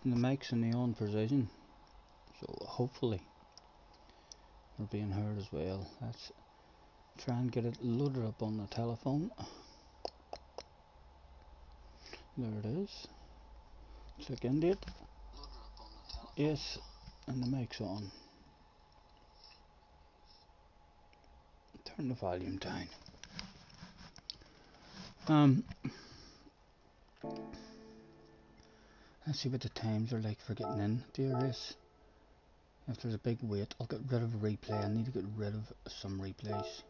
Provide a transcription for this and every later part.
And the mic's in the on position, so hopefully we're being heard as well. Let's try and get it loaded up on the telephone. There it is. Click into it. Yes, and the mic's on. Turn the volume down. Let's see what the times are like for getting in to a race. If there's a big wait, I'll get rid of a replay. I need to get rid of some replays.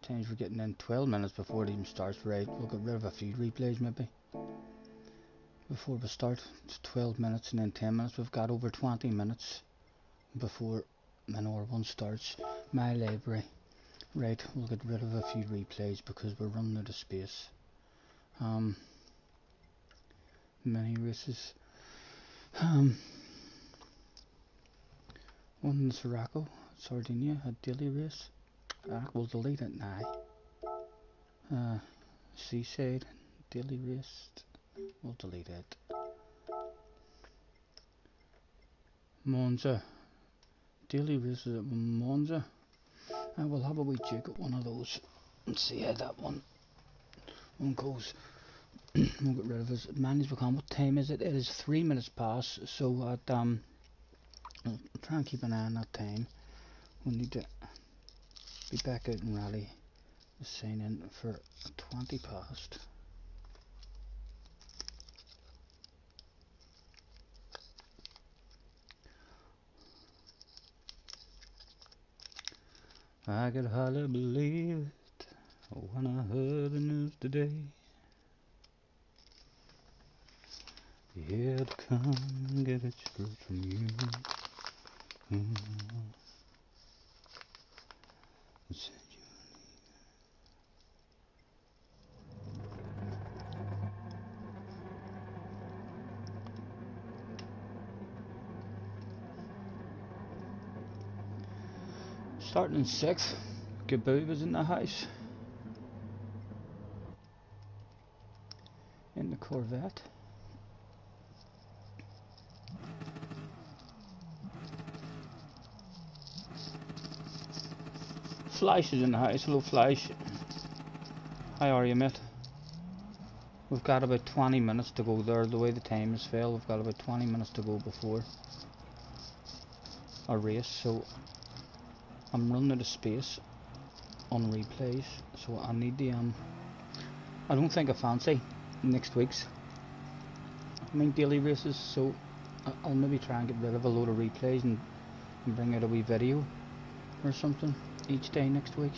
Times for getting in 12 minutes before it even starts. Right, we'll get rid of a few replays maybe. Before we start, it's 12 minutes and then 10 minutes. We've got over 20 minutes before another one starts. My library. Right, we'll get rid of a few replays because we're running out of space. Many races. One in Sirocco, Sardinia, a daily race. We'll delete it now. Seaside, daily race. We'll delete it. Monza, daily races at Monza. I will have a wee check at one of those and see how that one goes. We'll get rid of it. Manage become. What time is it? It is 3 minutes past. So I'll try and keep an eye on that time. We'll need to be back out in rally. Sign in for 20 past. I could hardly believe it when I heard the news today. Yeah, to come and get it straight from you. Starting in 6th, Gaboo was in the house. In the Corvette. Flash is in the house. Hello, Flash. How are you, mate? We've got about 20 minutes to go there. The way the time has fell, we've got about 20 minutes to go before a race. So I'm running out of space on replays. So I need the I don't think I fancy next week's daily races. So I'll maybe try and get rid of a load of replays and bring out a wee video or something each day next week,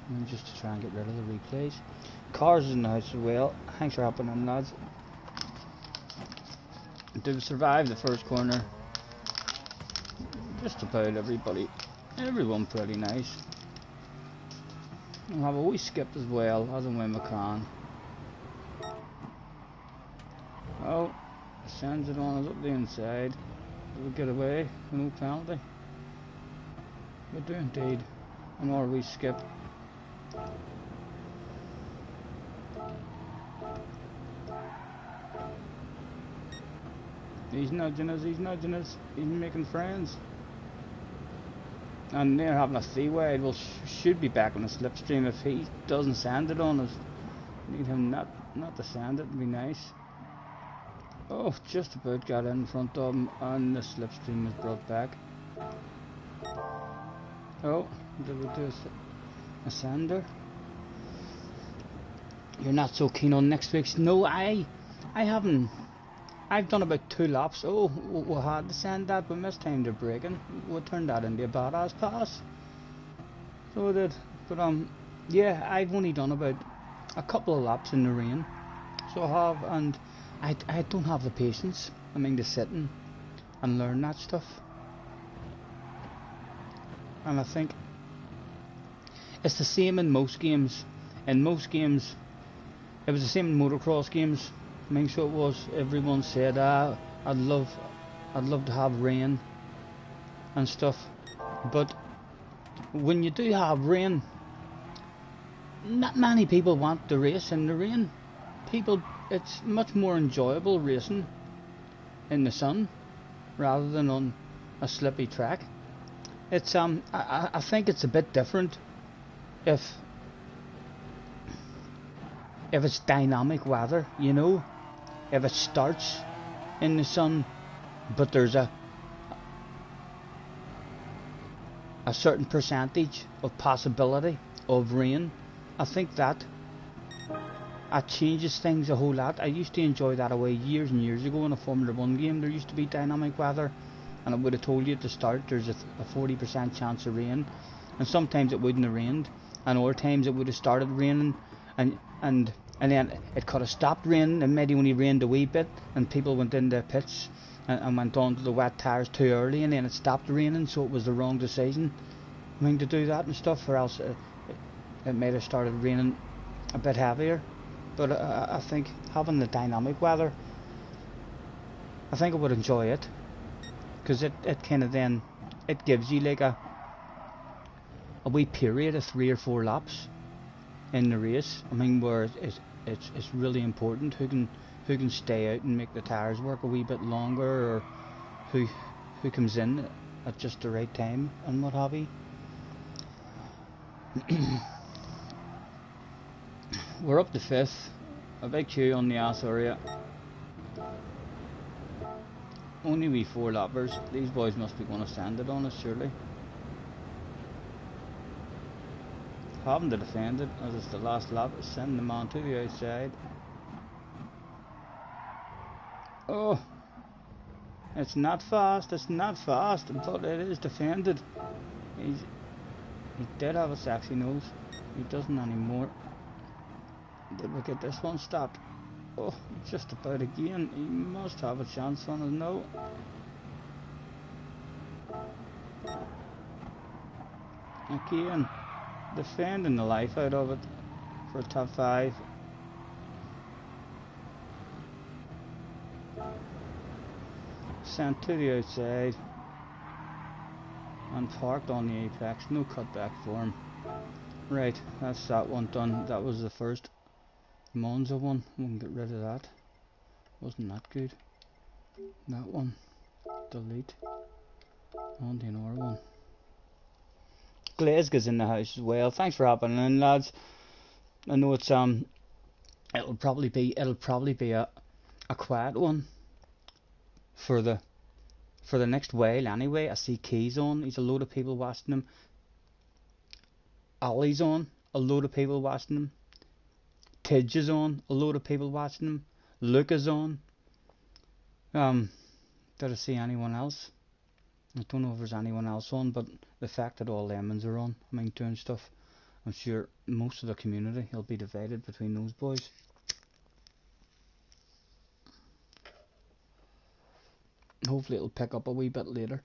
and just to try and get rid of the replays. Cars in the house as well. Thanks for helping them, lads. Did survive the first corner. Just about everyone pretty nice. I'll have a wee skip as well, as and when we can. Oh, sends it on us up the inside. We'll get away with no penalty. We do indeed. Another wee skip. He's nudging us, he's making friends. And they're having a 3-wide. Well, should be back on the slipstream if he doesn't sand it on us. Need him not to sand it, would be nice. Oh, just about got in front of him, and the slipstream was brought back. Oh, did we do a sander? You're not so keen on next week's? No, I haven't. I've done about 2 laps. Oh, we had to sand that, but missed time to braking. We turned that into a badass pass. So we did. But yeah, I've only done about a couple of laps in the rain. So I have, and I don't have the patience. To sit and learn that stuff. And I think it's the same in most games. In most games, it was the same in motocross games. So it was. Everyone said, I'd love to have rain and stuff. But when you do have rain, not many people want to race in the rain. It's much more enjoyable racing in the sun rather than on a slippy track. It's I think it's a bit different if it's dynamic weather, you know, if it starts in the sun but there's a certain percentage of possibility of rain. I think that changes things a whole lot. I used to enjoy that away years and years ago in a Formula 1 game. There used to be dynamic weather, and it would have told you at the start there's a 40% chance of rain, and sometimes it wouldn't have rained, and other times it would have started raining, and then it could have stopped raining and maybe only rained a wee bit, and people went into pits and went on to the wet tyres too early, and then it stopped raining, so it was the wrong decision, I mean, to do that and stuff, or else it might have started raining a bit heavier. But I think having the dynamic weather, I think I would enjoy it, because it kind of then, it gives you like a wee period of 3 or 4 laps in the race. I mean, where it's really important who can stay out and make the tyres work a wee bit longer, or who comes in at just the right time and what have you. We're up to 5th, a big queue on the ass area. Only we 4 lappers. These boys must be going to send it on us, surely. Having to defend it as it's the last lap, sending them on to the outside. Oh, it's not fast, but it is defended. He did have a sexy nose. He doesn't anymore. Did we get this one stopped? Oh, just about again. He must have a chance on us now. Again, defending the life out of it for a top 5. Sent to the outside and parked on the apex. No cutback for him. Right, that's that one done. That was the first Monza one. We can get rid of that. Wasn't that good? That one. Delete. On to another one. Glasgow's in the house as well. Thanks for hopping in, lads. I know it's it'll probably be a quiet one for the next while anyway. I see Key's on. He's a load of people watching him. Ollie's on. A load of people watching him. Tidge is on, a load of people watching him. Luke is on. Did I see anyone else? I don't know if there's anyone else on, but the fact that all lemons are on, I mean, doing stuff, I'm sure most of the community will be divided between those boys. Hopefully it'll pick up a wee bit later.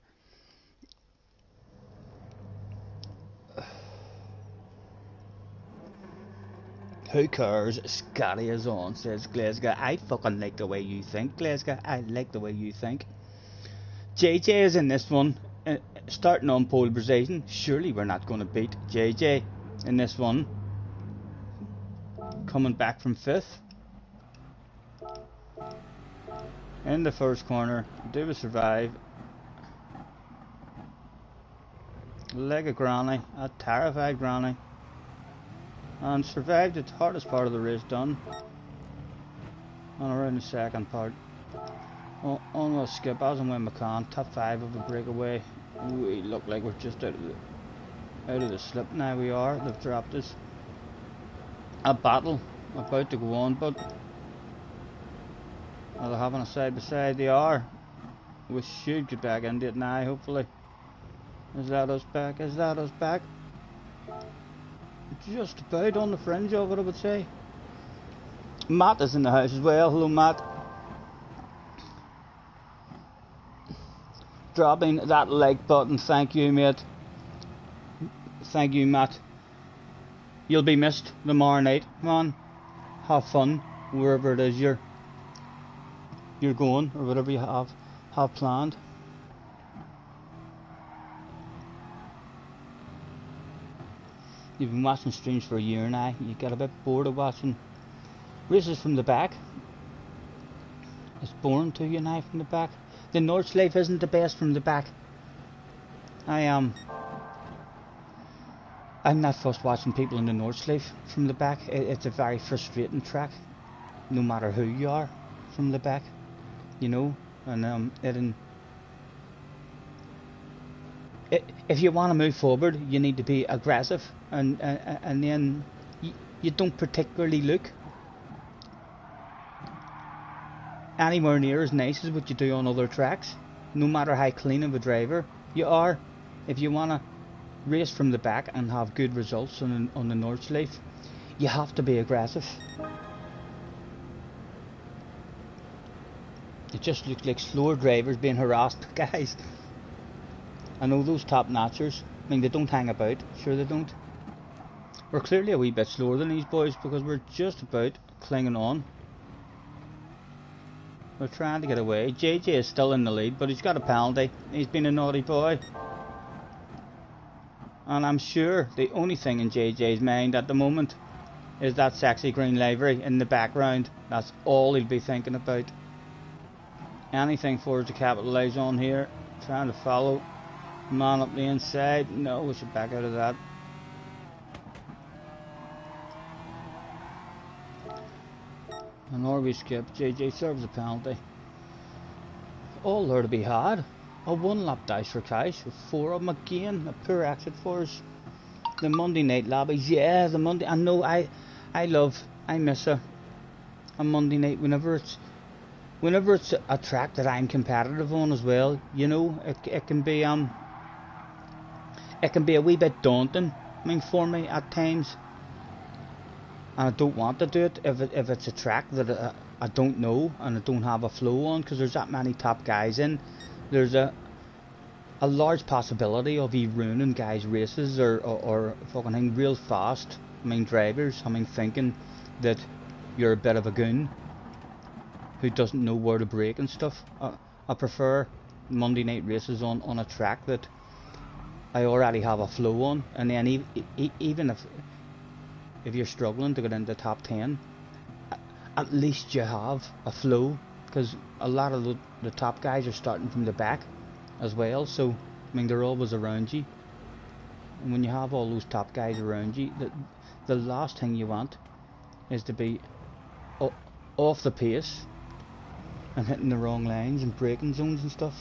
Who cares? Scotty is on, says Glasgow. I fucking like the way you think, Glasgow. I like the way you think. JJ is in this one, starting on pole position. Surely we're not going to beat JJ in this one. Coming back from 5th. In the first corner. Do we survive? Leg of Granny. A terrified Granny. And survived the hardest part of the race done. And around the second part. Almost skip as and when we can. Top 5 of a breakaway. We look like we're just out of the slip now. We are. They've dropped us. A battle about to go on, but they're having a side by side. They are. We should get back into it now, hopefully. Is that us back? Is that us back? Just about on the fringe of it, I would say. Matt is in the house as well. Hello, Matt. Dropping that like button. Thank you, mate. Thank you, Matt. You'll be missed tomorrow night, man. Have fun wherever it is you're going, or whatever you have planned. You've been watching streams for a year now. You get a bit bored of watching races from the back. It's boring to you now from the back. The Nordschleife isn't the best from the back. I'm not fussed watching people in the Nordschleife from the back. It's a very frustrating track, no matter who you are from the back, you know. And if you want to move forward, you need to be aggressive, and then you don't particularly look anywhere near as nice as what you do on other tracks, no matter how clean of a driver you are. If you want to race from the back and have good results on the Nordschleife, you have to be aggressive. It just looks like slower drivers being harassed, guys. I know those top notchers, I mean, they don't hang about, sure they don't. We're clearly a wee bit slower than these boys because we're just about clinging on. We're trying to get away. JJ is still in the lead, but he's got a penalty. He's been a naughty boy. And I'm sure the only thing in JJ's mind at the moment is that sexy green livery in the background. That's all he'll be thinking about. Anything for us to capitalise on here. Trying to follow. Man up the inside. No, we should back out of that. And or we skip. JJ serves a penalty. All there to be had. A one lap dash for Kai's with 4 of them again. A poor exit for us. The Monday night lobbies. Yeah, the Monday. I know I miss a Monday night whenever it's a track that I'm competitive on as well. You know, it can be a wee bit daunting, I mean, for me at times. And I don't want to do it if it's a track that I don't know and I don't have a flow on, because there's that many top guys in. There's a large possibility of you ruining guys' races or fucking thing real fast. I mean, drivers, I mean, thinking that you're a bit of a goon who doesn't know where to brake and stuff. I prefer Monday night races on a track that I already have a flow on, and then even if you're struggling to get into the top 10, at least you have a flow, because a lot of the top guys are starting from the back as well, so I mean, they're always around you, and when you have all those top guys around you, the last thing you want is to be off the pace and hitting the wrong lines and braking zones and stuff.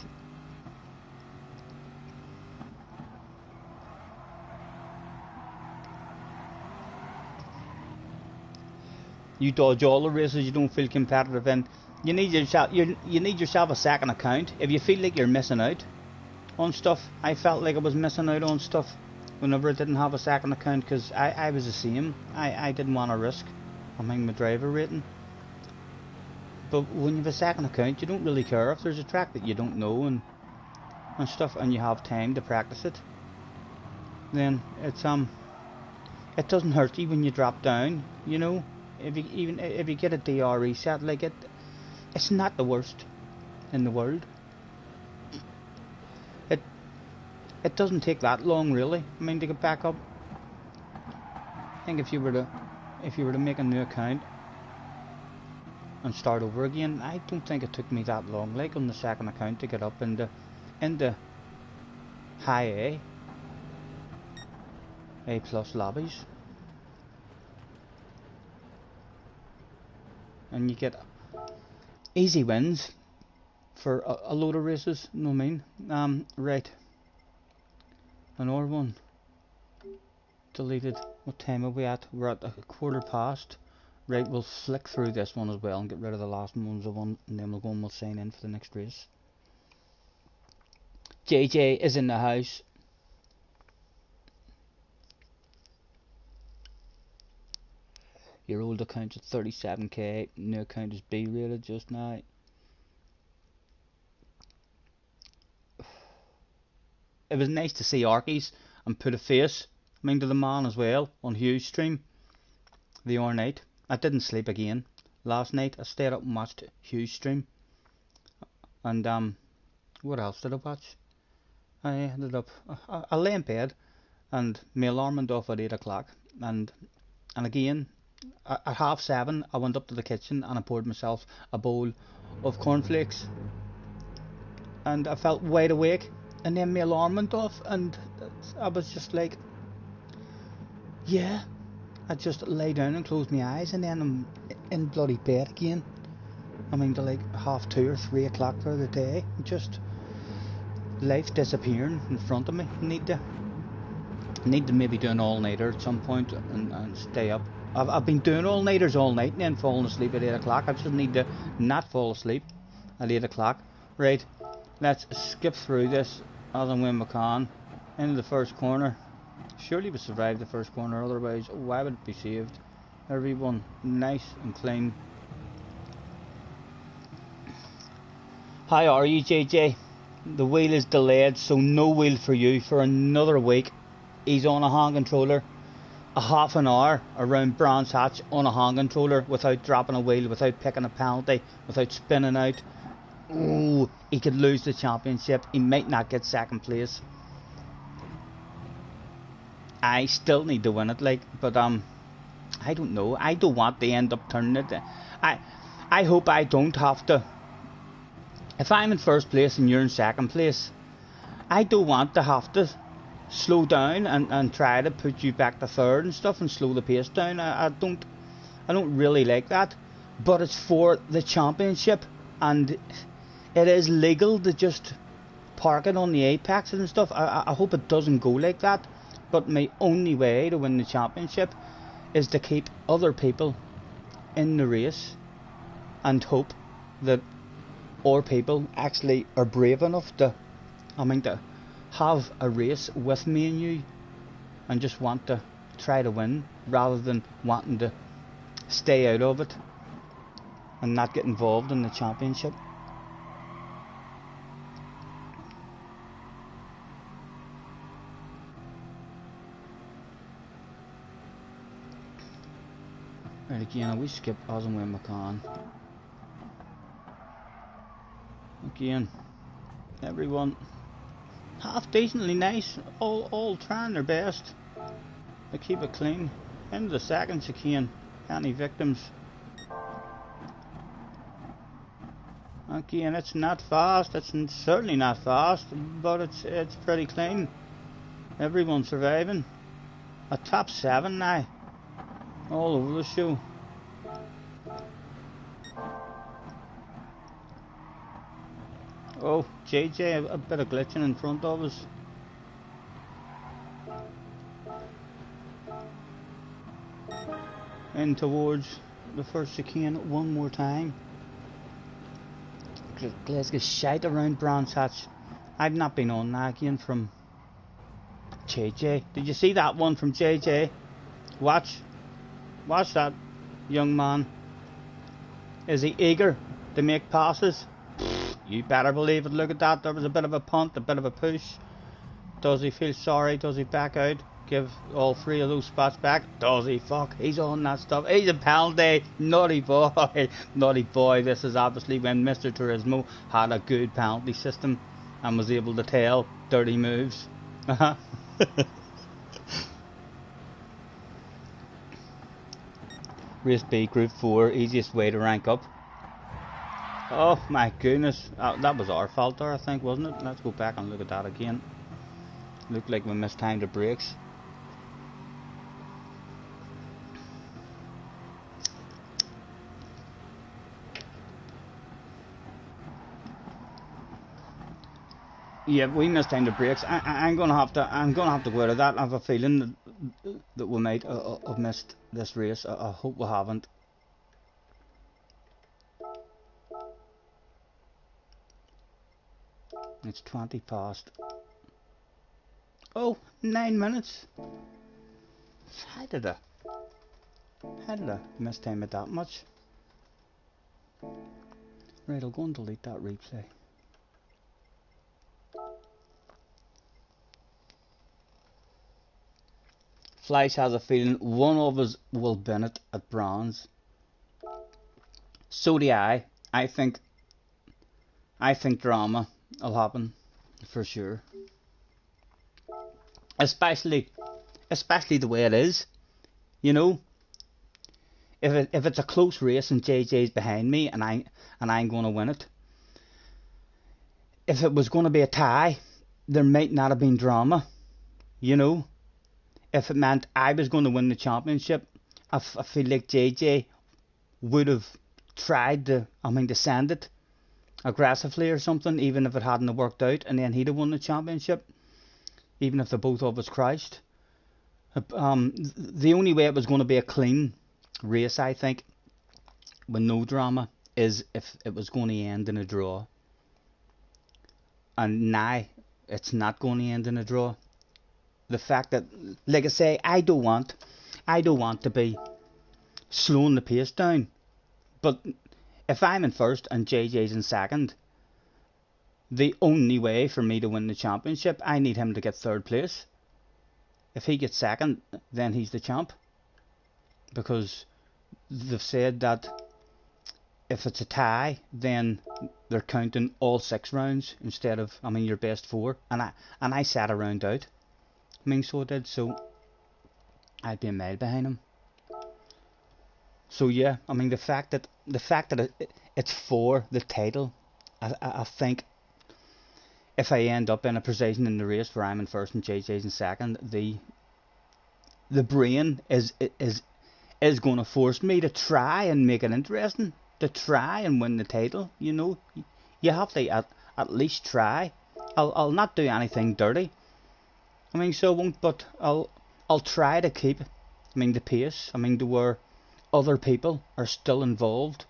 You dodge all the races you don't feel competitive in. You need yourself a second account. If you feel like you're missing out on stuff, I felt like I was missing out on stuff whenever I didn't have a second account, because I was the same. I didn't want to risk, I mean, my driver rating. But when you have a second account, you don't really care if there's a track that you don't know and stuff, and you have time to practice it. Then it doesn't hurt you when you drop down, you know. If you get a DR reset, like it's not the worst in the world. It doesn't take that long, really, I mean, to get back up. I think if you were to make a new account and start over again, I don't think it took me that long, like on the second account, to get up into high A plus lobbies. And you get easy wins for a load of races, you know what I mean? Right. Another one. Deleted. What time are we at? We're at a 1/4 Right, we'll flick through this one as well and get rid of the last ones of one, and then we'll go and we'll sign in for the next race. JJ is in the house. Your old account's at 37k, new account is B rated just now. It was nice to see Arkies and put a face, I mean, to the man as well on Hugh's stream the other night. I didn't sleep again last night. I stayed up and watched Hugh's stream. And what else did I watch? I ended up, I lay in bed and my alarm went off at 8 o'clock, and again at 7:30 I went up to the kitchen and I poured myself a bowl of cornflakes, and I felt wide awake, and then my alarm went off, and I was just like, yeah, I just lay down and closed my eyes, and then I'm in bloody bed again. I mean, to like 2:30 or 3 o'clock for the day. Just life disappearing in front of me. Need to maybe do an all-nighter at some point and stay up. I've been doing all-nighters all night and then falling asleep at 8 o'clock. I just need to not fall asleep at 8 o'clock. Right, let's skip through this as and when we can. Into the first corner. Surely we survived the first corner, otherwise why would it be saved? Everyone nice and clean. How are you, JJ? The wheel is delayed, so no wheel for you for another week. He's on a hand controller. A half an hour around Brands Hatch on a hand controller without dropping a wheel, without picking a penalty, without spinning out. Ooh, he could lose the championship. He might not get second place. I still need to win it, like, but I don't know. I don't want to end up turning it. I hope I don't have to. If I'm in first place and you're in second place, I don't want to have to slow down and try to put you back to third and stuff and slow the pace down. I don't really like that. But it's for the championship, and it is legal to just park it on the apex and stuff. I hope it doesn't go like that. But my only way to win the championship is to keep other people in the race and hope that our people actually are brave enough to have a race with me and you and just want to try to win rather than wanting to stay out of it and not get involved in the championship. Right, again, we skip as and when we can. Again, everyone half decently nice, all trying their best to keep it clean. Into the second chicane, any victims. Again, it's not fast, it's certainly not fast, but it's pretty clean. Everyone surviving. A top 7 now, all over the show. Oh, JJ, a bit of glitching in front of us. In towards the first chicane one more time. Let's get shite around Brands Hatch. I've not been on that again from JJ. Did you see that one from JJ? Watch that young man. Is he eager to make passes? You better believe it. Look at that. There was a bit of a punt, a bit of a push. Does he feel sorry? Does he back out? Give all 3 of those spots back? Does he? Fuck, he's on that stuff. He's a penalty. Naughty boy. Naughty boy. This is obviously when Mr. Turismo had a good penalty system and was able to tell dirty moves. Race B, Group 4, easiest way to rank up. Oh my goodness, that was our fault there, I think, wasn't it? Let's go back and look at that again. Looked like we mistimed the brakes. Yeah, we mistimed the brakes. I'm gonna have to go out of that. I have a feeling that we might have missed this race. I hope we haven't. It's 20 past. Oh, 9 minutes. How did I mistime it that much? Right, I'll go and delete that replay. Fleisch has a feeling one of us will bin it at Brands. So do I. I think drama will happen for sure. Especially the way it is, you know. if it's a close race and JJ's behind me and I'm going to win it. If it was going to be a tie, there might not have been drama, you know. If it meant I was going to win the championship, I feel like JJ would have tried to send it aggressively or something, even if it hadn't worked out, and then he'd have won the championship, even if the both of us crashed. The only way it was going to be a clean race, I think, with no drama, is if it was going to end in a draw. And now it's not going to end in a draw. The fact that, like I say, I don't want to be slowing the pace down. But if I'm in first and JJ's in second, the only way for me to win the championship, I need him to get third place. If he gets second, then he's the champ. Because they've said that if it's a tie, then they're counting all 6 rounds instead of, your best 4. And I sat a round out. So I did, so I'd be a mile behind him. So yeah, the fact that it's for the title, I think if I end up in a position in the race where I'm in first and JJ's in second, the brain is going to force me to try and make it interesting, to try and win the title. You have to at least try. I'll not do anything dirty. So I won't, but I'll try to keep, the pace. To where other people are still involved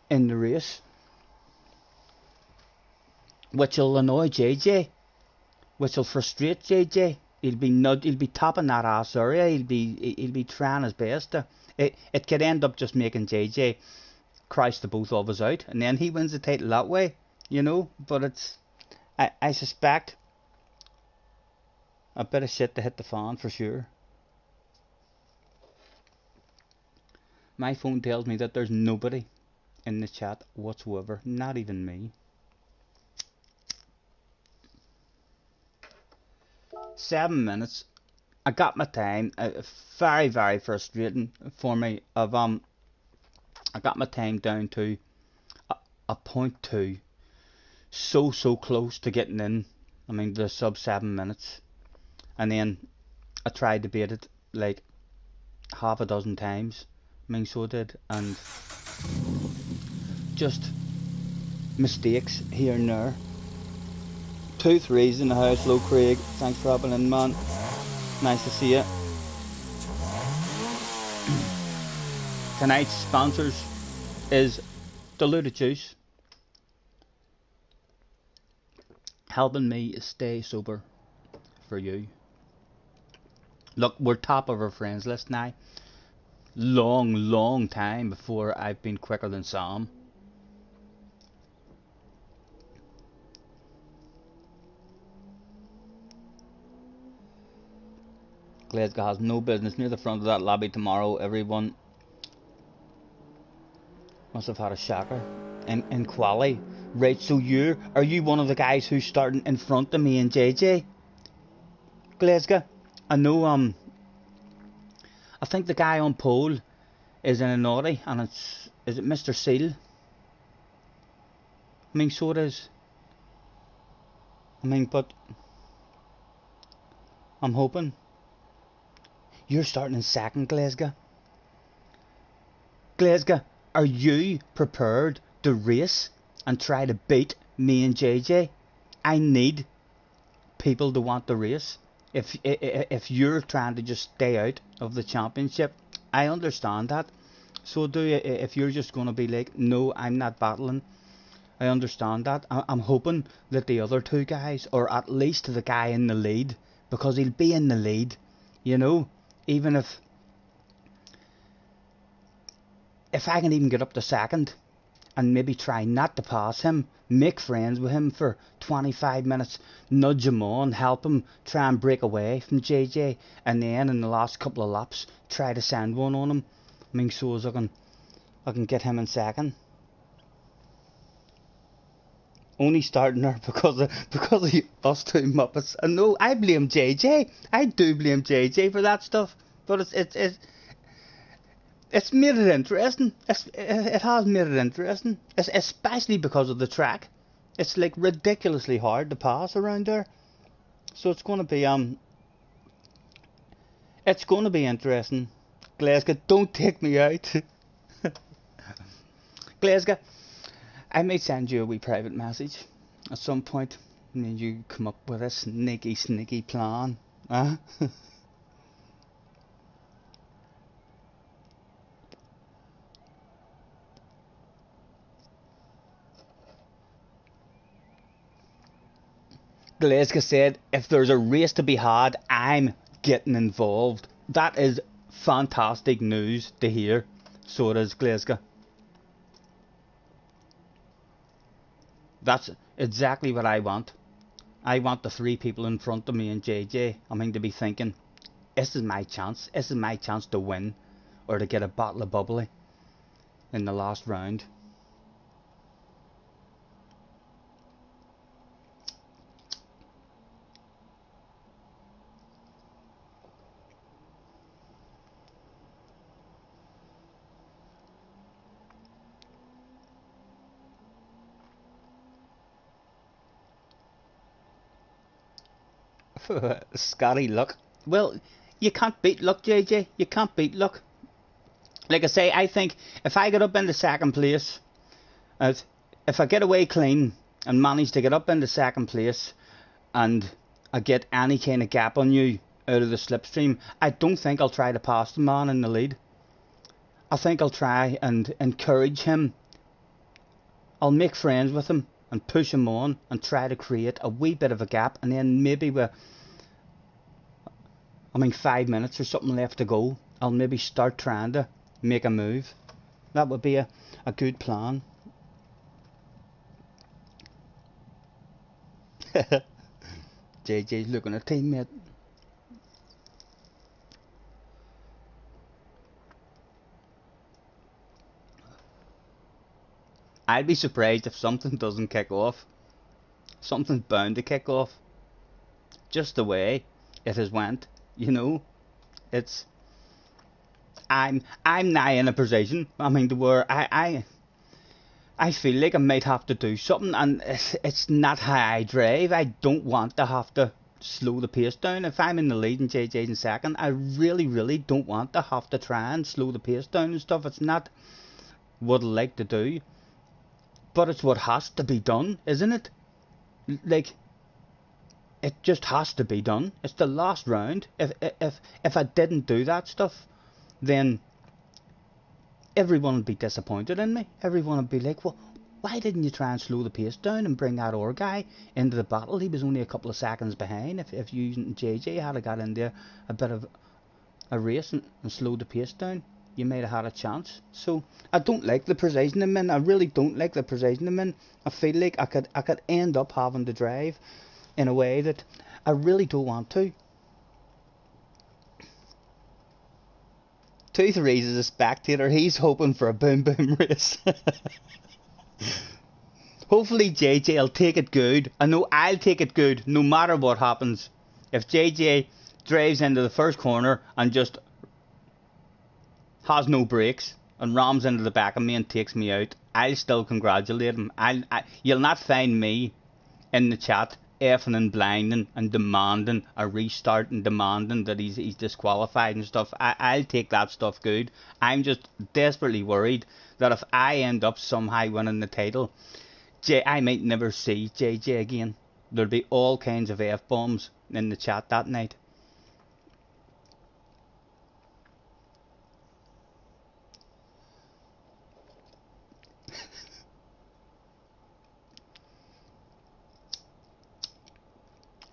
in the race, which will annoy JJ, which will frustrate JJ. He'll be topping that ass area. He'll be trying his best. It could end up just making JJ crash the both of us out, and then he wins the title that way, But I suspect a bit of shit to hit the fan for sure. My phone tells me that there's nobody in the chat whatsoever, not even me. 7 minutes. I got my time. Very, very frustrating for me. I got my time down to a 0.2. So close to getting in. The sub 7 minutes. And then I tried to beat it like half a dozen times. So I did, and just mistakes here and there. 2 3s in the house. Hello Craig, thanks for hopping in, man. Nice to see you. Tonight's sponsors is Diluted Juice, helping me stay sober for you. Look, we're top of our friends list now. Long time before I've been quicker than Sam. Glasgow has no business near the front of that lobby tomorrow. Everyone must have had a shocker in quali. Right, so are you one of the guys who's starting in front of me and JJ? Glasgow? I know I think the guy on pole is in a naughty, and is it Mr. Seal? So it is. But I'm hoping you're starting in second, Glasgow. Glasgow, are you prepared to race and try to beat me and JJ? I need people to want the race. If you're trying to just stay out of the championship, I understand that. So do you. If you're just going to be like, no, I'm not battling, I understand that. I'm hoping that the other 2 guys, or at least the guy in the lead, because he'll be in the lead, even if I can even get up to second and maybe try not to pass him, make friends with him for 25 minutes, nudge him on, help him try and break away from JJ, and then in the last couple of laps try to send one on him, so as I can get him in second. Only starting there because of us 2 muppets. And no, I blame JJ. I do blame JJ for that stuff, but it's made it interesting. It has made it interesting, especially because of the track. It's like ridiculously hard to pass around there, so it's going to be interesting. Glasgow, don't take me out. Glasgow, I might send you a wee private message at some point, and then you come up with a sneaky plan. Huh? Glasgow said, if there's a race to be had, I'm getting involved. That is fantastic news to hear. So it is, Glasgow. That's exactly what I want. I want the three people in front of me and JJ, to be thinking, this is my chance. This is my chance to win, or to get a bottle of bubbly in the last round. Scotty, luck. Well, you can't beat luck, JJ. You can't beat luck. Like I say, I think if I get up into second place, if I get away clean and manage to get up into second place, and I get any kind of gap on you out of the slipstream, I don't think I'll try to pass the man in the lead. I think I'll try and encourage him. I'll make friends with him and push him on and try to create a wee bit of a gap, and then maybe 5 minutes or something left to go, I'll maybe start trying to make a move. That would be a good plan. JJ's looking at teammate. I'd be surprised if something doesn't kick off. Something's bound to kick off. Just the way it has went, it's I'm now in a position, to where I feel like I might have to do something, and it's not how I drive. I don't want to have to slow the pace down. If I'm in the lead and JJ's in second, I really don't want to have to try and slow the pace down and stuff. It's not what I like to do, but it's what has to be done, isn't it? Like, it just has to be done. It's the last round. If I didn't do that stuff, then everyone would be disappointed in me. Everyone would be like, well, why didn't you try and slow the pace down and bring that other guy into the battle? He was only a couple of seconds behind. If you and JJ had got in there a bit of a race and slowed the pace down, you might have had a chance. So I don't like the position I'm in. I really don't like the position I'm in. I feel like I could end up having to drive in a way that I really don't want to. 2-3 is a spectator. He's hoping for a boom race. Hopefully JJ will take it good. I know I'll take it good no matter what happens. If JJ drives into the first corner and just has no brakes and rams into the back of me and takes me out, I'll still congratulate him. You'll not find me in the chat effing and blinding and demanding a restart and demanding that he's disqualified and stuff. I'll take that stuff good. I'm just desperately worried that if I end up somehow winning the title, I might never see JJ again. There'll be all kinds of F-bombs in the chat that night.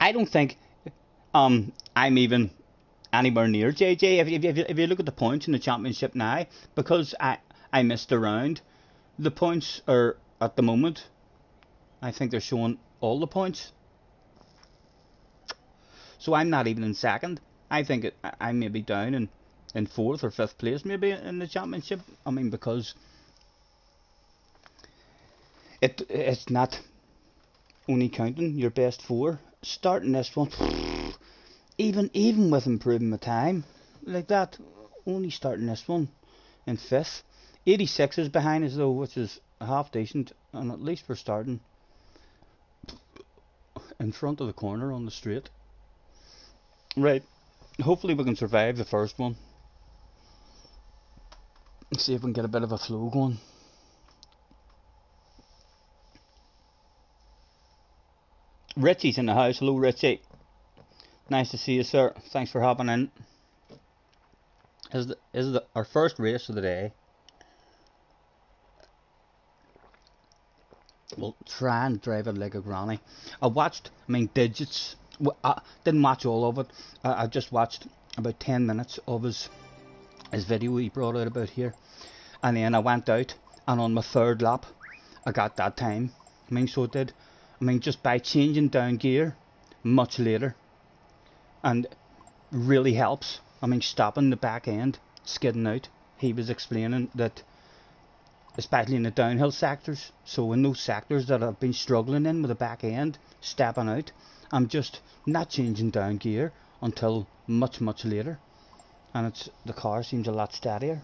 I don't think I'm even anywhere near JJ. If you look at the points in the championship now, because I missed a round, the points are at the moment, I think they're showing all the points. So I'm not even in second. I think I may be down in 4th or 5th place maybe in the championship. Because it's not only counting your best 4. Starting this one, even with improving my time like that, only starting this one in 5th. 86 is behind us though, which is half decent, and at least we're starting in front of the corner on the straight. Right, hopefully we can survive the first one. See if we can get a bit of a flow going. Richie's in the house. Hello Richie. Nice to see you, sir. Thanks for hopping in. This is our first race of the day. We'll try and drive it like a granny. I watched, Digits. I didn't watch all of it. I just watched about 10 minutes of his video he brought out about here. And then I went out, and on my 3rd lap, I got that time. So it did. Just by changing down gear much later. And really helps. Stopping the back end, skidding out. He was explaining that, especially in the downhill sectors, so in those sectors that I've been struggling in with the back end, stepping out, I'm just not changing down gear until much later, and the car seems a lot steadier.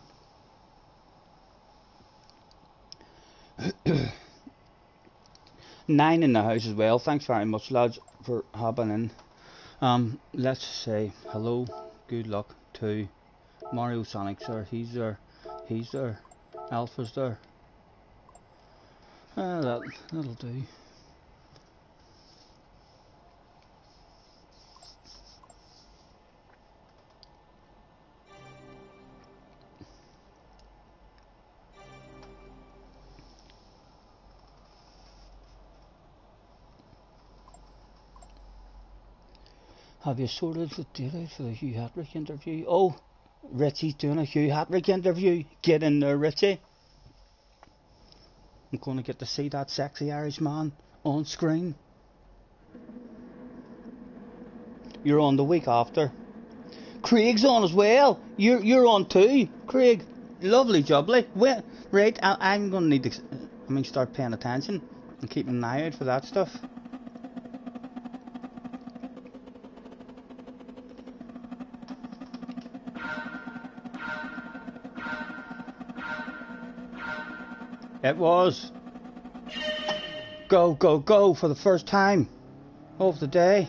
Nine in the house as well. Thanks very much, lads, for hopping in. Let's say hello, good luck to Mario Sonic, sir. He's there, Alpha's there. That'll do. Have you sorted the date out for the Hugh Hatrick interview? Oh, Richie's doing a Hugh Hatrick interview. Get in there, Richie. I'm going to get to see that sexy Irish man on screen. You're on the week after. Craig's on as well. You're on too, Craig. Lovely jubbly. Well, right, I'm going to need to start paying attention and keeping an eye out for that stuff. It was. Go, go, go for the first time of the day.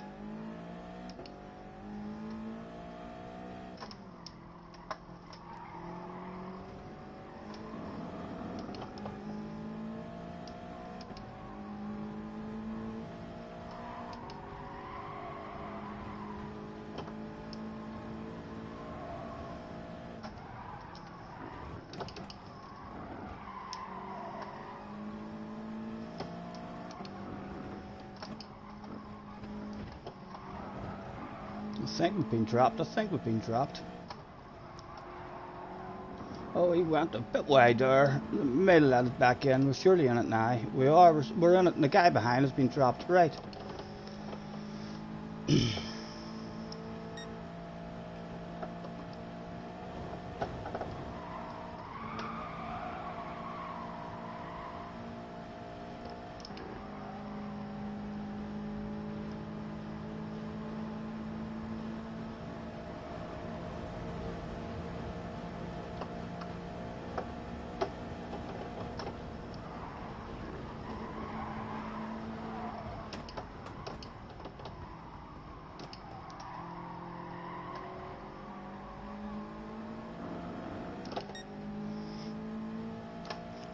I think we've been dropped. Oh, he went a bit wide there. May let it back in. We're surely in it now. We're in it, and the guy behind has been dropped. Right.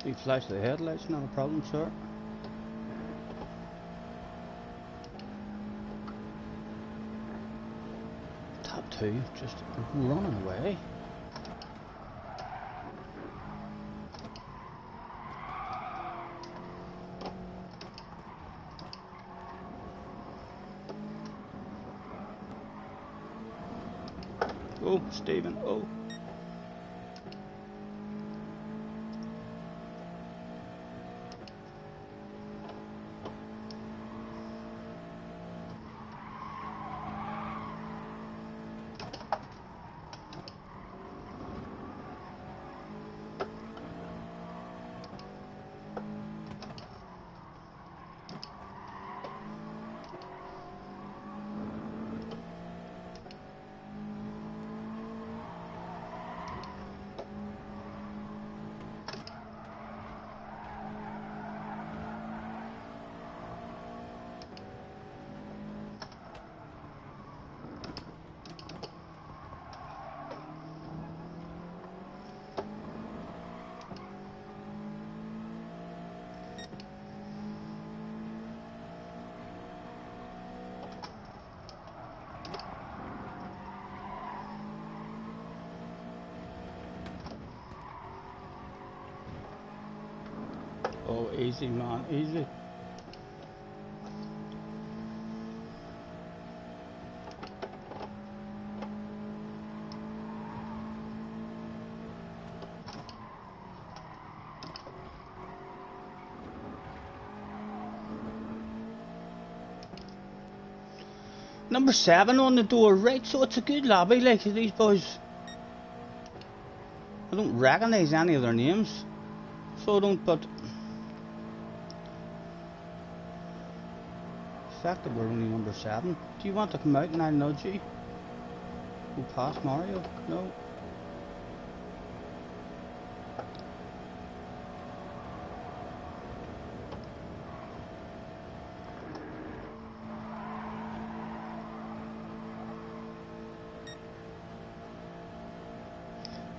You flash the headlights, not a problem, sir. Top 2, just running away. Oh, Stephen, oh. easy, man, easy. Number 7 on the door, right, so it's a good lobby, like, these boys. I don't recognise any of their names, so I don't, but... the fact that we're only number 7. Do you want to come out and I'll nudge you? Go past Mario? No.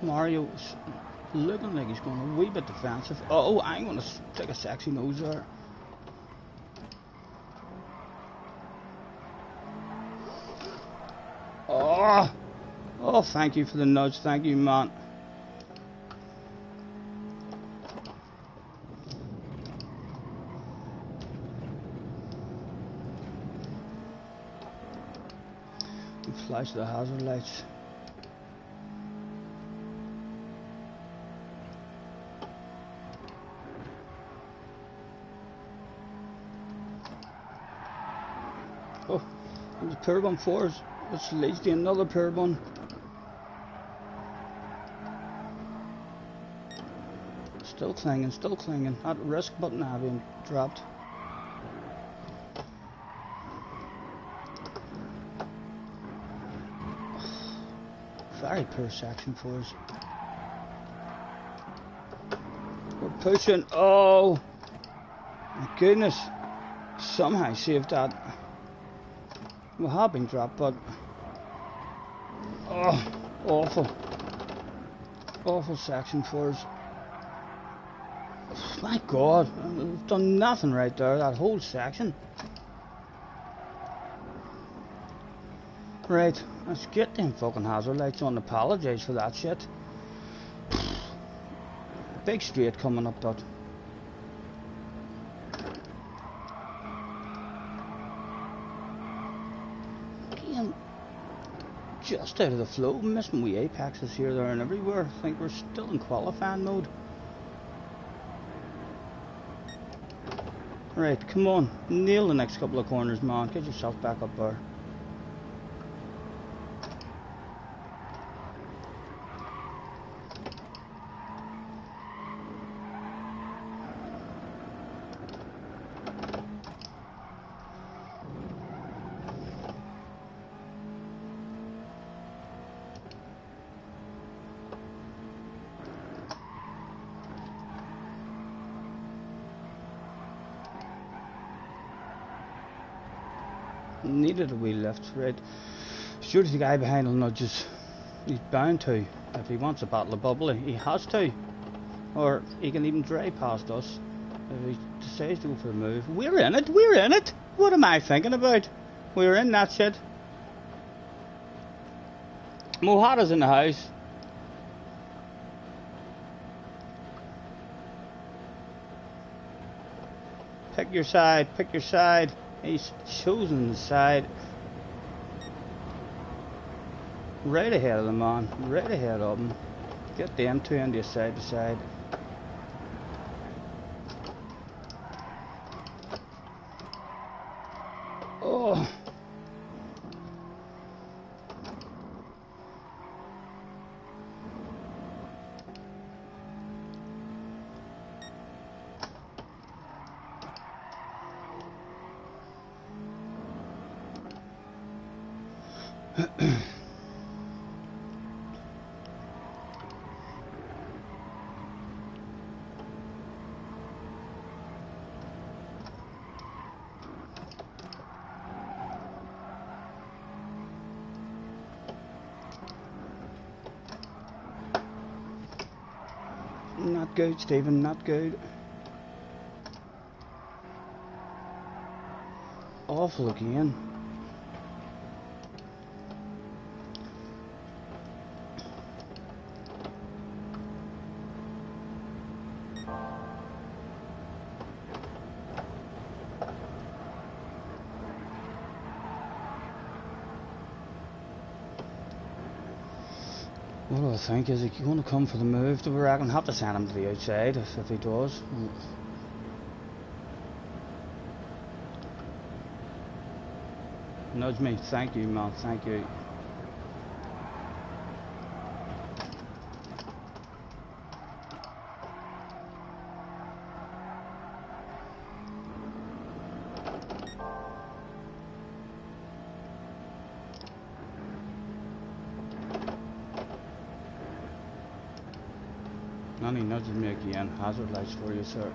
Mario's looking like he's going a wee bit defensive. Oh, I'm going to take a sexy nose there. Oh, thank you for the nudge. Thank you, man. Flash the hazard lights. Oh, there's a pair 1-4s, which leads to another pair 1. Still clinging. At risk, but now being dropped. Very poor section for us. We're pushing. Oh, my goodness. Somehow saved that. We have been dropped, but oh, awful section for us. My God, we've done nothing right there, that whole section. Right, let's get them fucking hazard lights on. Apologise for that shit. Big straight coming up, that. Just out of the flow, missing wee apexes here, there and everywhere. I think we're still in qualifying mode. Right, come on, nail the next couple of corners, man. Get yourself back up there. Needed a wee lift, right? Surely the guy behind will nudge us. He's bound to. If he wants a battle of bubbly, he has to. Or he can even drive past us. If he decides to go for a move. We're in it! What am I thinking about? We're in that shit. Mohada's in the house. Pick your side. He's chosen the side. Right ahead of the man, right ahead of him. Get them two into side to side. Oh. Not good, Stephen, not good. Awful again. What do I think? Is he going to come for the move? Do we reckon? Have to send him to the outside if he does. Nudge me. Thank you, man. Thank you. And he nudges me again. Hazard lights for you, sir.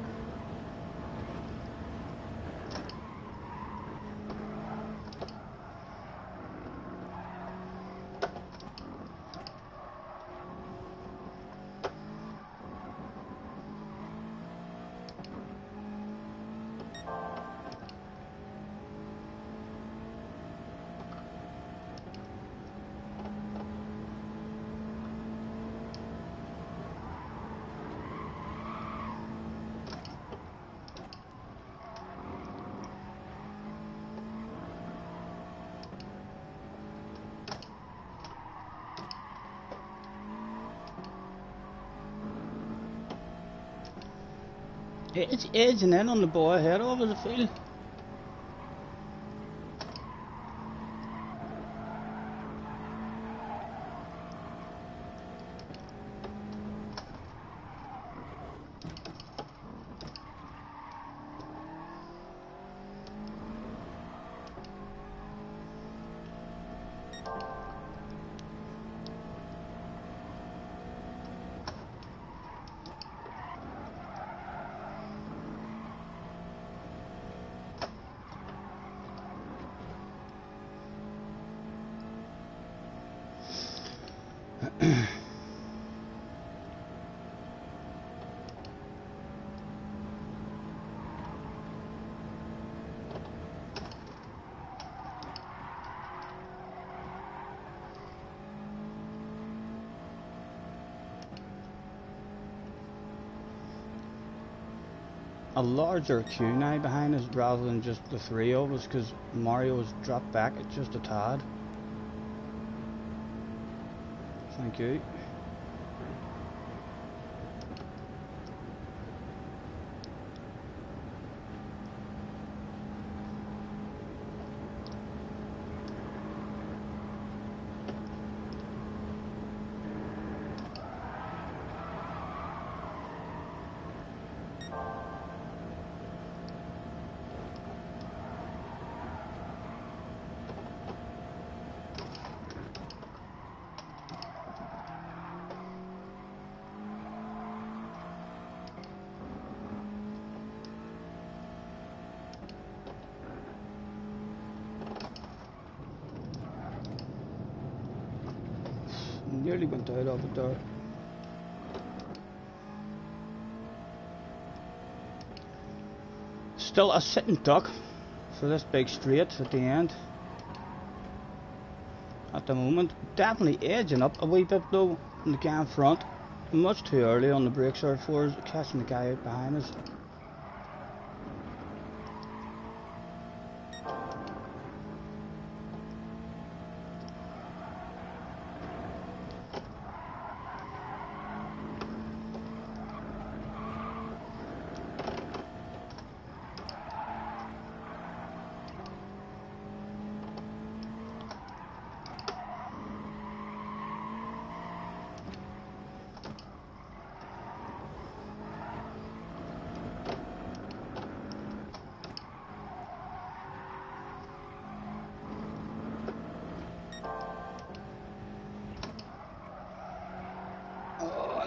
It's edging in on the boy ahead of us, I feel. A larger queue now behind us rather than just the three of us, because Mario has dropped back at just a tad. Thank you. Nearly went out of it there. Still a sitting duck for this big straight at the end. At the moment, definitely edging up a wee bit though in the guy in front. Much too early on the brakes there for us, catching the guy out behind us.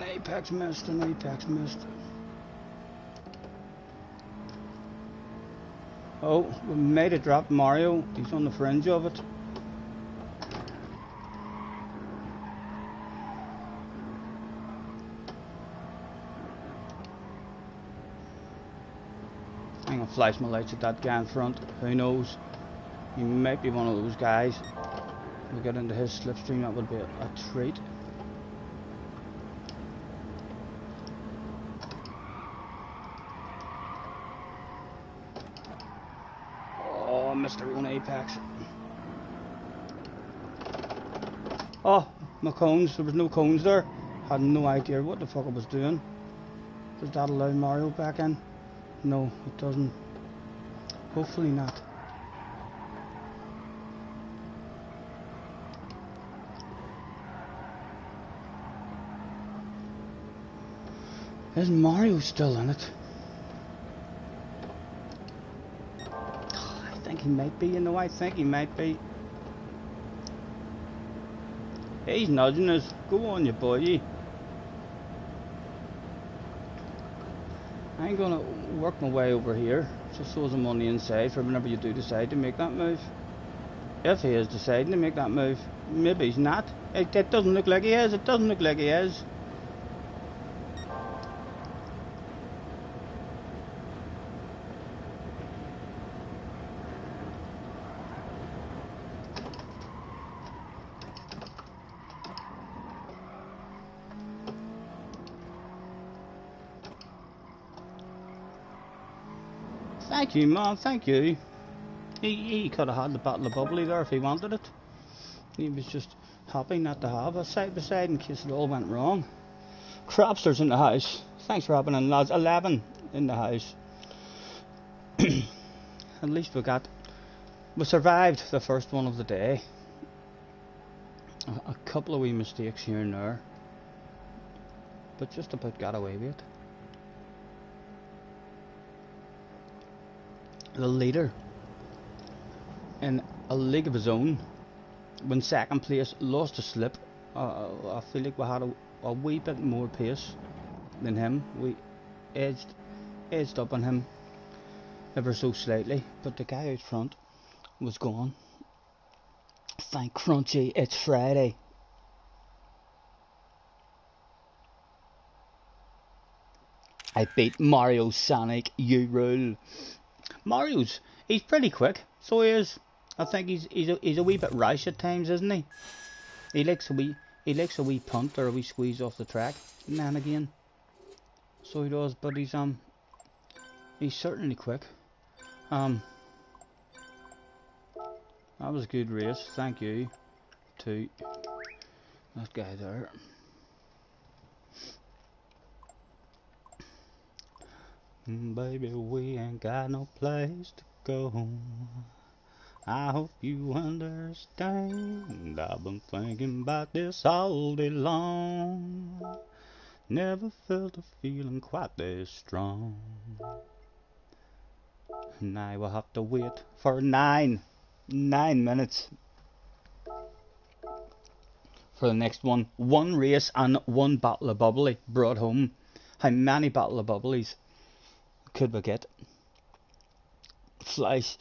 Apex missed, an apex missed. Oh, we made it drop Mario. He's on the fringe of it. I'm gonna flash my lights at that guy in front. Who knows? He might be one of those guys. If we get into his slipstream, that would be a treat. Mr. Own Apex. Oh, my cones. There was no cones there. Had no idea what the fuck I was doing. Does that allow Mario back in? No, it doesn't. Hopefully not. Is Mario still in it? I think he might be, you know, I think he might be. He's nudging us. Go on, you boy. I'm gonna work my way over here, just so as I'm on the inside for whenever you do decide to make that move. If he is deciding to make that move. Maybe he's not. It doesn't look like he is. It doesn't look like he is. Thank you, man, thank you. He could have had the Battle of Bubbly there if he wanted it. He was just happy not to have a side by side in case it all went wrong. Crapster's in the house. Thanks for happening, lads. 11 in the house. At least we survived the first one of the day. A couple of wee mistakes here and there, but just about got away with it. The leader in a league of his own, when second place, lost a slip. I feel like we had a wee bit more pace than him. We edged up on him ever so slightly, but the guy out front was gone. Thank Crunchy, it's Friday. I beat Mario Sonic, you rule. He's pretty quick, so he is. I think he's a wee bit rash at times, isn't he? He likes a wee punt or a wee squeeze off the track now and again. So he does, but he's certainly quick. That was a good race. Thank you to that guy there. Baby, we ain't got no place to go. I hope you understand. I've been thinking about this all day long. Never felt a feeling quite this strong. Now we'll have to wait for 9 minutes for the next one. One race and one Battle of Bubbly brought home. How many Battle of Bubblies could we get? Flash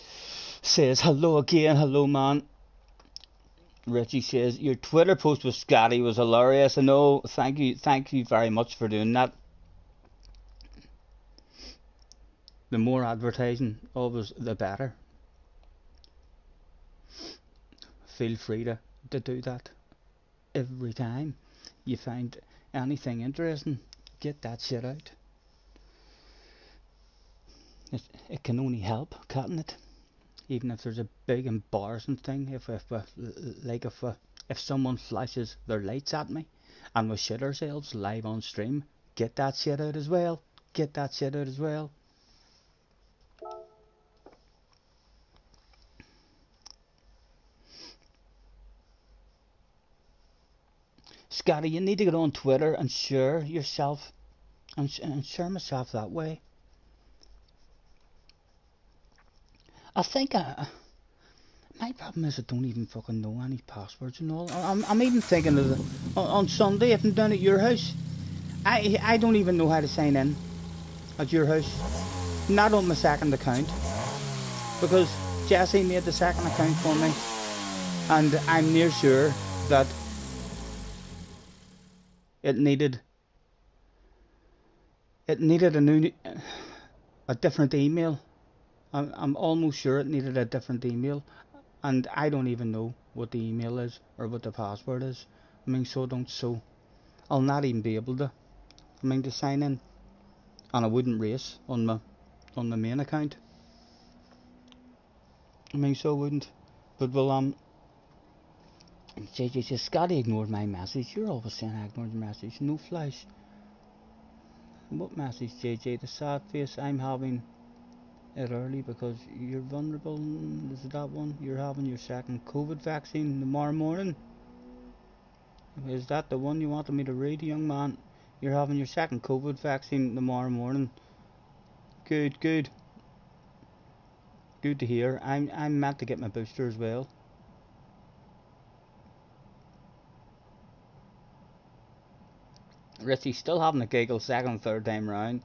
says hello again, hello man. Richie says your Twitter post with Scotty was hilarious. I know, thank you very much for doing that. The more advertising of us, the better. Feel free to do that every time you find anything interesting. Get that shit out. It can only help, can't it? Even if there's a big embarrassing thing, if someone flashes their lights at me and we shit ourselves live on stream, get that shit out as well. Get that shit out as well. Scotty, you need to get on Twitter and share yourself and share myself that way. I think my problem is I don't even fucking know any passwords and all. I'm even thinking of on Sunday if I'm down at your house. I don't even know how to sign in at your house. Not on my second account, because Jesse made the second account for me, and I'm near sure that it needed a different email. I'm almost sure it needed a different email, and I don't even know what the email is or what the password is. I mean, so I'll not even be able to. I mean, to sign in, and I wouldn't race on the main account. I mean, so I wouldn't. But JJ says, Scotty ignored my message. You're always saying I ignored your message. No flash. What message, JJ? The sad face. I'm having it early because you're vulnerable. Is it that one? You're having your second COVID vaccine tomorrow morning. Is that the one you wanted me to read, young man? You're having your second COVID vaccine tomorrow morning. Good, good. Good to hear. I'm meant to get my booster as well. Richie's still having a giggle second, third time round.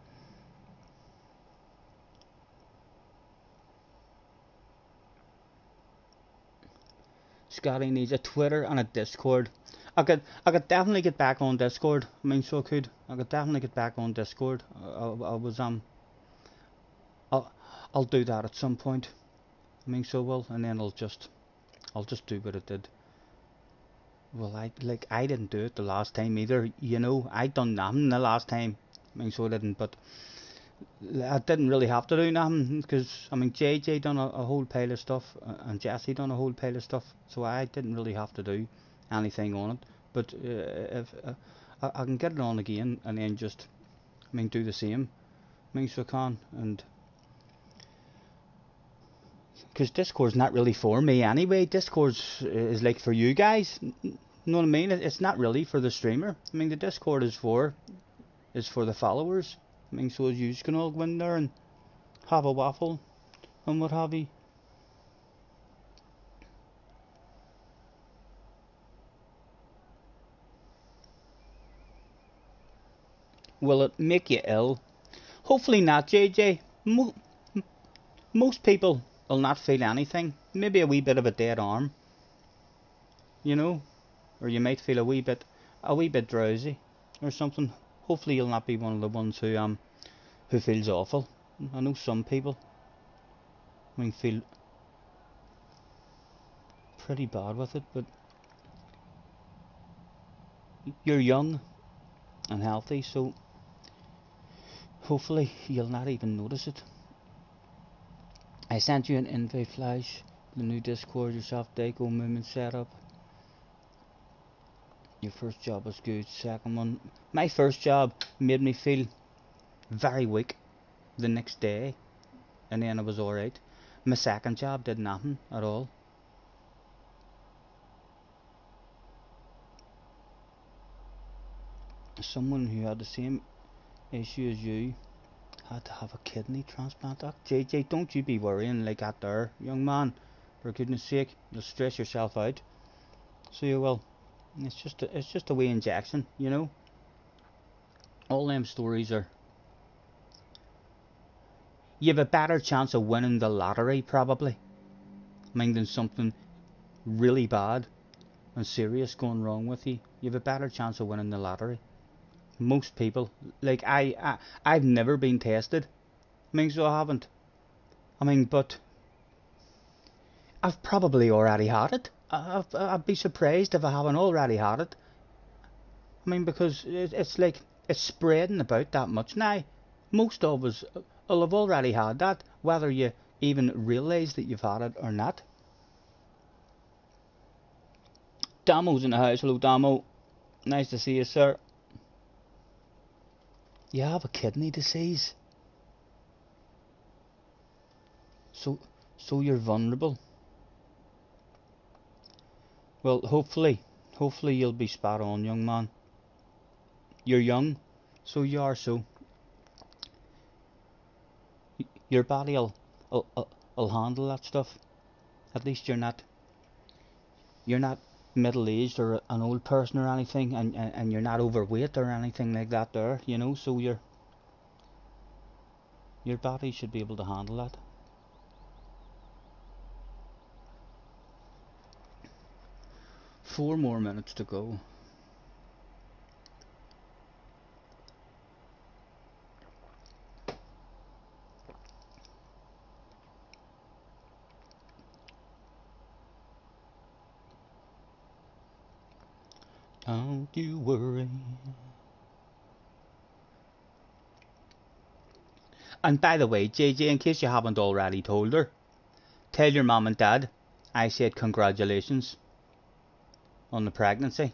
Scotty needs a Twitter and a Discord. I could definitely get back on Discord. I mean, so I could definitely get back on Discord. I'll do that at some point. I mean, so well, and then I'll just do what I did. Well, I didn't do it the last time either. You know, I done nothing the last time. I mean, so I didn't, but I didn't really have to do nothing because I mean JJ done a whole pile of stuff and Jesse done a whole pile of stuff, so I didn't really have to do anything on it. But if I can get it on again and then just do the same. I mean, so I can, and because Discord's not really for me anyway. Discord is like for you guys. You know what I mean? It's not really for the streamer. I mean, the Discord is for the followers. I mean, so you can all go in there and have a waffle and what have you. Will it make you ill? Hopefully not, JJ. Most people will not feel anything. Maybe a wee bit of a dead arm, you know, or you might feel a wee bit drowsy or something. Hopefully you'll not be one of the ones who feels awful. I know some people feel pretty bad with it, but you're young and healthy, so hopefully you'll not even notice it. I sent you an invite flash, the new Discord, your soft deco movement setup. Your first job was good, second one, my first job made me feel very weak the next day, and then I was alright. My second job did nothing at all. Someone who had the same issue as you had to have a kidney transplant. JJ, don't you be worrying like that there, young man. For goodness sake, you'll stress yourself out. So you will. It's just a wee injection, you know. All them stories are. You have a better chance of winning the lottery probably. Than something really bad and serious going wrong with you. You have a better chance of winning the lottery. Most people, like I've never been tested. So I haven't. But I've probably already had it. I'd be surprised if I haven't already had it. Because it's like it's spreading about that much now. Most of us will have already had that, whether you even realise that you've had it or not. Damo's in the house. Hello, Damo. Nice to see you, sir. You have a kidney disease. So you're vulnerable. Well, hopefully you'll be spot on, young man. You're young, so you are. So your body will handle that stuff. At least you're not middle-aged or an old person or anything, and you're not overweight or anything like that there, you know. So your body should be able to handle that. Four more minutes to go. Don't you worry. And by the way, JJ, in case you haven't already told her, tell your mom and dad I said congratulations. on the pregnancy.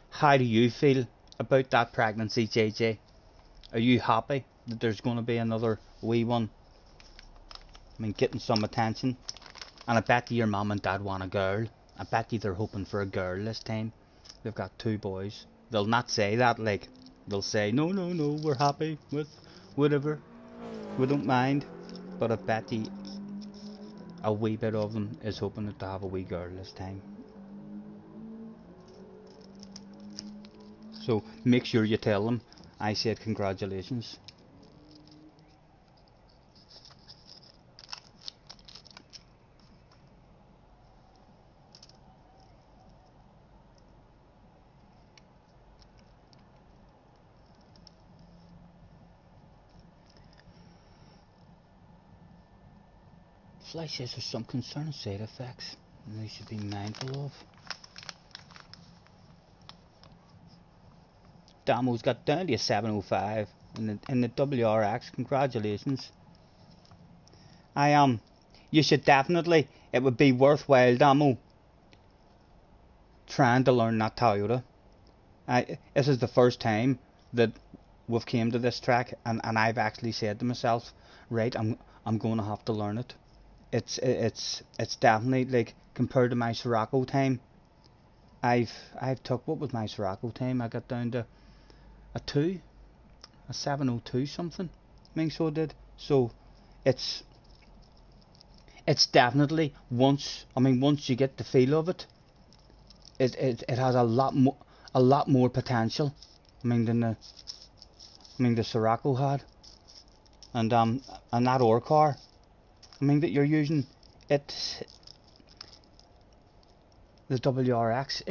How do you feel about that pregnancy, JJ? Are you happy that there's going to be another wee one? I mean, getting some attention. And I bet you your mum and dad want a girl. I bet you they're hoping for a girl this time. They've got 2 boys. They'll not say that, like, they'll say, no, no, no, we're happy with whatever. We don't mind. But I bet you a wee bit of them is hoping to have a wee girl this time. So make sure you tell them I said congratulations. Fly says there's some concerning side effects and they should be mindful of. Damo's got down to a 705 in the WRX. Congratulations. You should definitely, it would be worthwhile, Damo, trying to learn that Toyota. This is the first time that we've came to this track, and I've actually said to myself, right, I'm going to have to learn it. It's definitely, like, compared to my Sirocco time, I've took, what was my Sirocco time? I got down to a 702 something. I mean, so I did. So it's definitely, once you get the feel of it, it has a lot more potential. I mean, than the Sirocco had, and that ore car, I mean, that you're using, the WRX,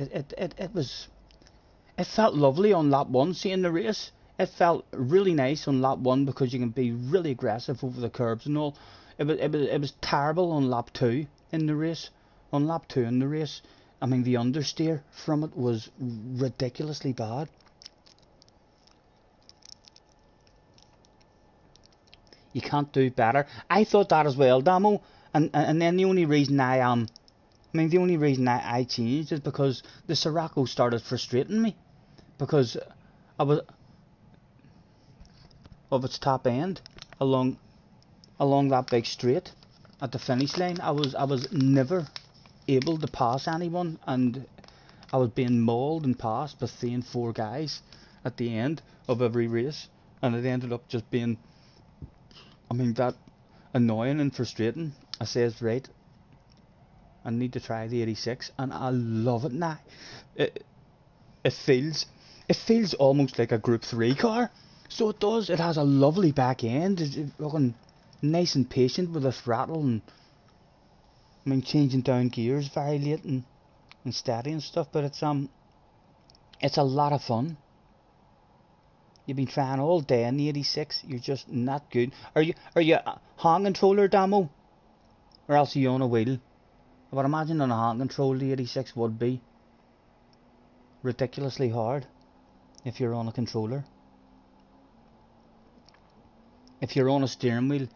it felt lovely on lap 1, seeing the race. It felt really nice on lap 1 because you can be really aggressive over the curbs and all. It was terrible on lap 2 in the race. On lap 2 in the race, I mean, the understeer from it was ridiculously bad. You can't do better. I thought that as well, Damo. And then the only reason the only reason I changed is because the Sirocco started frustrating me, because I was of its top end along that big straight at the finish line. I was never able to pass anyone, and I was being mauled and passed by 3 and 4 guys at the end of every race, and it ended up just being, I mean, that annoying and frustrating. I says, right, I need to try the 86, and I love it now. It feels almost like a Group 3 car. So it does. It has a lovely back end. It's looking nice and patient with the throttle, and I mean, changing down gears very late and steady and stuff. But it's a lot of fun. You've been trying all day in the 86. You're just not good. Are you a hand controller, Damo, or else are you on a wheel? I would imagine on a hand control the 86 would be ridiculously hard if you're on a controller. If you're on a steering wheel,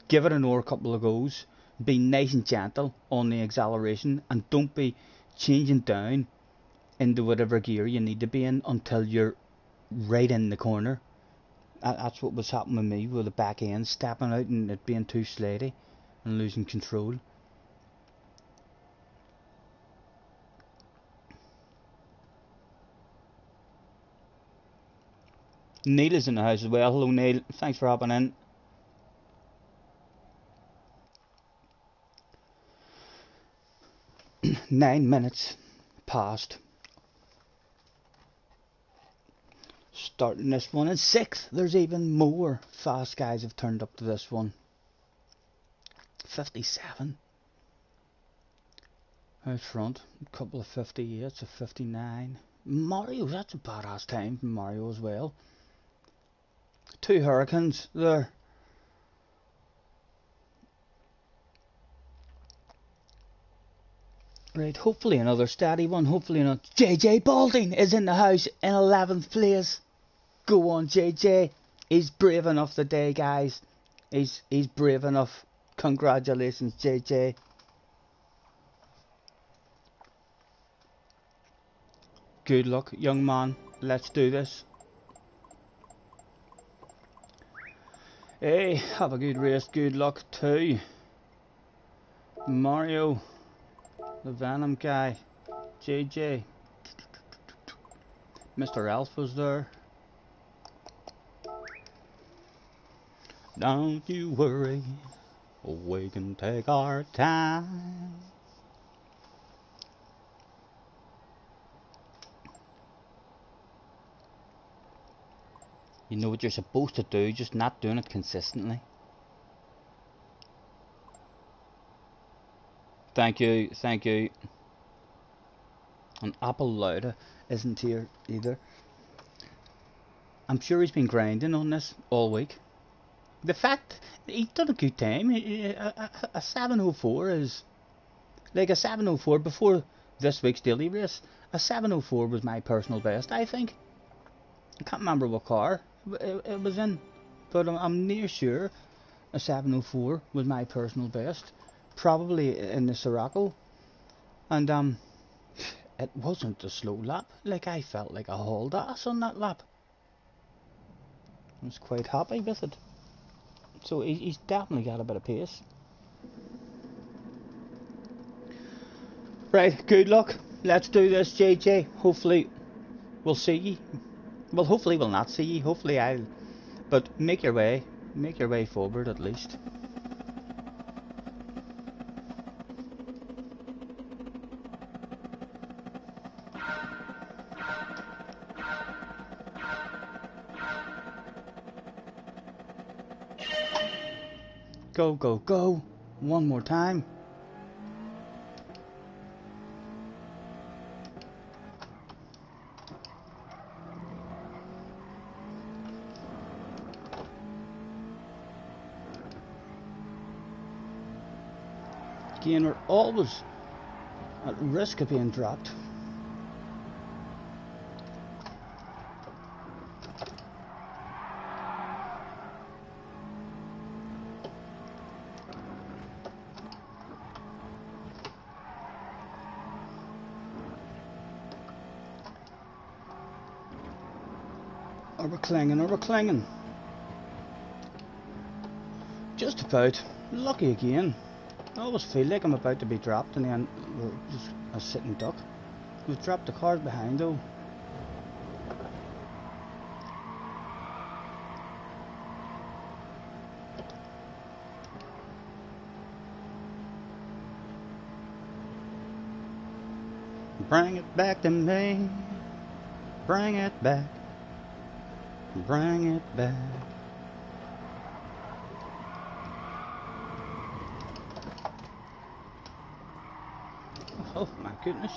give it another couple of goes. Be nice and gentle on the acceleration, and don't be changing down into whatever gear you need to be in until you're right in the corner. That's what was happening with me, with the back end stepping out and it being too slidey and losing control. Neil is in the house as well. Hello Neil, thanks for hopping in. Nine minutes past. Starting this one in 6th. There's even more fast guys have turned up to this one. 57 out front, a couple of 58s, a 59. Mario, that's a badass time from Mario as well. 2 Hurricanes there. Right, hopefully another steady one. Hopefully not. JJ Balding is in the house in 11th place. Go on, JJ. He's brave enough today, guys. He's brave enough. Congratulations, JJ. good luck, young man. Let's do this. Hey, have a good race. Good luck too. Mario, the Venom guy, JJ, Mr. Elf was there. Don't you worry, we can take our time. You know what you're supposed to do, just not doing it consistently. Thank you, thank you. And Apple Lauda isn't here either. I'm sure he's been grinding on this all week. The fact he's done a good time. A 704 is like a 704 before this week's daily race. A 704 was my personal best, I think. I can't remember what car it was in, but I'm near sure a 704 was my personal best, probably in the Sirocco, and it wasn't a slow lap. Like, I felt like a hauled ass on that lap. I was quite happy with it. So he's definitely got a bit of pace. Right, good luck. Let's do this, JJ. Hopefully we'll see you. Well, hopefully we'll not see you. Hopefully I'll... But make your way forward at least. Go, go, go. One more time. Again, we're always at risk of being dropped. Or we're clinging. Just about. Lucky again. I always feel like I'm about to be dropped and then we're just a sitting duck. We've dropped the cars behind though. Bring it back to me. Bring it back. Bring it back. Oh my goodness.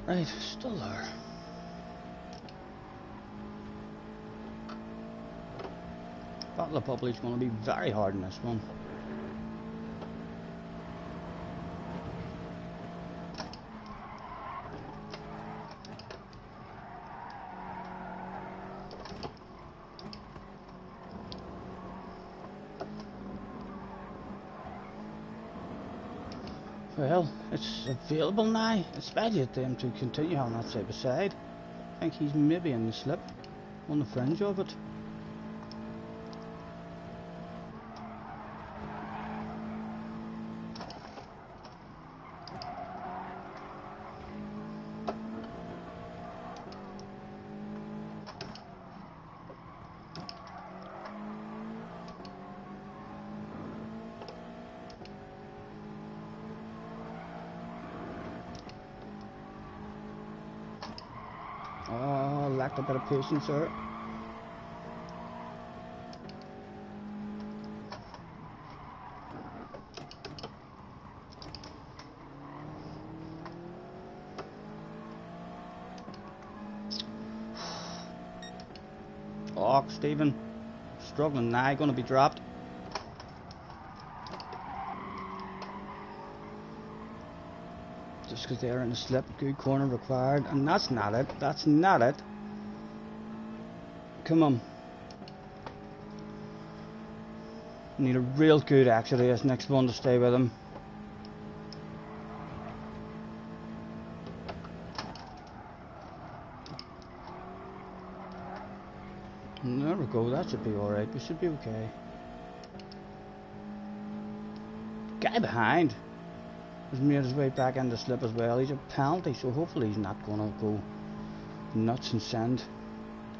Right, still there. Battle of Public is going to be very hard in this one. Well, it's available now. Expected them to continue on that side by side. I think he's maybe in the slip, on the fringe of it. Oh, lacked a bit of patience there. Oh, Stephen, struggling now, going to be dropped. Just because they're in the slip, good corner required, and that's not it. That's not it. Come on. Need a real good exit race next one to stay with him. go. That should be alright. We should be okay. Guy behind has made his way back into slip as well. He's a penalty, so hopefully he's not going to go nuts and send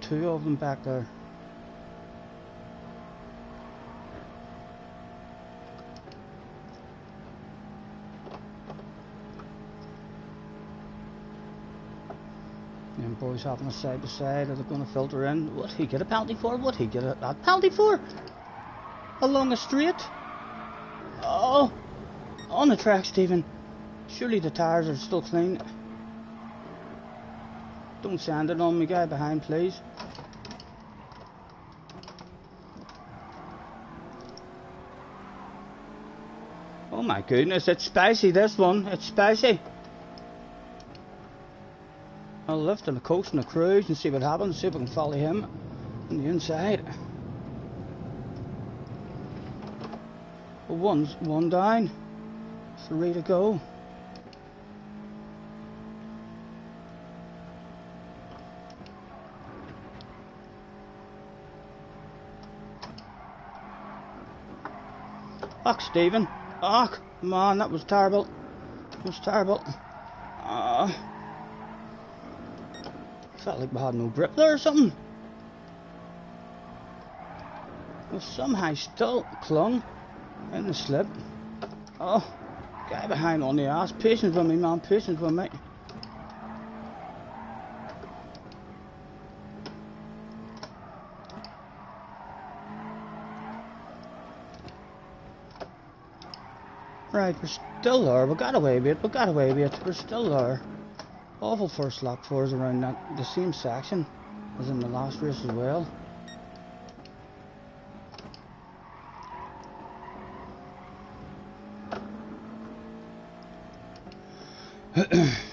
two of them back there. And boys hopping a side to side. Are they going to filter in? What he get a penalty for? What he get a penalty for? Along a straight? Oh, on the track, Stephen. Surely the tyres are still clean. Don't sand it on me, guy behind, please. Oh my goodness, it's spicy, this one. It's spicy. I'll lift and a coast and a cruise and see what happens. See if we can follow him on the inside. One down. 3 to go. Ach, Stephen. Ach, man, that was terrible. It was terrible. Felt like we had no grip there or something. We somehow still clung in the slip. Oh, guy behind on the ass. Patience with me, man. Patience with me. Right, we're still there. We got away with it. We got away with it. We're still there. Awful first lap for us around the same section as in the last race as well.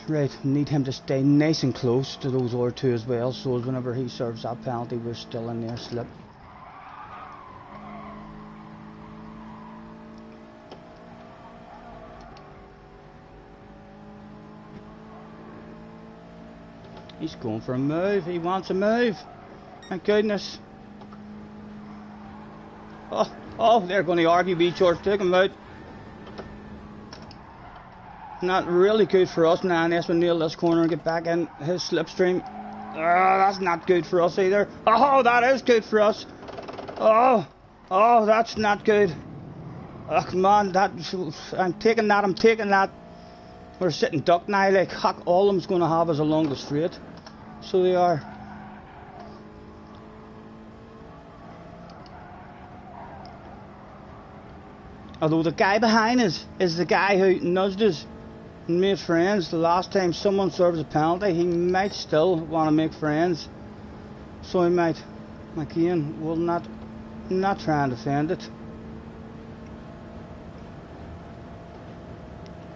Right, need him to stay nice and close to those other two as well, so as whenever he serves that penalty we're still in their slip. He's going for a move. He wants a move. My goodness. Oh, they're going to argue with each other. Take him out. Not really good for us now unless we nail this corner and get back in his slipstream. That's not good for us either. Oh, that is good for us. Oh, that's not good. Oh, come on. I'm taking that. We're sitting duck now, like heck, all of them's going to have us along the straight. So they are. Although the guy behind us is the guy who nudged us and made friends. The last time someone serves a penalty, he might still want to make friends. So he might, again, will not try and defend it.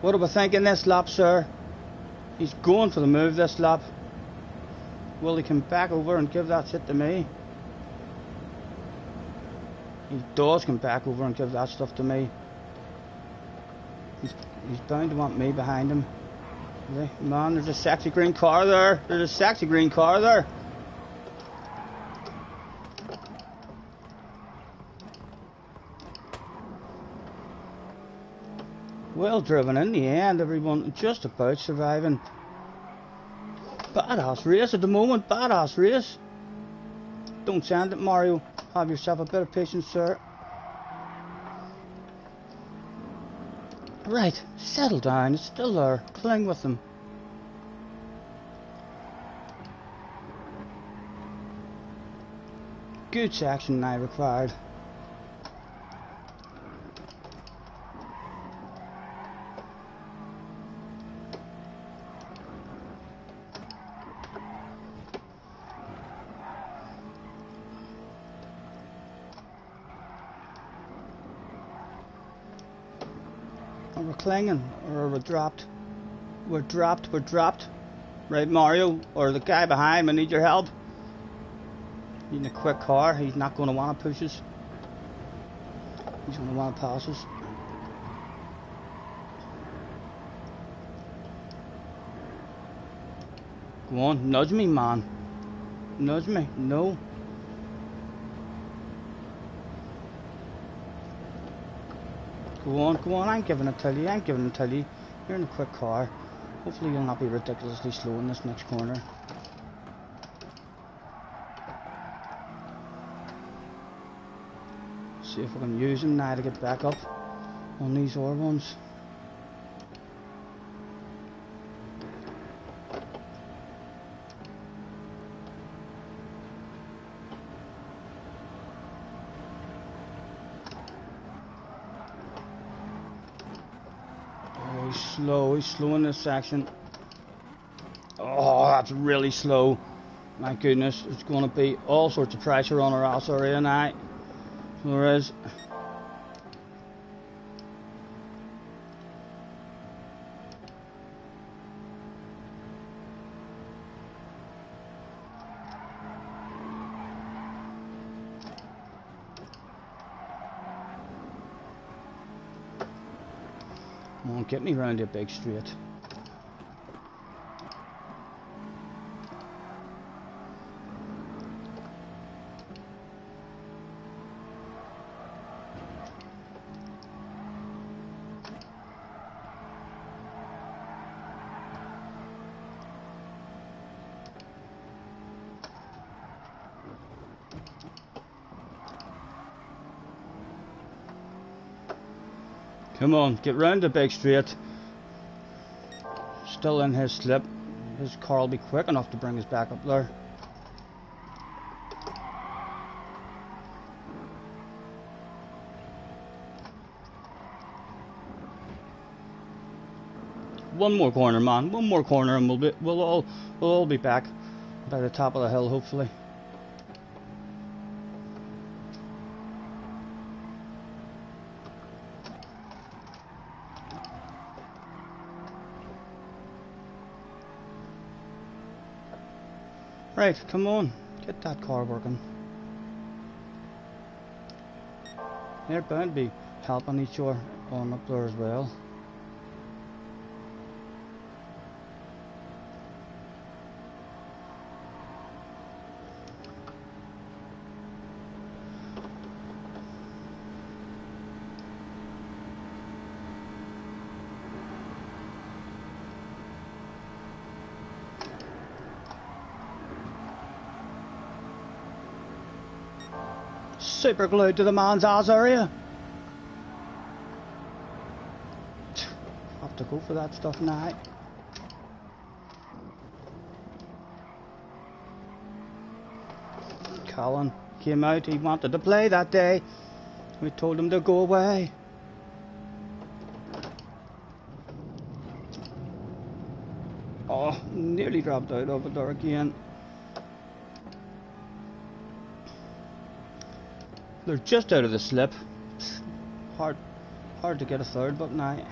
What are we thinking this lap, sir? He's going for the move this lap. Will he come back over and give that shit to me? He does come back over and give that stuff to me. He's bound to want me behind him. Man, there's a sexy green car there. There's a sexy green car there. Well driven in the end, everyone just about surviving. Badass race at the moment, badass race. Don't send it, Mario. Have yourself a bit of patience, sir. Right, settle down, it's still there. Cling with them. Good section now required. We're clinging, or we're dropped. We're dropped. Right, Mario, or the guy behind me, need your help. Needing a quick car, he's not going to want to push us. He's going to want to pass us. Go on, nudge me, man. Nudge me, no. Go on, I'm giving it to you, You're in a quick car. Hopefully you'll not be ridiculously slow in this next corner. See if we can use him now to get back up on these ore ones. Oh, he's slow in this section. Oh, that's really slow. My goodness, it's going to be all sorts of pressure on our ass area now. There is. Come on, get me round a big straight. Come on, get round the big straight. Still in his slip. His car will be quick enough to bring us back up there. One more corner, man. One more corner, and we'll all be back by the top of the hill, hopefully. Right, come on, get that car working. They're bound to be helping each other on up there as well. Super glued to the man's ass area. Have to go for that stuff now. Colin came out, he wanted to play that day. We told him to go away. Oh, nearly dropped out of it there again. They're just out of the slip. Hard to get a third, but now.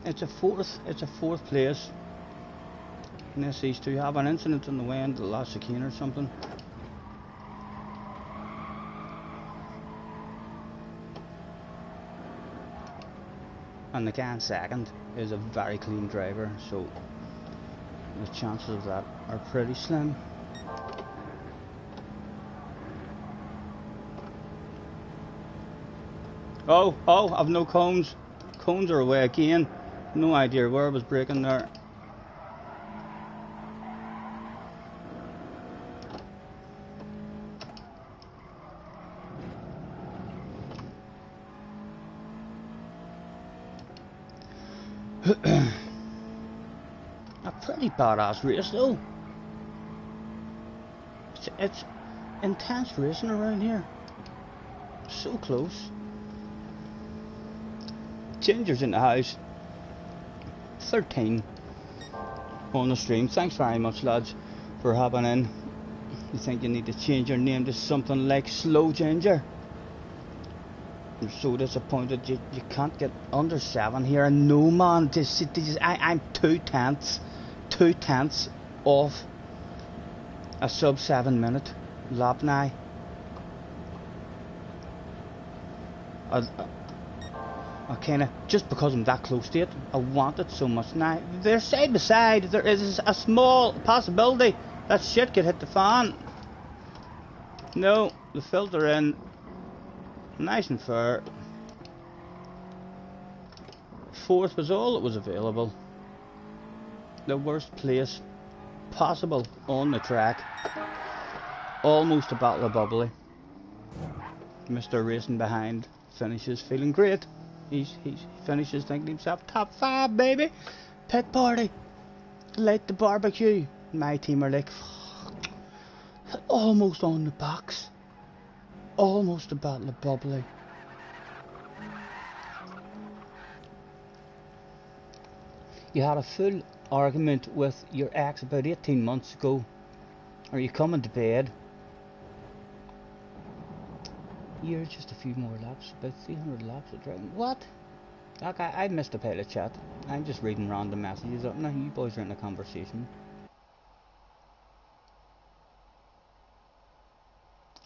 It's a fourth place. Unless these two have an incident on the way into the last chicane or something. And the guy in second is a very clean driver, so the chances of that are pretty slim. Oh, I've no cones. Cones are away again. No idea where I was braking there. Pretty badass race though. It's intense racing around here. So close. Ginger's in the house. 13 on the stream. Thanks very much, lads, for hopping in. You think you need to change your name to something like Slow Ginger? I'm so disappointed you can't get under 7 here. And no man, I'm 2/10 off a sub 7 minute lap now. I kinda, just because I'm that close to it, I want it so much now. They're side by side. There is a small possibility that shit could hit the fan. No, the filter in. Nice and fair. 4th was all that was available. The worst place possible on the track. Almost a battle of bubbly. Mr. Racing Behind finishes feeling great. He finishes thinking to himself, top 5 baby, pit party, light the barbecue. My team are like, almost on the box, almost a battle of bubbly. You had a full argument with your ex about 18 months ago. Are you coming to bed? You're just a few more laps, about 300 laps of driving. What? Okay, I missed a pile of chat. I'm just reading random messages up now. You boys are in a conversation.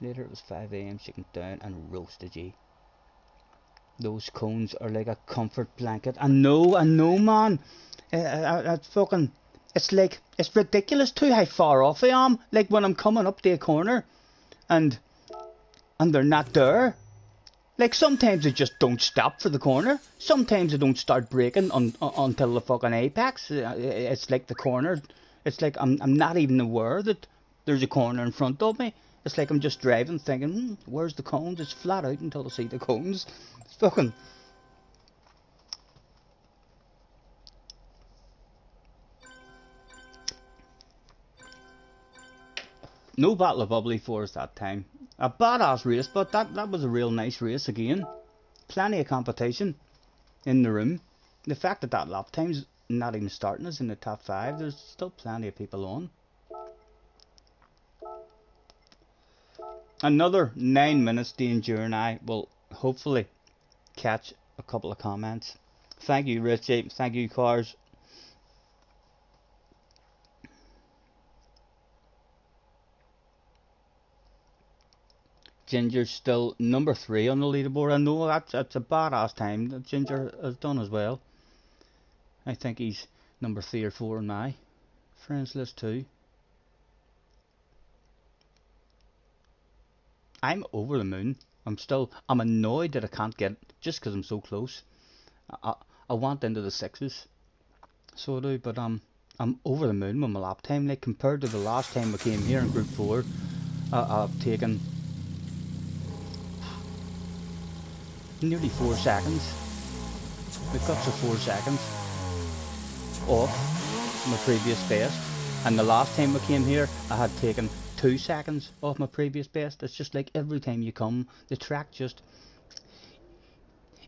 Later it was 5 AM, she came down and roasted you. Those cones are like a comfort blanket. I know, man. It's like, it's ridiculous too how far off I am. Like when I'm coming up to a corner and they're not there. Like sometimes they just don't stop for the corner. Sometimes they don't start braking until the fucking apex. It's like the corner. It's like I'm not even aware that there's a corner in front of me. It's like I'm just driving thinking, where's the cones? It's flat out until I see the cones. It's fucking... No battle of bubbly for us that time. A badass race, but that was a real nice race again. Plenty of competition in the room. The fact that lap time's not even starting us in the top 5, there's still plenty of people on. Another 9 minutes to endure, and I will hopefully catch a couple of comments. Thank you, Richie. Thank you, Cars. Ginger's still number 3 on the leaderboard. I know that's a badass time that Ginger has done as well. I think he's number 3 or 4 on my friends list too. I'm over the moon. I'm annoyed that I can't get it just because I'm so close. I want into the 6s, so I do, but I'm over the moon with my lap time. Like compared to the last time I came here in Group 4, I've taken nearly 4 seconds. The guts of 4 seconds off my previous best, and the last time I came here I had taken 2 seconds off my previous best. It's just like every time you come, the track just...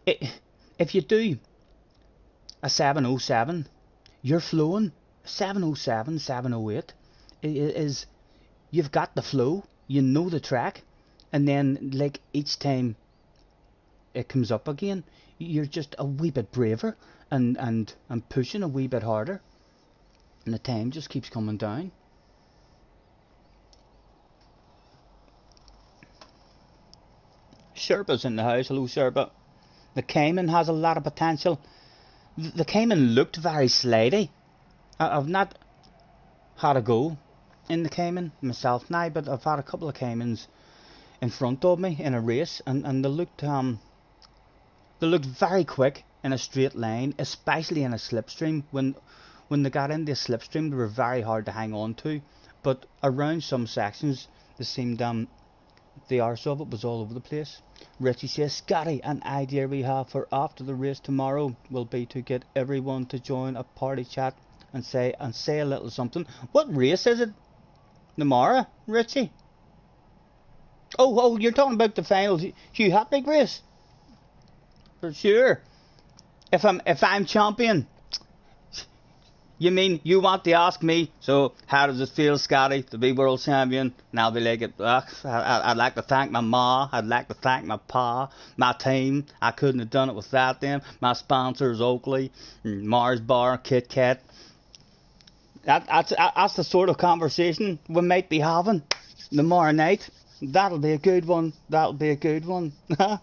if you do a 707, you're flowing. 707, 708 is... You've got the flow, you know the track, and then like each time it comes up again, you're just a wee bit braver and pushing a wee bit harder, and the time just keeps coming down. Sherpa's in the house. Hello, Sherpa. The Cayman has a lot of potential. The Cayman looked very slidey. I've not had a go in the Cayman myself now, but I've had a couple of Caymans in front of me in a race, and they looked very quick in a straight line, especially in a slipstream. When they got into a slipstream, they were very hard to hang on to, but around some sections they seemed the arse of it was all over the place. Richie says, Scotty, an idea we have for after the race tomorrow will be to get everyone to join a party chat and say a little something. What race is it tomorrow, Richie? Oh, you're talking about the finals Hugh Hapnick race? For sure. If I'm champion, you mean you want to ask me, so how does it feel, Scotty, to be world champion? And I'll be like, I'd like to thank my ma, I'd like to thank my pa, my team. I couldn't have done it without them. My sponsors, Oakley, Mars Bar, Kit Kat. That's the sort of conversation we might be having tomorrow night. That'll be a good one. That'll be a good one. I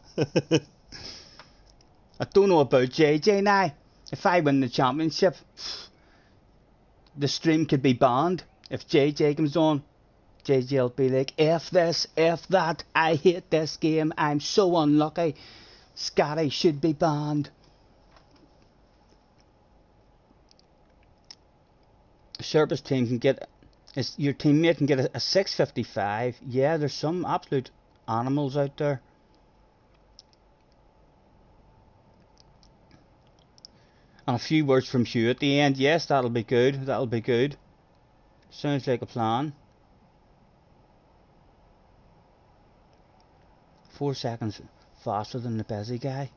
don't know about JJ now. If I win the championship, the stream could be banned. If JJ comes on, JJ'll be like, F this, F that, I hate this game, I'm so unlucky. Scotty should be banned. Sherpa's team can get, your teammate can get a 655. Yeah, there's some absolute animals out there. And a few words from Hugh at the end. Yes, that'll be good. That'll be good. Sounds like a plan. 4 seconds faster than the busy guy.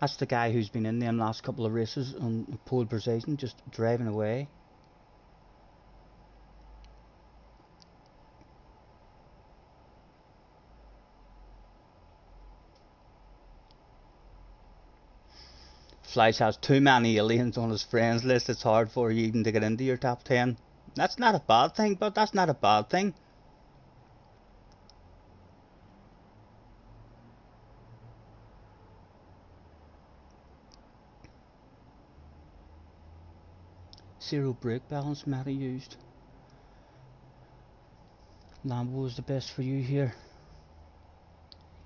That's the guy who's been in them last couple of races on pole position, just driving away. Fleiss has too many aliens on his friends list. It's hard for you even to get into your top 10. That's not a bad thing, but that's not a bad thing. Zero brake balance Matty used. Lambo was the best for you here.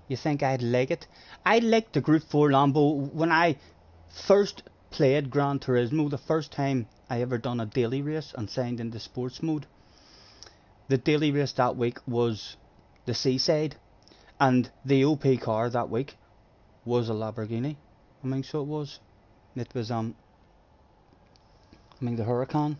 You think I'd like it? I liked the Group 4 Lambo when I first played Gran Turismo, the first time I ever done a daily race and signed into sports mode. The daily race that week was the Seaside, and the OP car that week was a Lamborghini. I mean, so it was. It was the Huracan.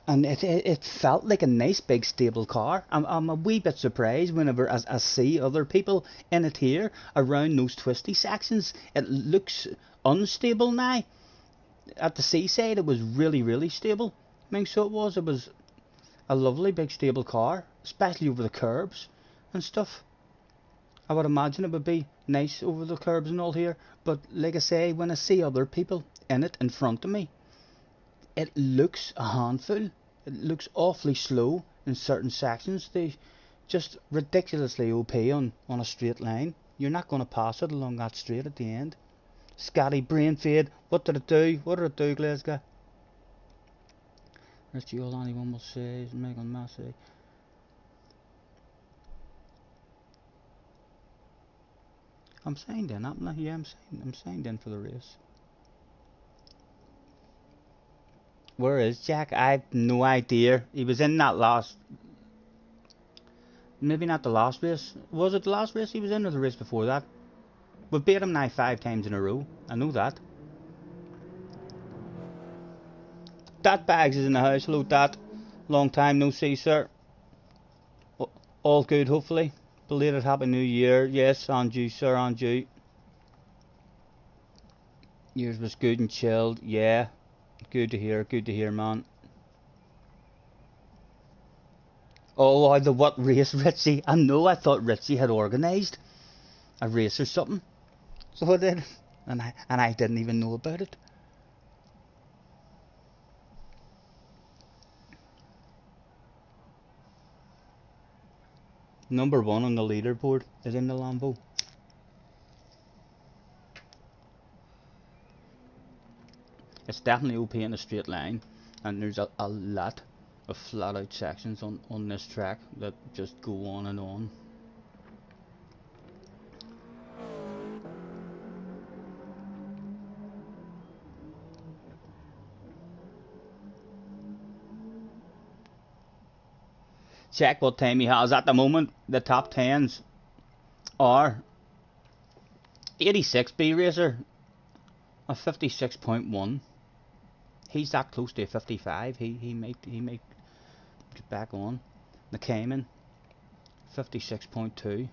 And it felt like a nice big stable car. I'm a wee bit surprised whenever I see other people in it here around those twisty sections. It looks unstable now. At the Seaside it was really, really stable. I mean, so it was a lovely big stable car, especially over the curbs and stuff. I would imagine it would be nice over the curbs and all here, but like I say, when I see other people in it in front of me, it looks a handful. It looks awfully slow in certain sections. They just ridiculously OP on a straight line. You're not going to pass it along that straight at the end. Scotty, brain fade. What did it do? What did it do, Glasgow? Richie, all anyone will say is Megan Massey. I'm signed in, haven't I? Yeah, I'm signed in for the race. Where is Jack? I have no idea. He was in that last... Maybe not the last race. Was it the last race he was in, or the race before that? We've beat him now 5 times in a row. I know that. Dat Bags is in the house. Hello, Dat. Long time no see, sir. All good, hopefully. Belated Happy New Year. Yes, and you, sir, and you. Yours was good and chilled. Yeah. Good to hear, man. Oh, the what race, Richie? I know, I thought Richie had organised a race or something. So I did. And I didn't even know about it. Number 1 on the leaderboard is in the Lambo. It's definitely OP in a straight line, and there's a lot of flat out sections on this track that just go on and on. Check what time he has at the moment. The top 10s are 86 B Racer, a 56.1. he's that close to a 55. He might get back on. The Cayman, 56.2.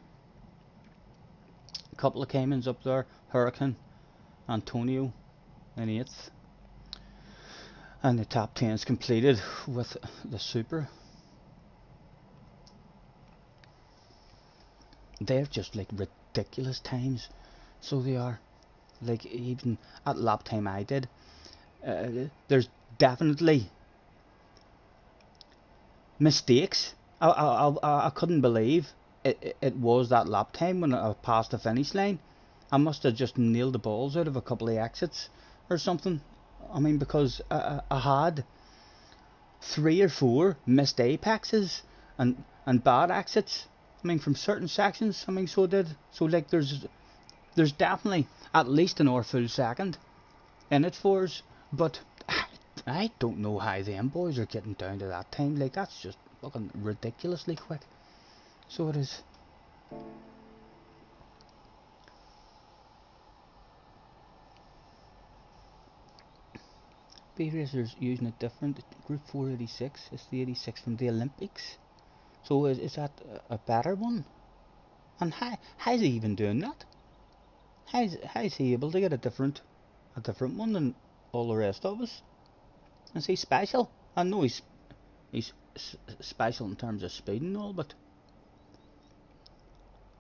A couple of Caymans up there. Hurricane, Antonio in 8th. And the top 10's completed with the Super. They're just like ridiculous times, so they are. Like even at lap time I did, there's definitely mistakes. I couldn't believe it was that lap time when I passed the finish line. I must have just nailed the balls out of a couple of exits or something. I mean, because I had 3 or 4 missed apexes and bad exits. I mean, from certain sections. I mean, so it did. So like, there's definitely at least an or full second in it for us. But I don't know how them boys are getting down to that time. Like, that's just fucking ridiculously quick. So it is. B Racers using a different Group 486. It's the 86 from the Olympics. So is that a better one? And how's he even doing that? How's he able to get a different one than all the rest of us? Is he special? I know he's special in terms of speed and all, but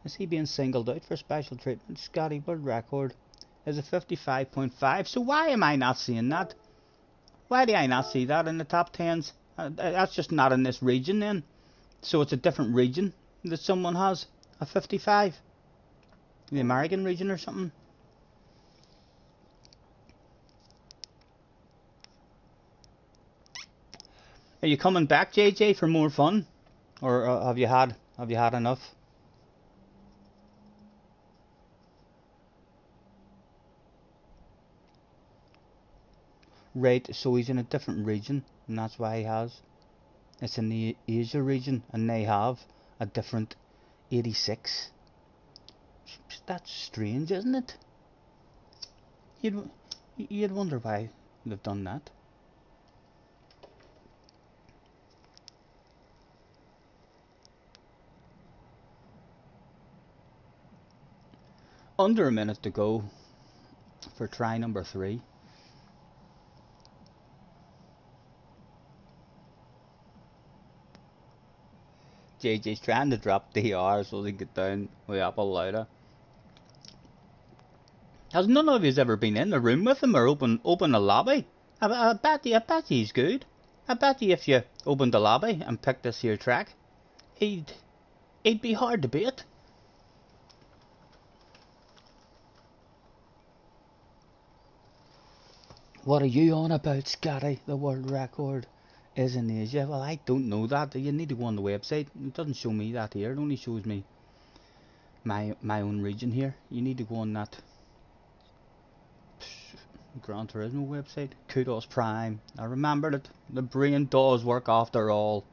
is he being singled out for special treatment? Scotty, world record is a 55.5. So why am I not seeing that? Why do I not see that in the top 10s? That's just not in this region then. So it's a different region that someone has a 55. The American region or something. Are you coming back, JJ, for more fun, or have you had enough? Right, so he's in a different region, and that's why he has. It's in the Asia region, and they have a different 86. That's strange, isn't it? You'd wonder why they've done that. Under a minute to go for try number 3. JJ's trying to drop DR so they get down way up a louder. Has none of you ever been in the room with him or open a lobby? I bet he's good. I bet you if you opened the lobby and picked this here track, he'd be hard to beat. What are you on about, Scotty? The world record is in Asia. Well, I don't know that. You need to go on the website. It doesn't show me that here. It only shows me my own region here. You need to go on that Gran Turismo website. Kudos Prime. I remembered it. The brain does work after all.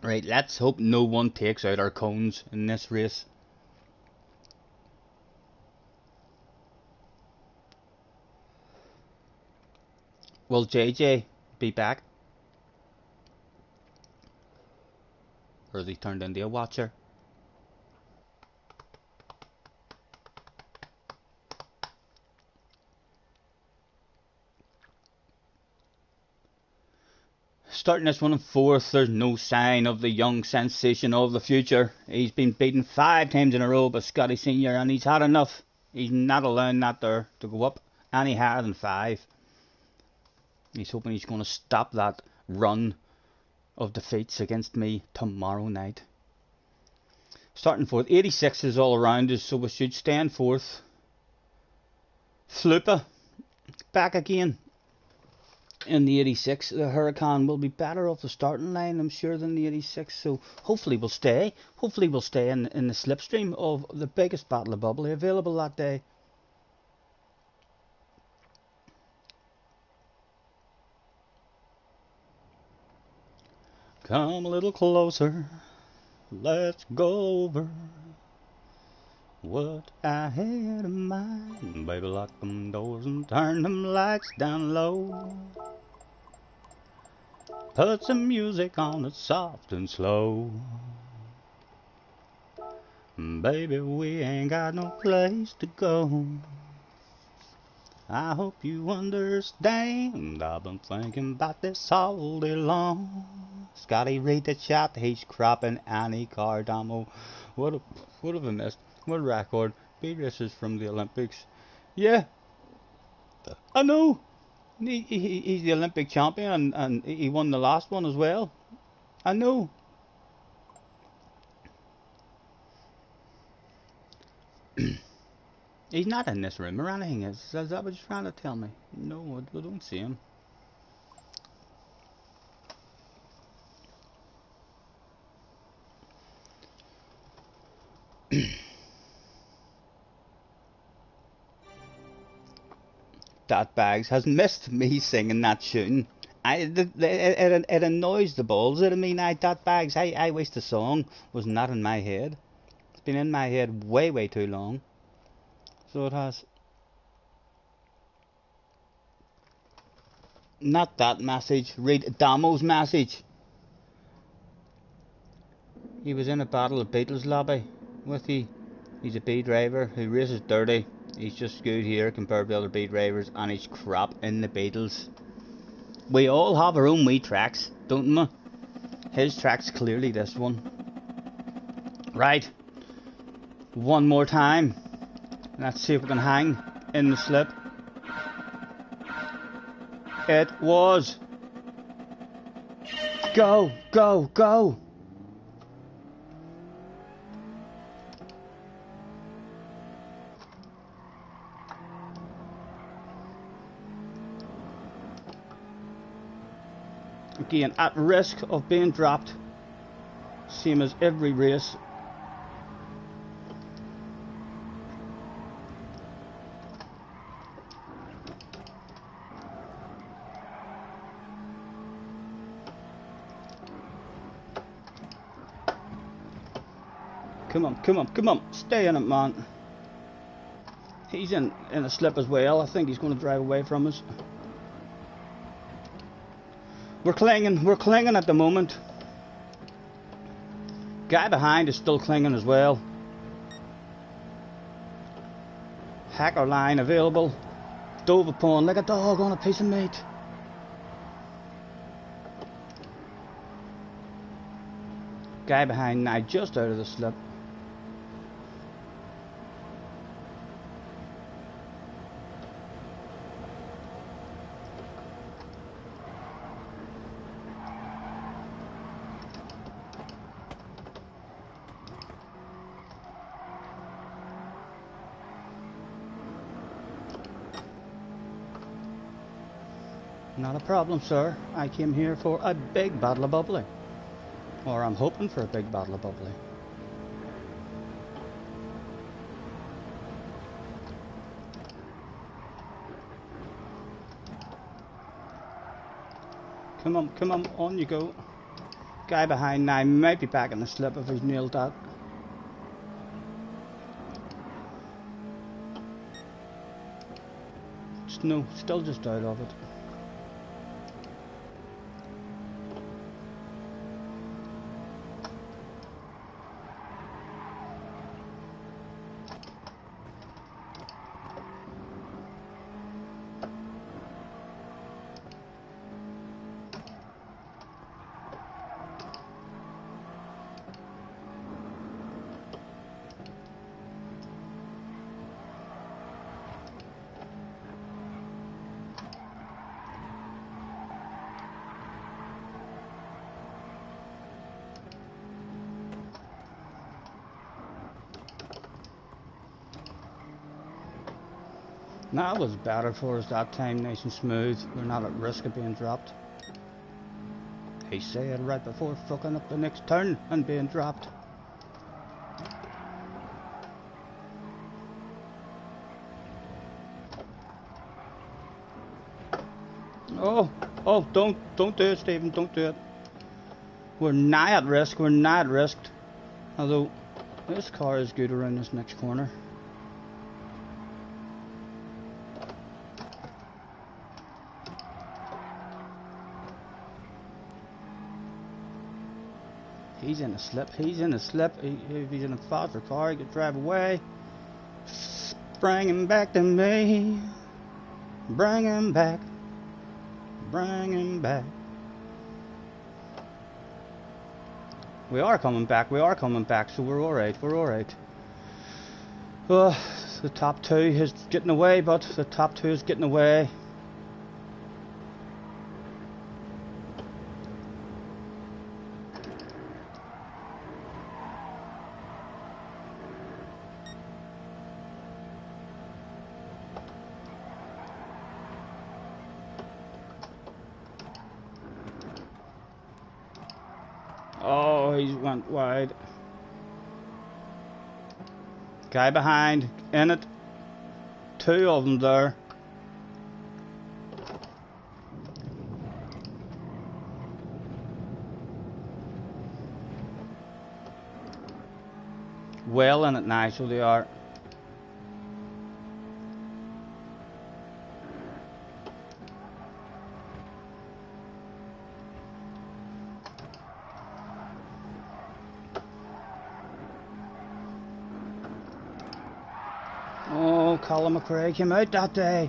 Right, let's hope no one takes out our cones in this race. Will JJ be back? Or has he turned into a watcher? Starting this one in 4th, there's no sign of the young sensation of the future. He's been beaten 5 times in a row by Scotty Senior, and he's had enough. He's not allowing that there to go up any higher than 5. He's hoping he's going to stop that run of defeats against me tomorrow night. Starting 4th, 86 is all around us, so we should stay in 4th. Flupa back again in the 86. The Hurricane will be better off the starting line, I'm sure, than the 86. So hopefully we'll stay. Hopefully we'll stay in the slipstream of the biggest battle of bubbly available that day. Come a little closer, let's go over what I had in mind. Baby, lock them doors and turn them lights down low. Put some music on that's soft and slow. Baby, we ain't got no place to go. I hope you understand. I've been thinking about this all day long. Scotty, read the chat. He's cropping Annie Cardamo. What have I missed? What a record. Speed races from the Olympics. Yeah, I know. He's the Olympic champion and he won the last one as well. I know. He's not in this room or anything. Is that what you're trying to tell me? No, I don't see him. That Bags has missed me singing that tune. It annoys the balls out of me now. That Bags, I wish the song was not in my head. It's been in my head way too long. So it has. Not that message. Read Damo's message. He was in a battle of Beatles lobby with you. He's a B driver who races dirty. He's just good here compared to other B drivers, and he's crap in the Beatles. We all have our own wee tracks, don't we? His track's clearly this one. Right. One more time. Let's see if we can hang in the slip. It was. Go, go, go. Again, at risk of being dropped. Same as every race. Come on, come on, come on. Stay in it, man. He's in a slip as well. I think he's going to drive away from us. We're clinging at the moment. Guy behind is still clinging as well. Hacker line available. Dove upon like a dog on a piece of meat. Guy behind now just out of the slip. Not a problem, sir. I came here for a big bottle of bubbly. Or I'm hoping for a big bottle of bubbly. Come on you go. Guy behind now might be back in the slip if he's nailed that. No, still just out of it. That was better for us that time, nice and smooth. We're not at risk of being dropped. He said right before fucking up the next turn and being dropped. Oh, don't do it, Stephen, don't do it. We're nigh at risk, Although, This car is good around this next corner. He's in a slip, he's in a slip. If he's in a faster car, he could drive away. Bring him back to me. Bring him back. Bring him back. We are coming back, so we're alright, we're alright. Oh, the top two is getting away, but the top two is getting away. Oh, he went wide. Guy behind, in it. Two of them there. Well in it now, so they are. Oh, Colin McRae came out that day.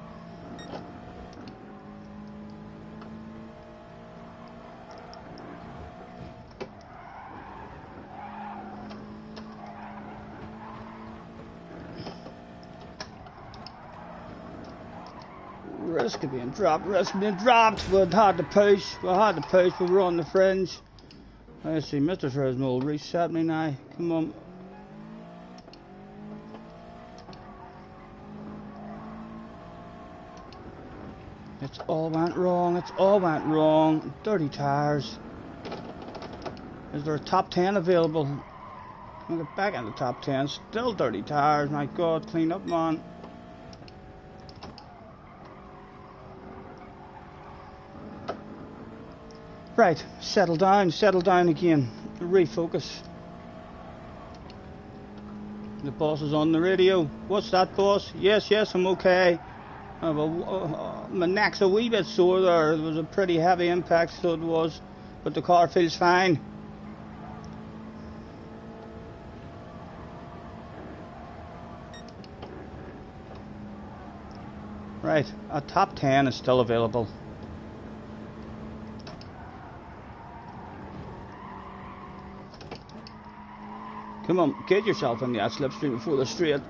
Risk of being dropped, risk of being dropped. We had to push, but we're on the fringe. I see Mr. Fresno will reset me now. Come on. It's all went wrong, it's all went wrong. Dirty tires. Is there a top 10 available? I'll get back in the top 10. Still dirty tires, my God, clean up, man. Right, settle down again. Refocus. The boss is on the radio. What's that, boss? Yes, I'm okay. My neck's a wee bit sore there. It was a pretty heavy impact, so it was. But the car feels fine. Right, a top 10 is still available. Come on, get yourself in that slipstream before the straight.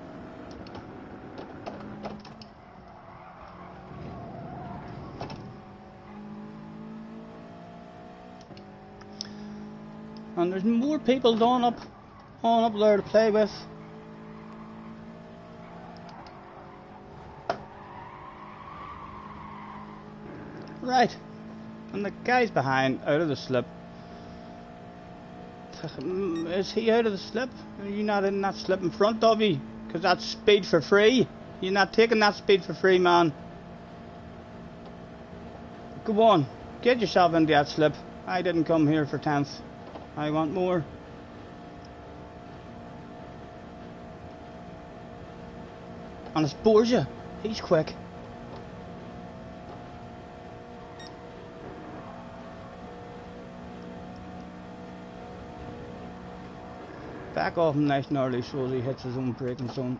And there's more people on up there to play with. Right, and the guy's behind, out of the slip. Is he out of the slip? Are you not in that slip in front of you? Because that's speed for free. You're not taking that speed for free, man. Go on, get yourself into that slip. I didn't come here for 10th. I want more. And it's Borgia. He's quick. Back off him nice and early so as he hits his own braking zone.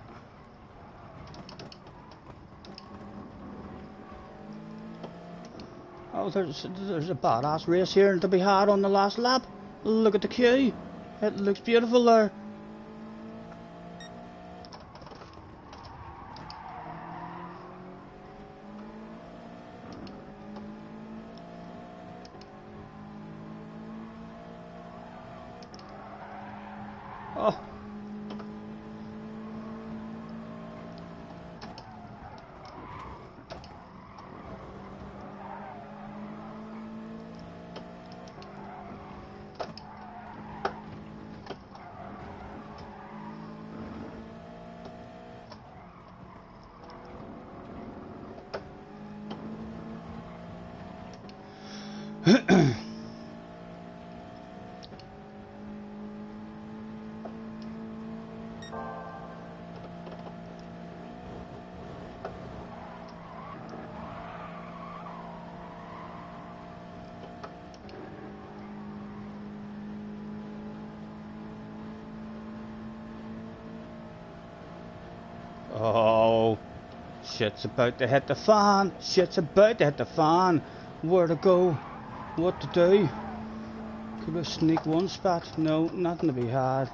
Oh, there's a badass race here to be had on the last lap. Look at the queue. It looks beautiful there. Oh. Shit's about to hit the fan. Shit's about to hit the fan. Where to go? What to do? Could we sneak one spot? No, nothing to be had.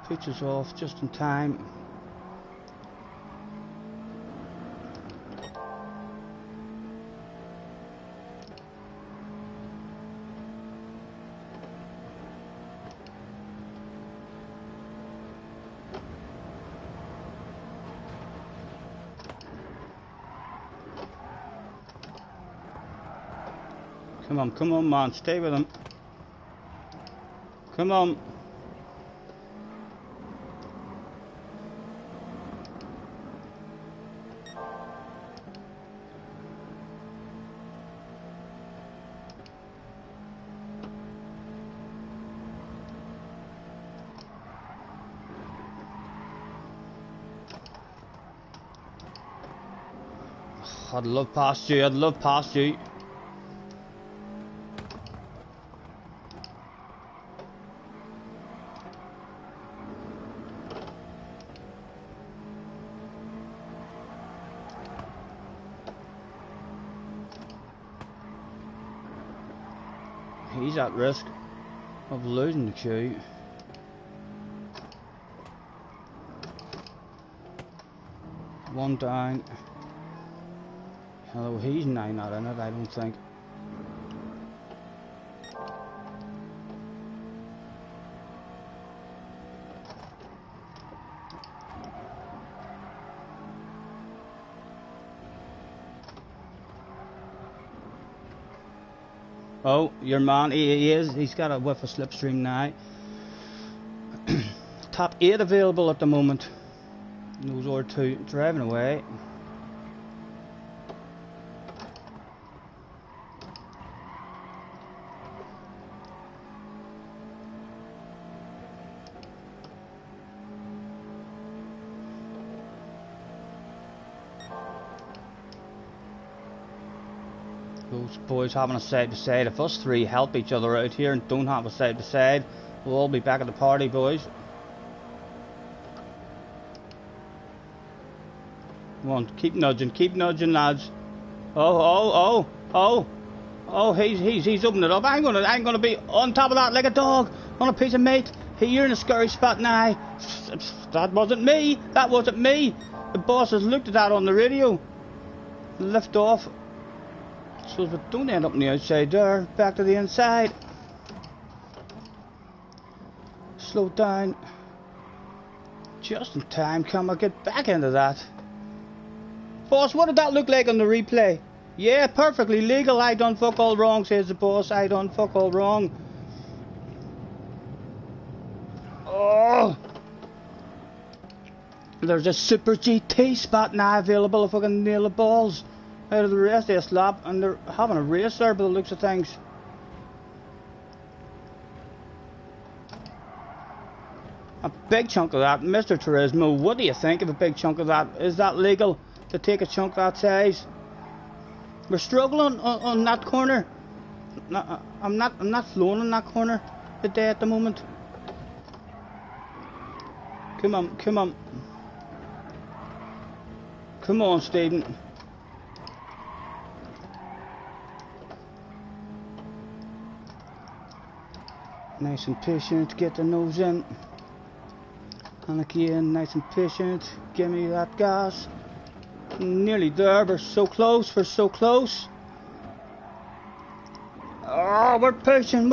Puts us off just in time. Come on, man, stay with him. Come on. I'd love past you, I'd love past you. He's at risk of losing the queue. One down. Although he's not in it, I don't think. Oh, your man, he is. He's got a whiff of slipstream now. Top 8 available at the moment. Those are 2 driving away. Those boys having a side by side. If us 3 help each other out here and don't have a side by side, we'll all be back at the party, boys. Come on, keep nudging, lads. Oh, he's opening it up. I'm gonna be on top of that like a dog on a piece of meat. You're in a scurry spot now. That wasn't me. The boss has looked at that on the radio. Lift off. So we don't end up on the outside there, back to the inside. Slow down. Just in time, come on, get back into that. Boss, what did that look like on the replay? Yeah, perfectly legal. I done fuck all wrong, says the boss. I done fuck all wrong. Oh! There's a Super GT spot now available if I can nail the balls out of the rest of this lap, and they're having a race there by the looks of things. A big chunk of that, Mr. Turismo, what do you think of a big chunk of that? Is that legal to take a chunk that size? We're struggling on that corner. I'm not flowing in that corner today at the moment. Come on, Stephen. Nice and patient, get the nose in. And again, nice and patient, give me that gas. Nearly there, we're so close. Oh, we're pushing.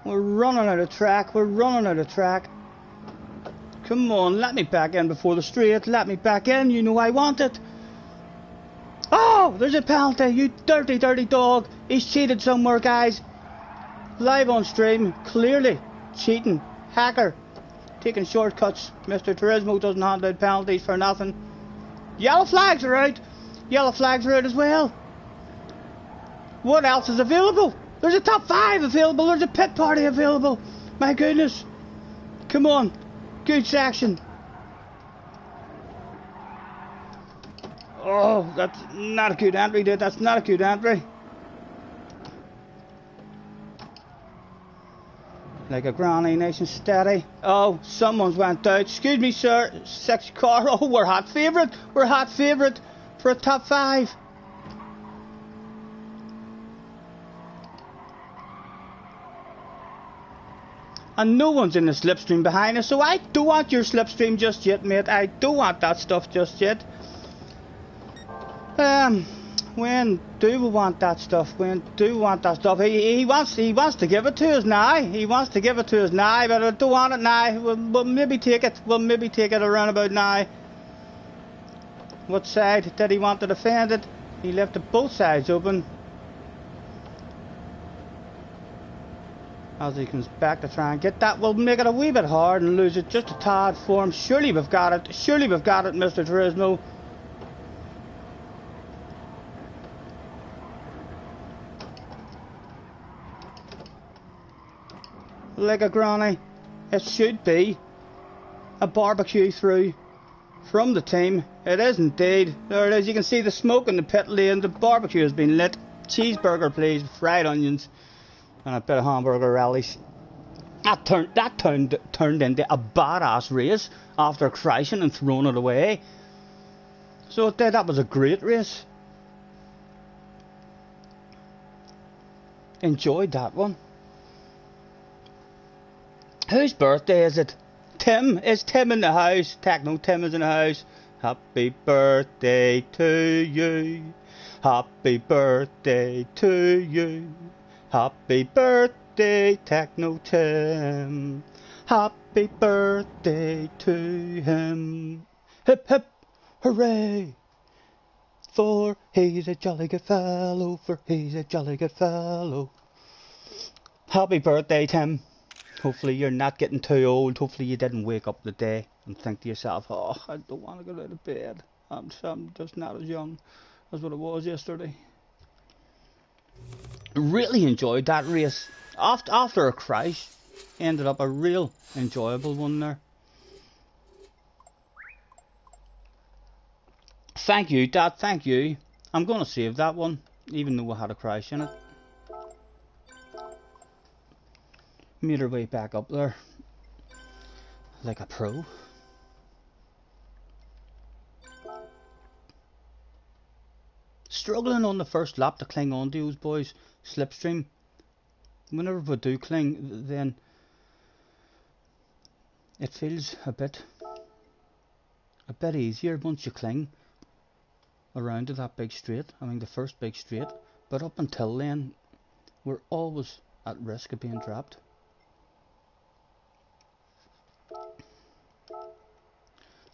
We're running out of track, Come on, let me back in before the straight, you know I want it. Oh, there's a penalty, you dirty dog. He's cheated somewhere, guys. Live on stream, clearly cheating, hacker, taking shortcuts. Mr. Turismo doesn't hand out penalties for nothing. Yellow flags are out as well. What else is available? There's a top 5 available, there's a pit party available. My goodness. Come on, good section. Oh, that's not a good entry, dude. That's not a good entry. Like a granny, nice and steady. Oh, someone's went out. Excuse me, sir. Sexy car. Oh, we're hot favourite. We're hot favourite for a top 5. And no one's in the slipstream behind us, so I don't want your slipstream just yet, mate. I don't want that stuff just yet. When do we want that stuff? When do we want that stuff? He wants to give it to us now. He wants to give it to us now, but I don't want it now. We'll maybe take it. We'll maybe take it around about now. What side did he want to defend it? He left both sides open. As he comes back to try and get that, we'll make it a wee bit hard and lose it just a tad for him. Surely we've got it. Surely we've got it, Mr. Turismo. Like a granny. It should be a barbecue through from the team. It is indeed. There it is. You can see the smoke in the pit lane. The barbecue has been lit. Cheeseburger, please. Fried onions. And a bit of hamburger relish. That turned into a badass race after crashing and throwing it away. So it did. That was a great race. Enjoyed that one. Whose birthday is it? Tim. Is Tim in the house? Techno Tim is in the house. Happy birthday to you. Happy birthday to you. Happy birthday, Techno Tim. Happy birthday to him. Hip hip, hooray. For he's a jolly good fellow. For he's a jolly good fellow. Happy birthday, Tim. Hopefully you're not getting too old. Hopefully you didn't wake up the day and think to yourself, oh, I don't want to get out of bed. I'm just not as young as what I was yesterday. Really enjoyed that race. After a crash, ended up a real enjoyable one there. Thank you, Dad, thank you. I'm going to save that one, even though we had a crash in it. Made our way back up there like a pro. Struggling on the first lap to cling on to those boys. Slipstream. Whenever we do cling, then it feels a bit easier once you cling around to that big straight. I mean the first big straight. But up until then, we're always at risk of being trapped.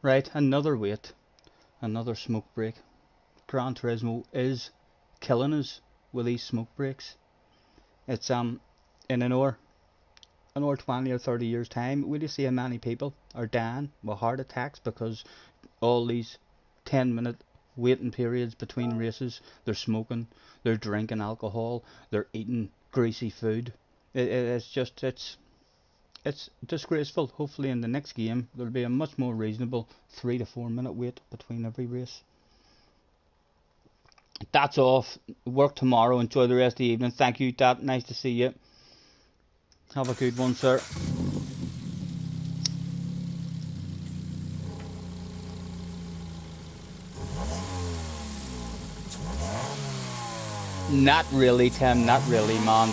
Right, another weight, another smoke break. Gran Turismo is killing us with these smoke breaks. It's in an hour 20 or 30 years time, will you see how many people are dying with heart attacks because all these 10-minute waiting periods between races, they're smoking, they're drinking alcohol, they're eating greasy food. It's disgraceful. Hopefully in the next game there'll be a much more reasonable 3 to 4 minute wait between every race. That's off. Work tomorrow. Enjoy the rest of the evening. Thank you, Dad. Nice to see you. Have a good one, sir. Not really, Tim. Not really, man.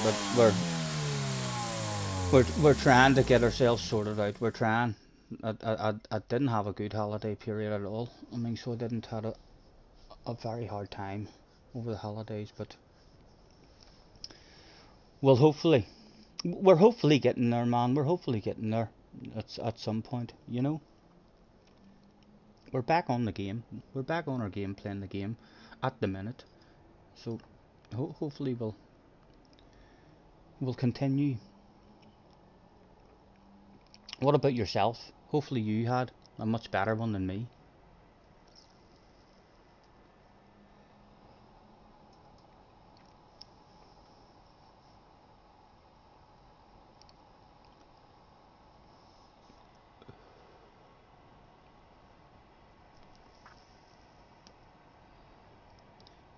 But we're trying to get ourselves sorted out. We're trying. I didn't have a good holiday period at all. I mean, so I didn't have a very hard time over the holidays, but we're hopefully getting there, man. We're hopefully getting there at some point, you know. We're back on the game. We're back on our game, playing the game at the minute. So hopefully we'll continue. What about yourself? Hopefully you had a much better one than me.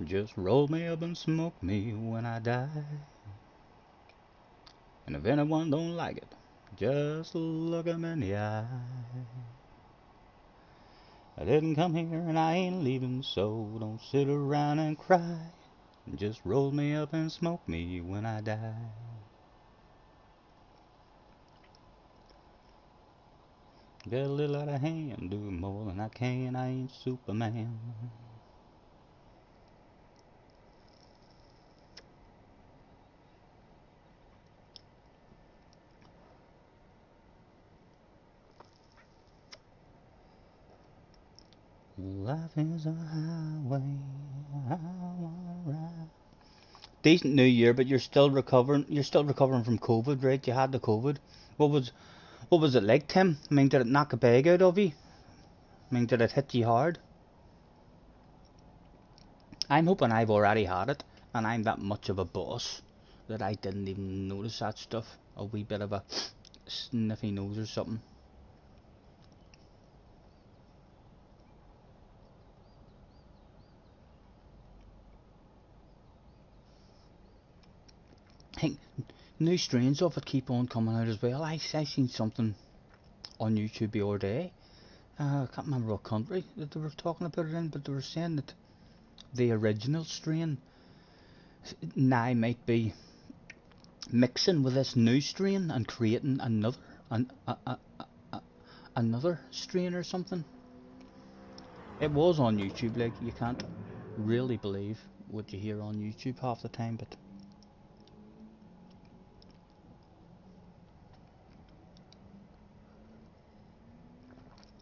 Just roll me up and smoke me when I die. And if anyone don't like it, just look 'em in the eye. I didn't come here and I ain't leaving, so don't sit around and cry. Just roll me up and smoke me when I die. Get a little out of hand, do more than I can, I ain't Superman. Life is a highway, I wanna ride. Decent New Year, but you're still recovering. You're still recovering from COVID, right? You had the COVID. What was it like, Tim? I mean, did it knock a bag out of you? I mean, did it hit you hard? I'm hoping I've already had it, and I'm that much of a boss that I didn't even notice that stuff. A wee bit of a sniffy nose or something. I think new strains of it keep on coming out as well. I seen something on YouTube the other day. I can't remember what country that they were talking about it in, but they were saying that the original strain now might be mixing with this new strain and creating another strain or something. It was on YouTube. Like, you can't really believe what you hear on YouTube half the time, but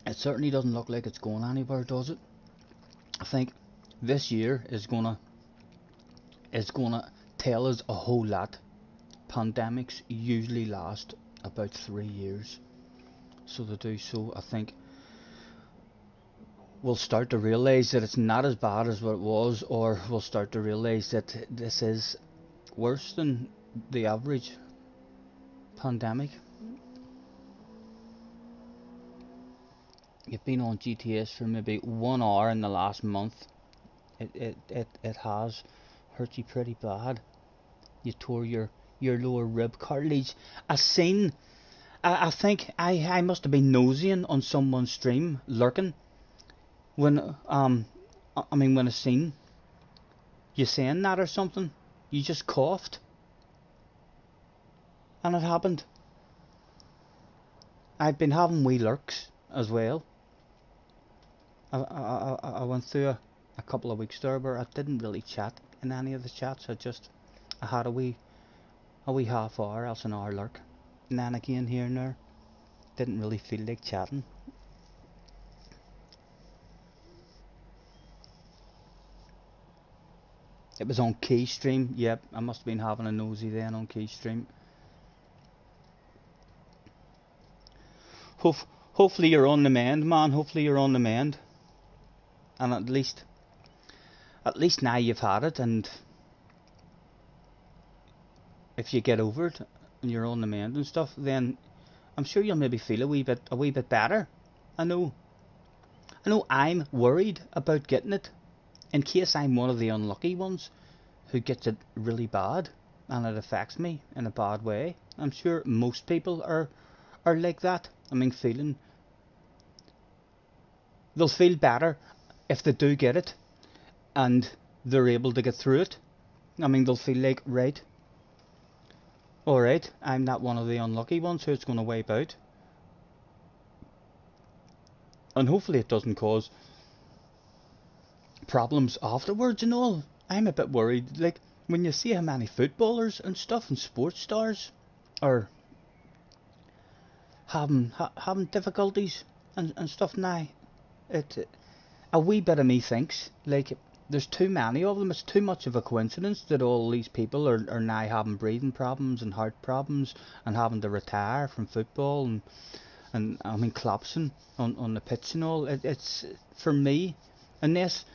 it certainly doesn't look like it's going anywhere, does it? I think this year is gonna tell us a whole lot. Pandemics usually last about 3 years, so they do. So I think we'll start to realise that it's not as bad as what it was, or we'll start to realise that this is worse than the average pandemic. You've been on GTS for maybe 1 hour in the last month. It has hurt you pretty bad. You tore your lower rib cartilage. I think I must have been nosying on someone's stream, lurking, when when I seen you saying that or something. You just coughed, and it happened. I've been having wee lurks as well. I went through a couple of weeks there where I didn't really chat in any of the chats. I had a wee half hour, else an hour lurk, and then again here and there. Didn't really feel like chatting. It was on Keystream. Yep, I must have been having a nosy then on Keystream. Hopefully you're on the mend, man. Hopefully you're on the mend. And at least now you've had it, and if you get over it and you're on the mend and stuff, then I'm sure you'll maybe feel a wee bit better. I know I'm worried about getting it, in case I'm one of the unlucky ones who gets it really bad and it affects me in a bad way. I'm sure most people are like that. I mean, they'll feel better if they do get it and they're able to get through it. I mean, they'll feel like, right, alright, I'm not one of the unlucky ones who it's going to wipe out. And hopefully it doesn't cause problems afterwards and all. I'm a bit worried, like, when you see how many footballers and stuff and sports stars are having difficulties and stuff now. A wee bit of me thinks, like, there's too many of them. It's too much of a coincidence that all these people are now having breathing problems and heart problems and having to retire from football and I mean collapsing on the pitch and all. It's for me, unless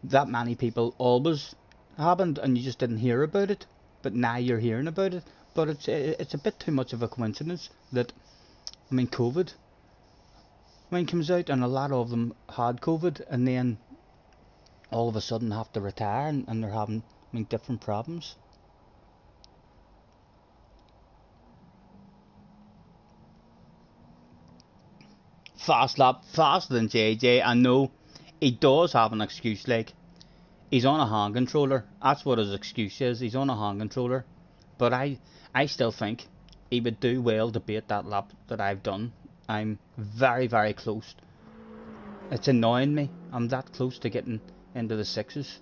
that many people always happened and you just didn't hear about it, but now you're hearing about it. But it's a bit too much of a coincidence that, I mean, COVID, comes out and a lot of them had COVID and then all of a sudden have to retire and they're having, different problems. fast lap, faster than JJ. I know he does have an excuse, like, he's on a hand controller. That's what his excuse is. He's on a hand controller. But I still think he would do well to beat that lap that I've done. I'm very, very close. It's annoying me. I'm that close to getting into the sixes.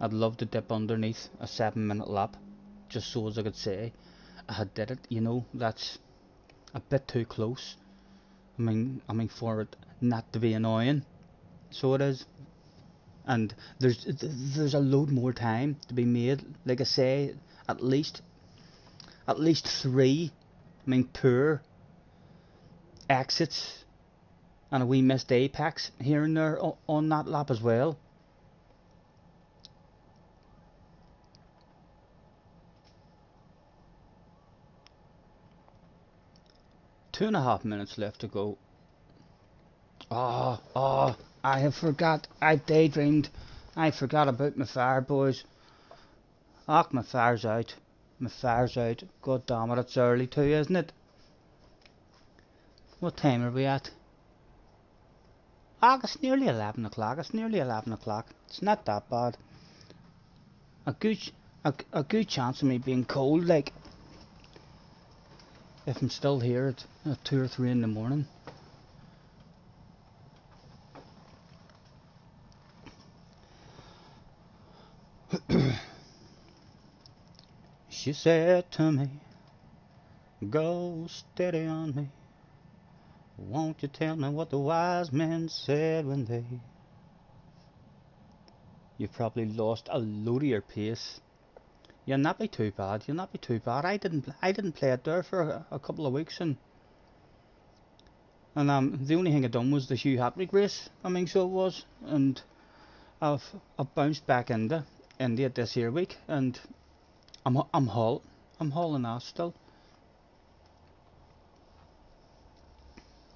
I'd love to dip underneath a 7-minute lap, just so as I could say I had did it. You know, that's a bit too close. I mean for it not to be annoying. So it is. And there's a load more time to be made. Like I say, at least 3, poor exits and a wee missed apex here and there on that lap as well. Two and a half minutes left to go. Oh, I have forgot. I've daydreamed. I forgot about my fire, boys. Ah, my fire's out. My fire's out. God damn it, it's early too, isn't it? What time are we at? Ah, it's nearly 11 o'clock. It's nearly 11 o'clock. It's not that bad. A good chance of me being cold, like, if I'm still here at 2 or 3 in the morning. She said to me, go steady on me. Won't you tell me what the wise men said when they... You've probably lost a load of your pace. You'll not be too bad. You'll not be too bad. I didn't play it there for a couple of weeks, and the only thing I done was the Hugh Hatrick race. So it was, and I've bounced back into it this here week, and I'm hauling ass still.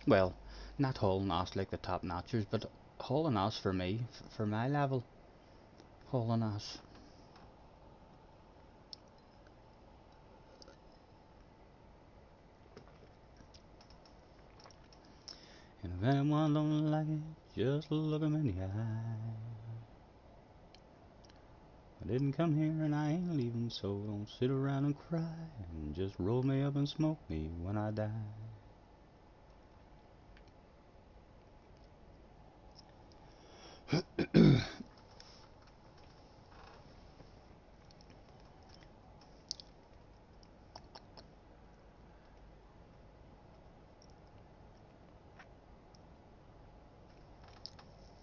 Well, not hauling ass like the top notchers, but hauling ass for me, for my level. Hauling ass. And if anyone don't like it, just look 'em in the eye. I didn't come here and I ain't leaving, so don't sit around and cry, and just roll me up and smoke me when I die.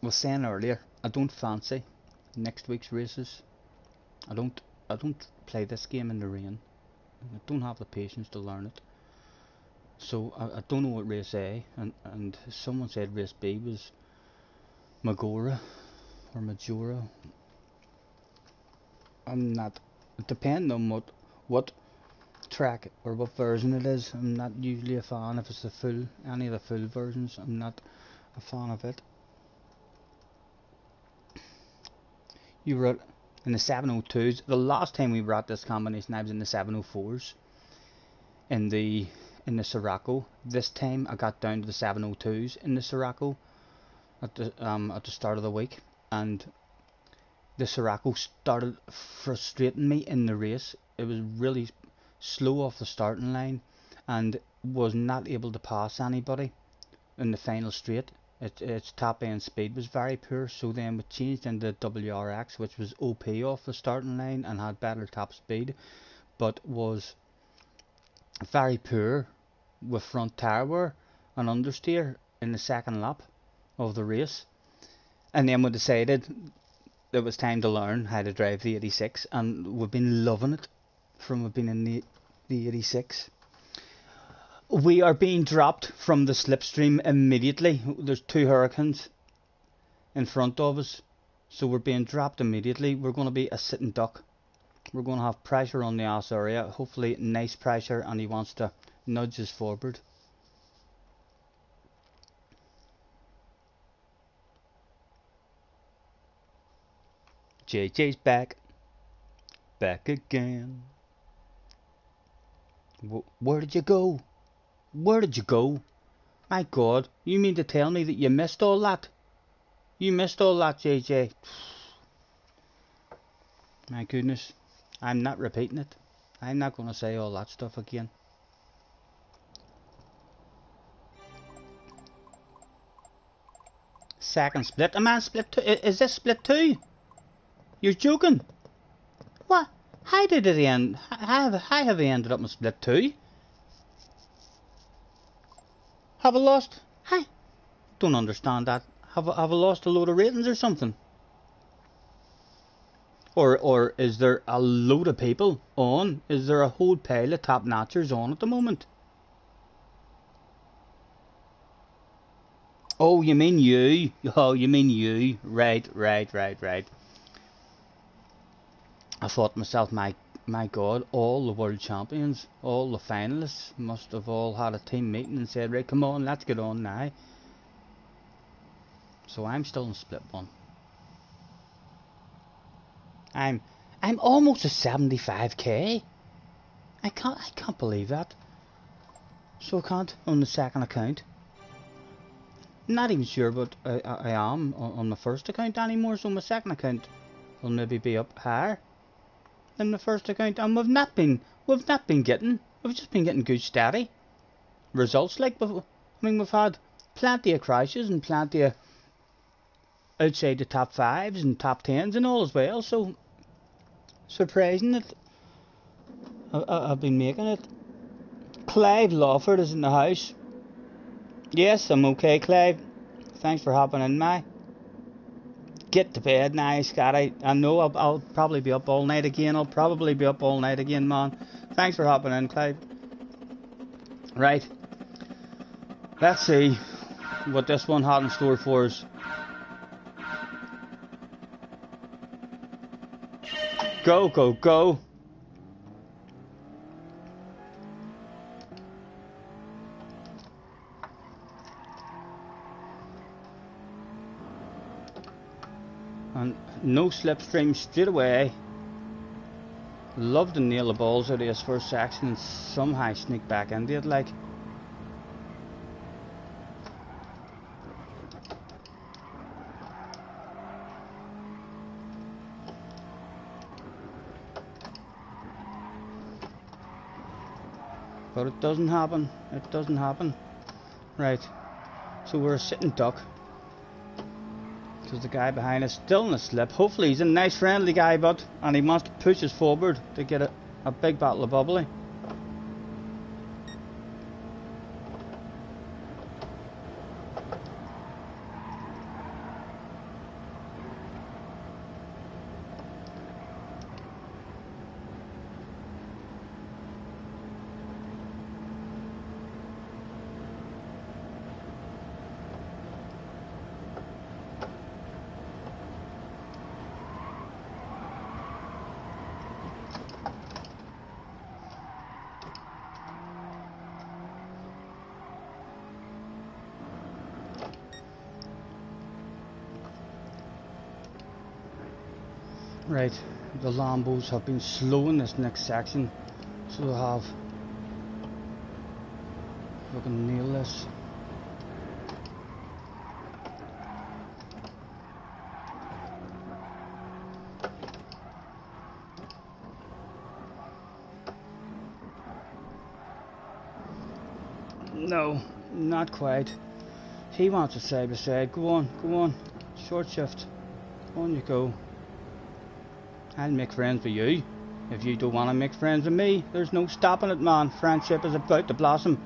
Was saying earlier, I don't fancy next week's races. I don't play this game in the rain. I don't have the patience to learn it. So I don't know what race A, and someone said race B was Magora or Majora. I'm not, depending on what track or what version it is. I'm not usually a fan if it's any of the full versions. I'm not a fan of it. You were in the 702s. The last time we were at this combination, I was in the 704s. In the Sirocco. This time I got down to the 702s in the Sirocco at the start of the week, and the Sirocco started frustrating me in the race. It was really slow off the starting line and was not able to pass anybody in the final straight. Its top end speed was very poor, so then we changed into WRX, which was OP off the starting line and had better top speed, but was very poor with front tire wear and understeer in the second lap of the race. And then we decided it was time to learn how to drive the 86, and we've been loving it from we've been in the 86. We are being dropped from the slipstream immediately. There's 2 hurricanes in front of us, so we're being dropped immediately. We're going to be a sitting duck. We're going to have pressure on the ass area, hopefully nice pressure, and he wants to nudge us forward. JJ's back again. Where did you go? Where did you go? My God, you mean to tell me that you missed all that? You missed all that, JJ. My goodness, I'm not repeating it. I'm not going to say all that stuff again. Second split. A man split 2. Is this split 2? You're joking. What? How did it end? How have they ended up in split 2? Have I lost? I don't understand that. Have I lost a load of ratings or something? Or is there a load of people on? Is there a whole pile of top notchers on at the moment? Oh, you mean you? Oh, you mean you? Right. I thought to myself, my God, all the world champions, all the finalists must have all had a team meeting and said, right, come on, let's get on now. So I'm still in split 1. I'm almost a 75k. I can't believe that. So I can't on the second account. Not even sure, but I am on my first account anymore. So my second account will maybe be up higher than the first account, and we've just been getting good steady results. Like, I mean, we've had plenty of crashes and plenty of outside the top 5s and top 10s and all as well. So surprising that I've been making it. Clive Lawford is in the house. Yes, I'm okay, Clive. Thanks for hopping in, mate. Get to bed now, Scotty. I know I'll probably be up all night again. I'll probably be up all night again, man. Thanks for hopping in, Clive. Right. Let's see what this one had in store for us. Go, go, go. And no slipstream straight away. Love to nail the balls out of this first section and somehow sneak back into it, like. But it doesn't happen. It doesn't happen. Right. So we're a sitting duck. Because the guy behind us still in a slip. Hopefully he's a nice friendly guy, but and he wants to push us forward to get a big battle of bubbly. Right, the Lambos have been slow in this next section, so they have. If I can nail this. No, not quite. He wants a side by side. Go on, go on. Short shift. On you go. I'll make friends with you. If you don't want to make friends with me, there's no stopping it, man. Friendship is about to blossom.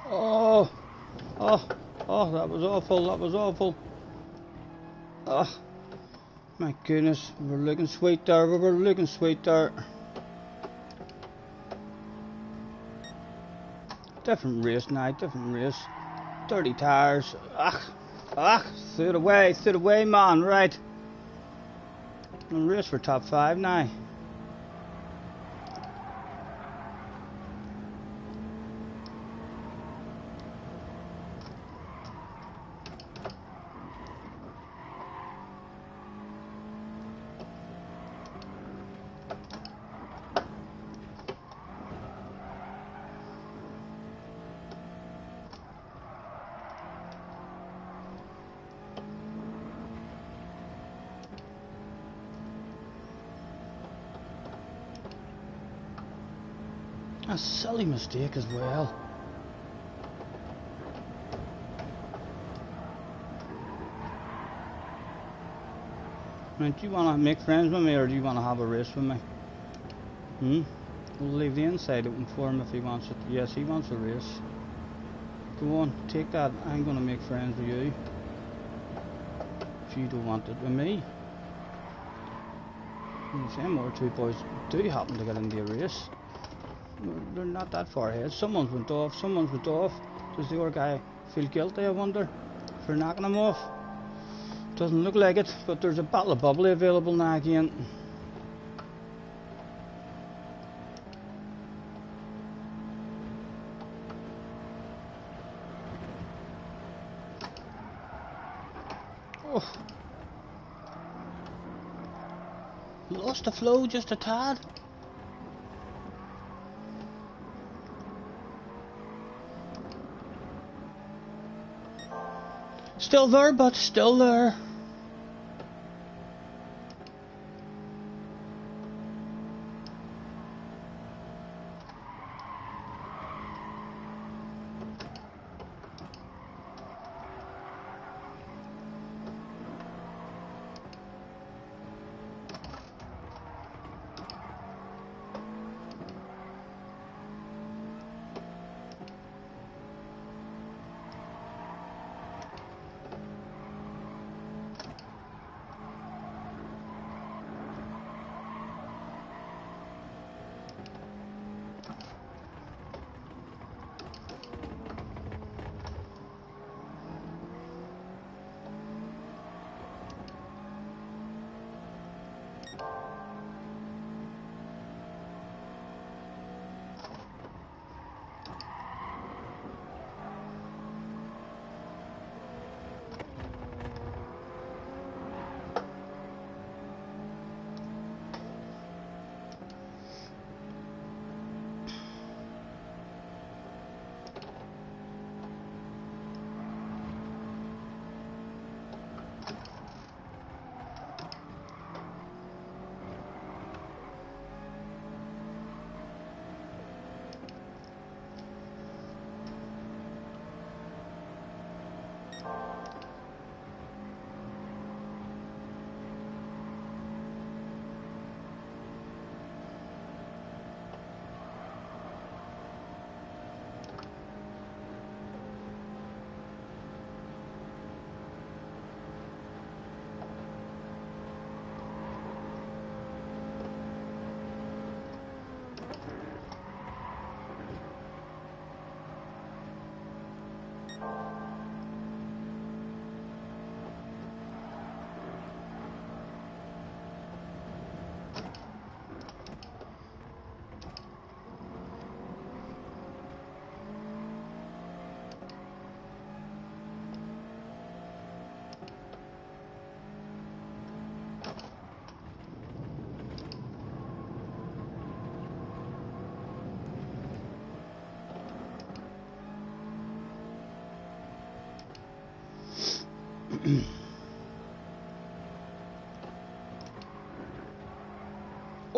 Oh, oh, oh, that was awful, that was awful. Oh, my goodness, we were looking sweet there, we were looking sweet there. Different race now, different race. Dirty tires. Throw it away, man, right. We'll race for top 5 now. A silly mistake as well. Right, do you want to make friends with me or do you want to have a race with me? We'll leave the inside open for him if he wants it. Yes, he wants a race. Go on, take that. I'm going to make friends with you. If you don't want it with me. Them other two boys do happen to get into a race. They're not that far ahead. Someone's went off. Does the other guy feel guilty, I wonder, for knocking him off? Doesn't look like it, but there's a bottle of bubbly available now again. Oh. Lost the flow just a tad. Still there, but still there.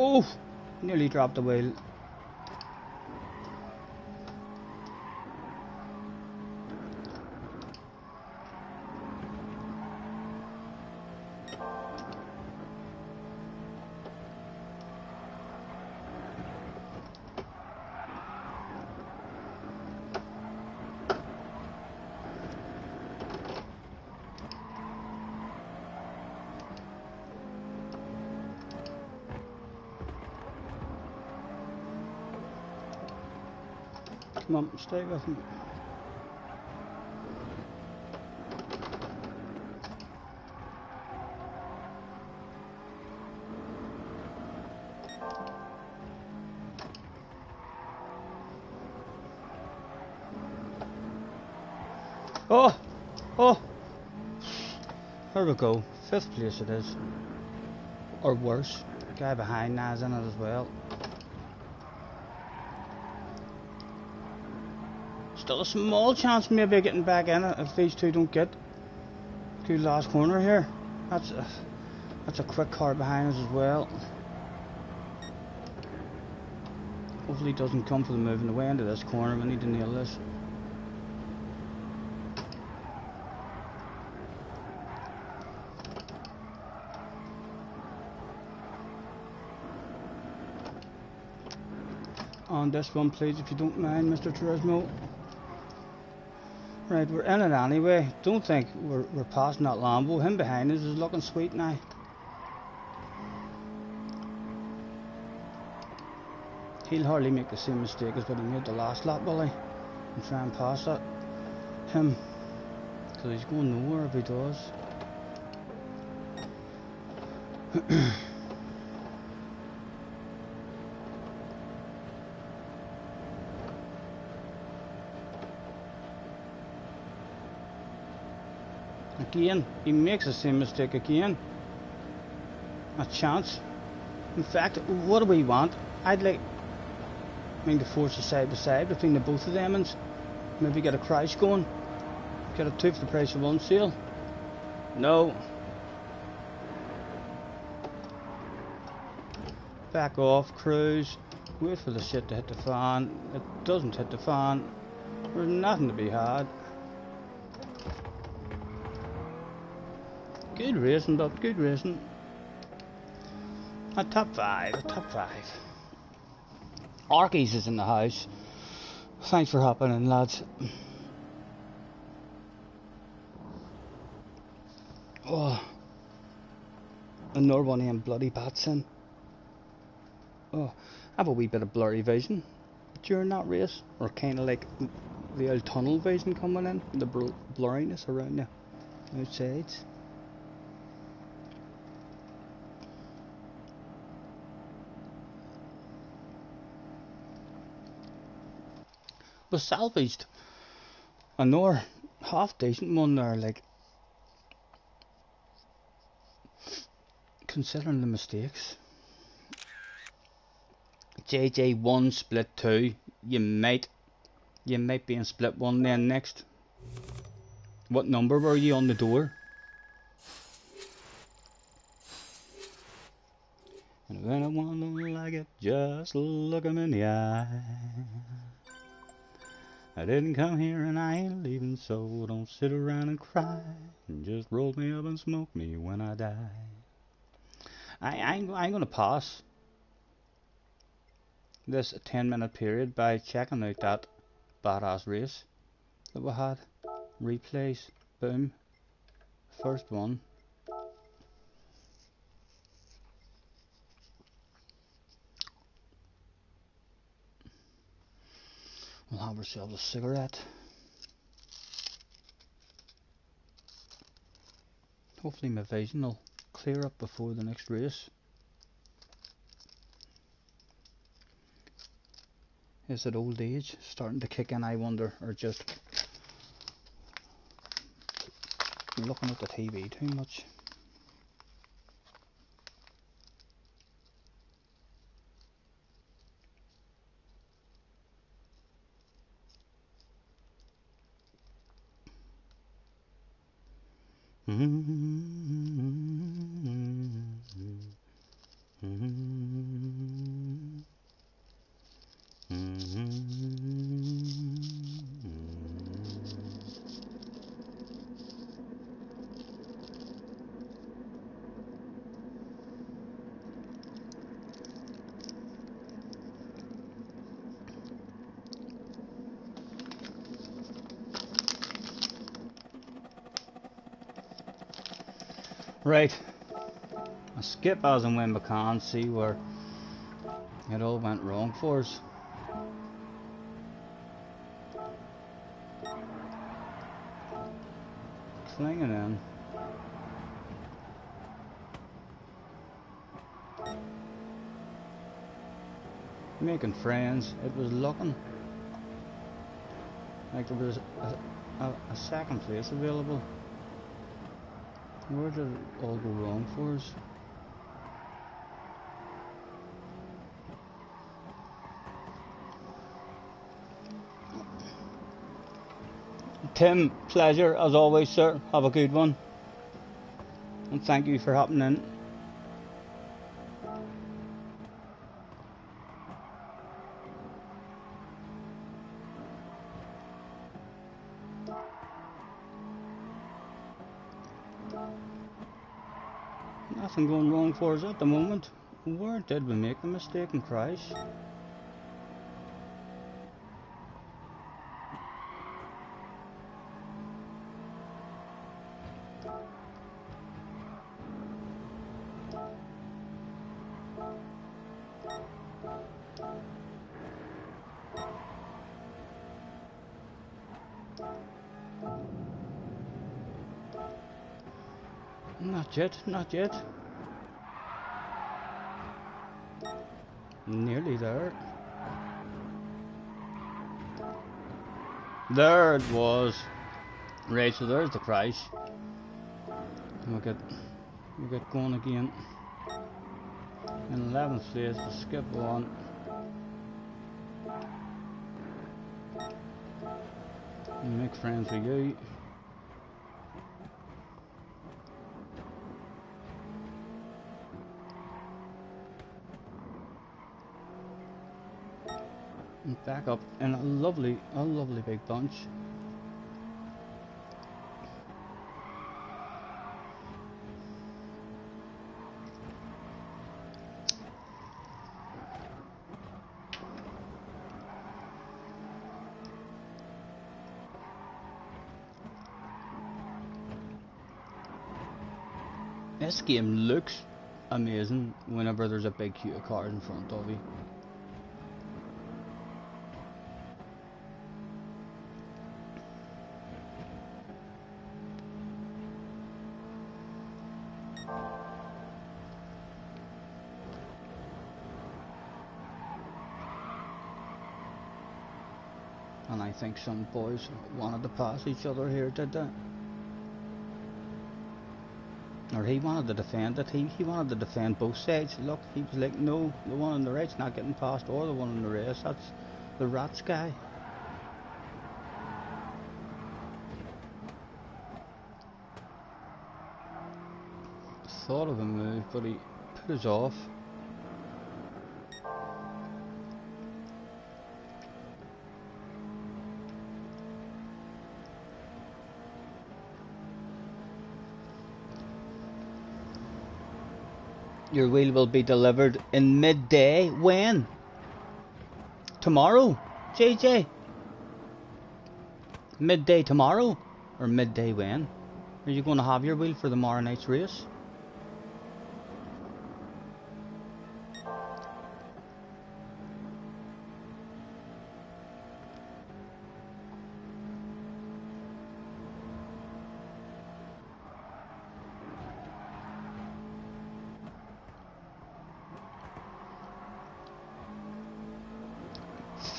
Oh, nearly dropped the wheel. Come on, stay with me. Oh! Oh! There we go. 5th place it is. Or worse. The guy behind now's in it as well. Still a small chance maybe of getting back in it if these two don't get to the last corner here. That's a quick car behind us as well. Hopefully it doesn't come for the moving away into this corner. We need to nail this. on this one, please, if you don't mind, Mr. Turismo. Right, we're in it anyway. Don't think we're passing that Lambo. Him behind us is looking sweet now. He'll hardly make the same mistake as what he made the last lap, will he? And try and pass that him. Because he's going nowhere if he does. Again, he makes the same mistake again. A chance. In fact, what do we want? I'd like to force a side by side between the both of them and maybe get a crash going. Get a two for the price of one sale. No. Back off, cruise. Wait for the shit to hit the fan. It doesn't hit the fan. There's nothing to be had. Good racing, but good racing. A top 5, a top 5. Arkies is in the house. Thanks for hopping in, lads. Oh, another one of them bloody bats in. Oh, I have a wee bit of blurry vision during that race, or kind of like the old tunnel vision coming in, the blurriness around the outsides. Was salvaged another half decent one there, like, considering the mistakes. JJ1 split 2. You might be in split 1 then next. What number were you on the door? And when I want to like it, just look 'em in the eye. I didn't come here and I ain't leaving, so don't sit around and cry. And just roll me up and smoke me when I die. I ain't gonna pass this 10-minute period by checking out that badass race that we had. Replays, boom, first one. We'll have ourselves a cigarette. Hopefully my vision will clear up before the next race. Is it old age starting to kick in, I wonder, or just looking at the TV too much? Right, I'll skip as and when we can, see where it all went wrong for us. Flinging in. Making friends. It was looking like there was a second place available. Where did it all go wrong for us? Tim, pleasure as always, sir. Have a good one. And thank you for hopping in. Nothing going wrong for us at the moment. Where did we make the mistake and crash? Not yet, not yet. Nearly there. There it was. Right, so there's the crash. We'll get going again. In 11th place, we'll skip one. And make friends with you. And back up in a lovely big bunch. This game looks amazing whenever there's a big queue of cars in front of you. And I think some boys wanted to pass each other here, did they? Or he wanted to defend it. He wanted to defend both sides. Look, he was like, no, the one on the right's not getting past, or the one on the race. That's the rats guy. Thought of a move, but he put us off. Your wheel will be delivered in midday. When? Tomorrow, JJ? Midday tomorrow? Or midday when? Are you going to have your wheel for tomorrow night's race?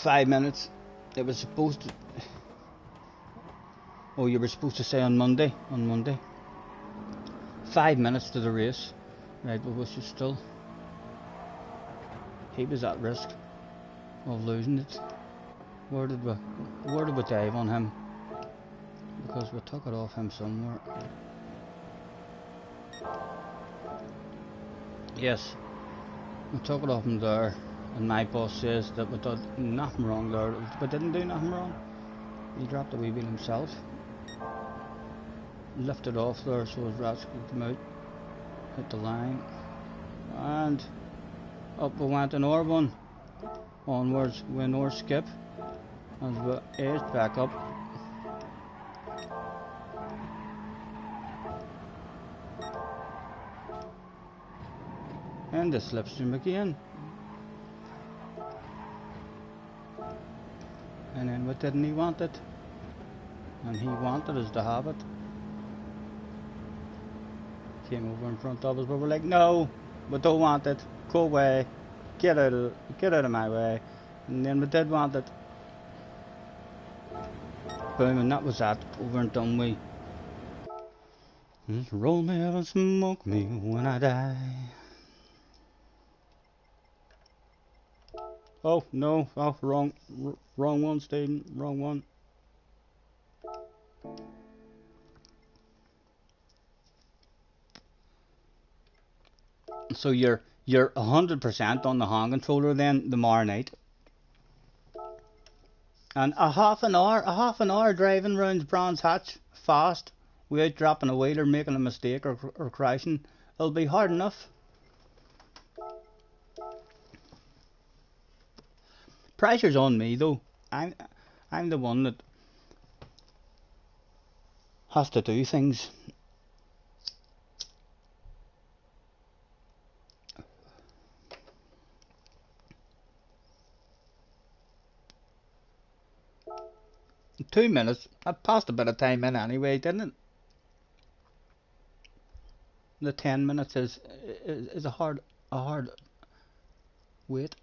Five minutes. It was supposed to. Oh, you were supposed to say on Monday. On Monday. 5 minutes to the race. Right, but was still. He was at risk of losing it. Where did we dive on him? Because we took it off him somewhere. Yes, we took it off him there. And my boss says that we did nothing wrong there. We didn't do nothing wrong. He dropped the wee wheel himself. Lifted off there so his rats could come out. Hit the line. And up we went in R1. Onwards, win or skip. And we aged back up. And the slipstream again. And then what didn't he want it? And he wanted us to have it. Came over in front of us, but we're like, no, we don't want it. Go away. Get out of my way. And then we did want it. Boom, and that was that. Over and done with. Just roll me up and smoke me when I die. Oh no! Oh, wrong one, Stephen. Wrong one. So you're 100% on the hand controller then tomorrow night, and a half an hour driving round Brands Hatch fast, without dropping a wheel or making a mistake or crashing. It'll be hard enough. Pressure's on me though. I'm the one that has to do things. 2 minutes. I passed a bit of time in anyway, didn't it? The 10 minutes is a hard wait.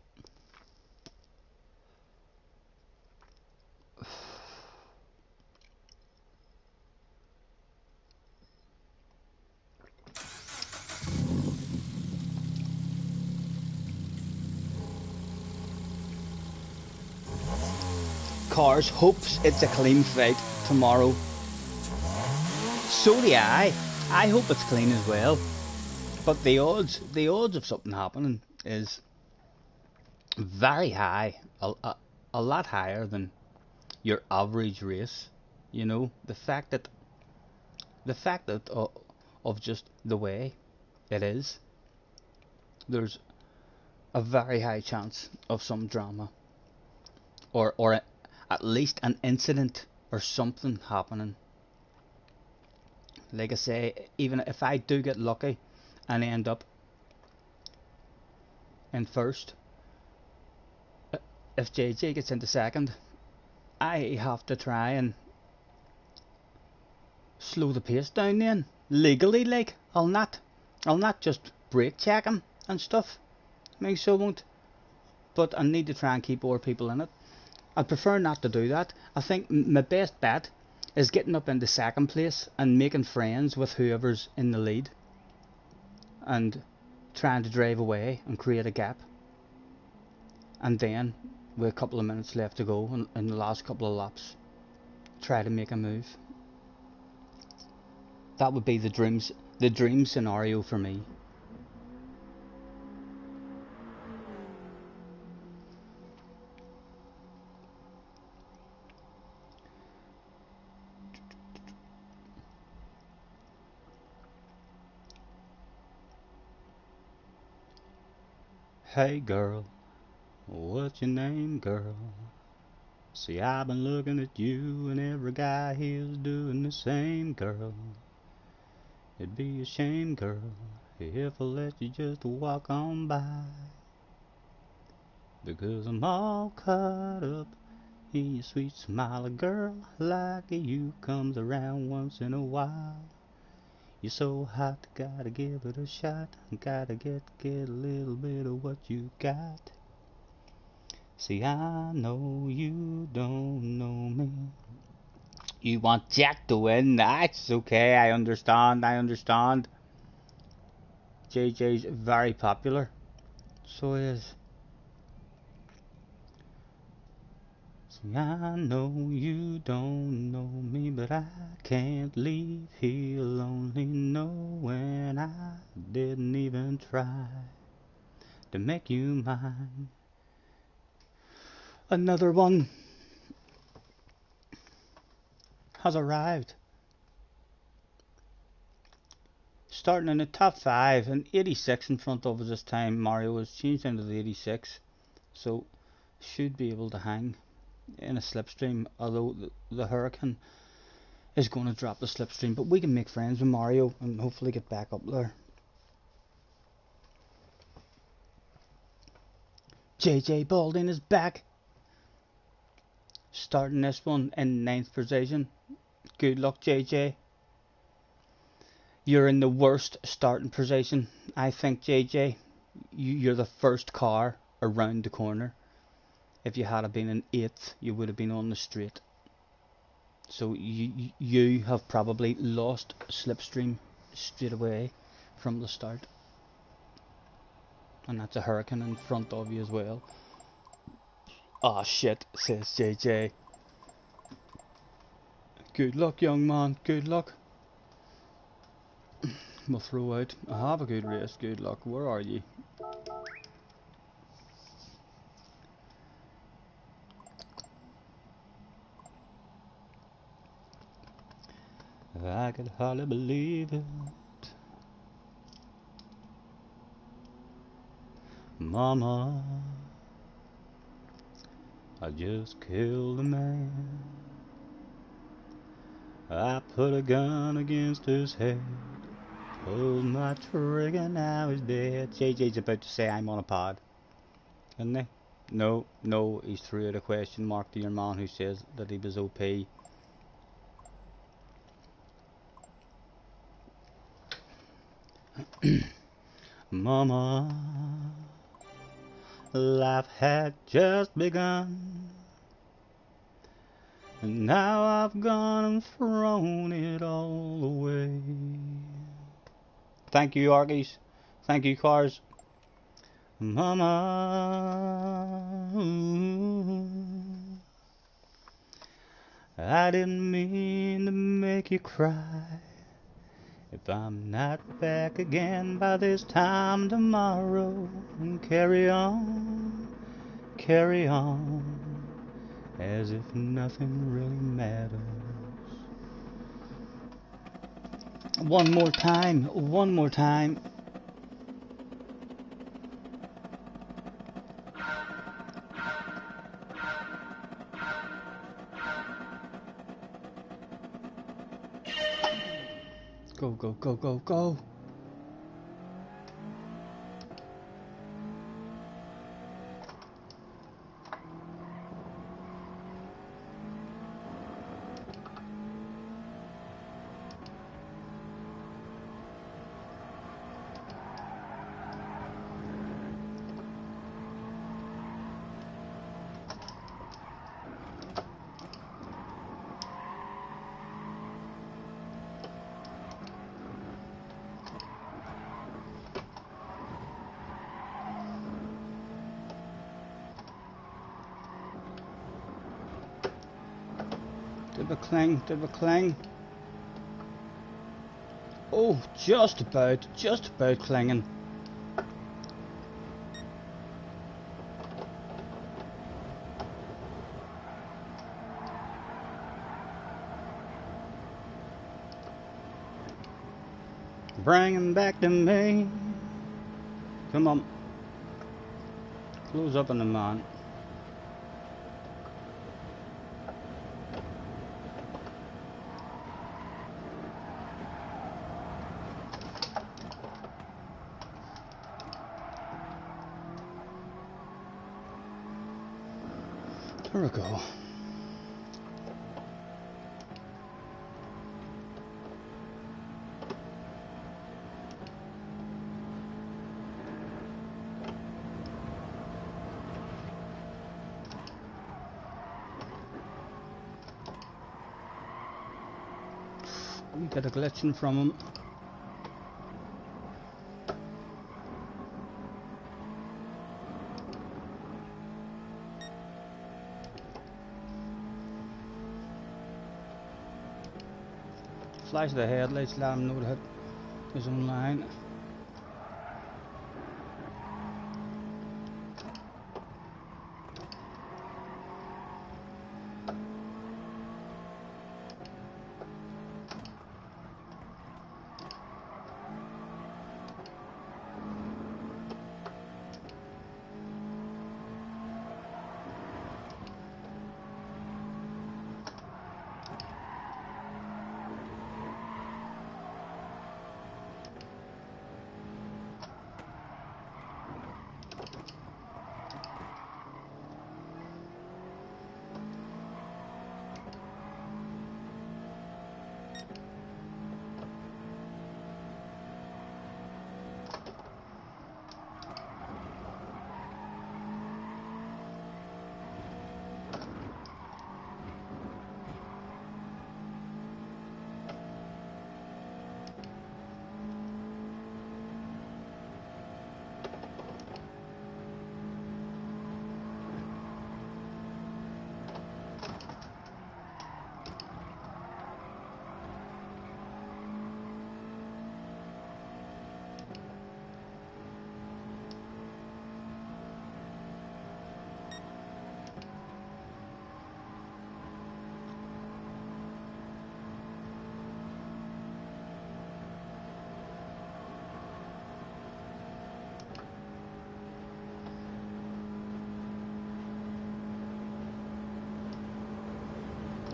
Cars hopes it's a clean fight tomorrow. So do I. I hope it's clean as well. But the odds of something happening is very high. A lot higher than your average race. You know, the fact that of just the way it is, there's a very high chance of some drama, or at least an incident or something happening. Like I say, even if I do get lucky and end up in first, if JJ gets into second, I have to try and slow the pace down then, legally. Like, I'll not just brake check him and stuff. I mean, so won't, but I need to try and keep more people in it. I'd prefer not to do that. I think my best bet is getting up into second place and making friends with whoever's in the lead and trying to drive away and create a gap, and then with a couple of minutes left to go in the last couple of laps, try to make a move. That would be the dream scenario for me. Hey girl, what's your name, girl? See, I've been looking at you and every guy here's doing the same, girl. It'd be a shame, girl, if I let you just walk on by, because I'm all caught up in your sweet smile. A girl like you comes around once in a while. You're so hot, gotta give it a shot. Gotta get a little bit of what you got. See, I know you don't know me. You want Jack to win? That's okay, I understand. JJ's very popular. So is. See, I know you don't know me, but I can't leave here lonely, knowing I didn't even try to make you mine. Another one has arrived. Starting in the top 5, and 86 in front of us this time. Mario has changed into the 86, so should be able to hang in a slipstream, although the Hurricane is going to drop the slipstream, but we can make friends with Mario and hopefully get back up there. JJ Balding is back, starting this one in 9th position. Good luck, JJ. You're in the worst starting position, I think, JJ. You're the first car around the corner. If you had been in 8th, you would have been on the straight. So you have probably lost slipstream straight away from the start. And that's a Hurricane in front of you as well. Ah, shit, says JJ. Good luck, young man, good luck. We'll throw out. Have a good race, good luck. Where are you? I could hardly believe it. Mama, I just killed a man. I put a gun against his head, pulled my trigger, now he's dead. JJ's about to say I'm on a pod, isn't he? No, no, he's threw out a question mark to your man who says that he was OP. Mama, life had just begun, and now I've gone and thrown it all away. Thank you, Argies. Thank you, cars. Mama, I didn't mean to make you cry. If I'm not back again by this time tomorrow, and carry on, as if nothing really matters. One more time, one more time. Go, go, go, go, go. Did we cling? Oh, just about clinging. Bring him back to me. Come on. Close up on the man. There we go. We get a glitching from him. Flash the headlights, let him know to hit his own line.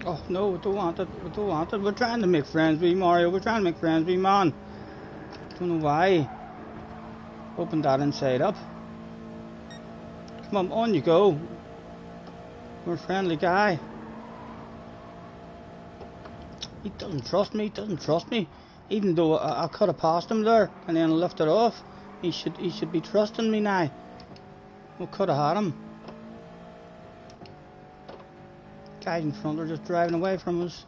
Oh no, we don't want it, we don't want it. We're trying to make friends with you, Mario. We're trying to make friends with you, man. Don't know why. Open that inside up. Come on you go. We're a friendly guy. He doesn't trust me, Even though I could have passed him there and then left it off. He should be trusting me now. We could have had him. Guys in front are just driving away from us.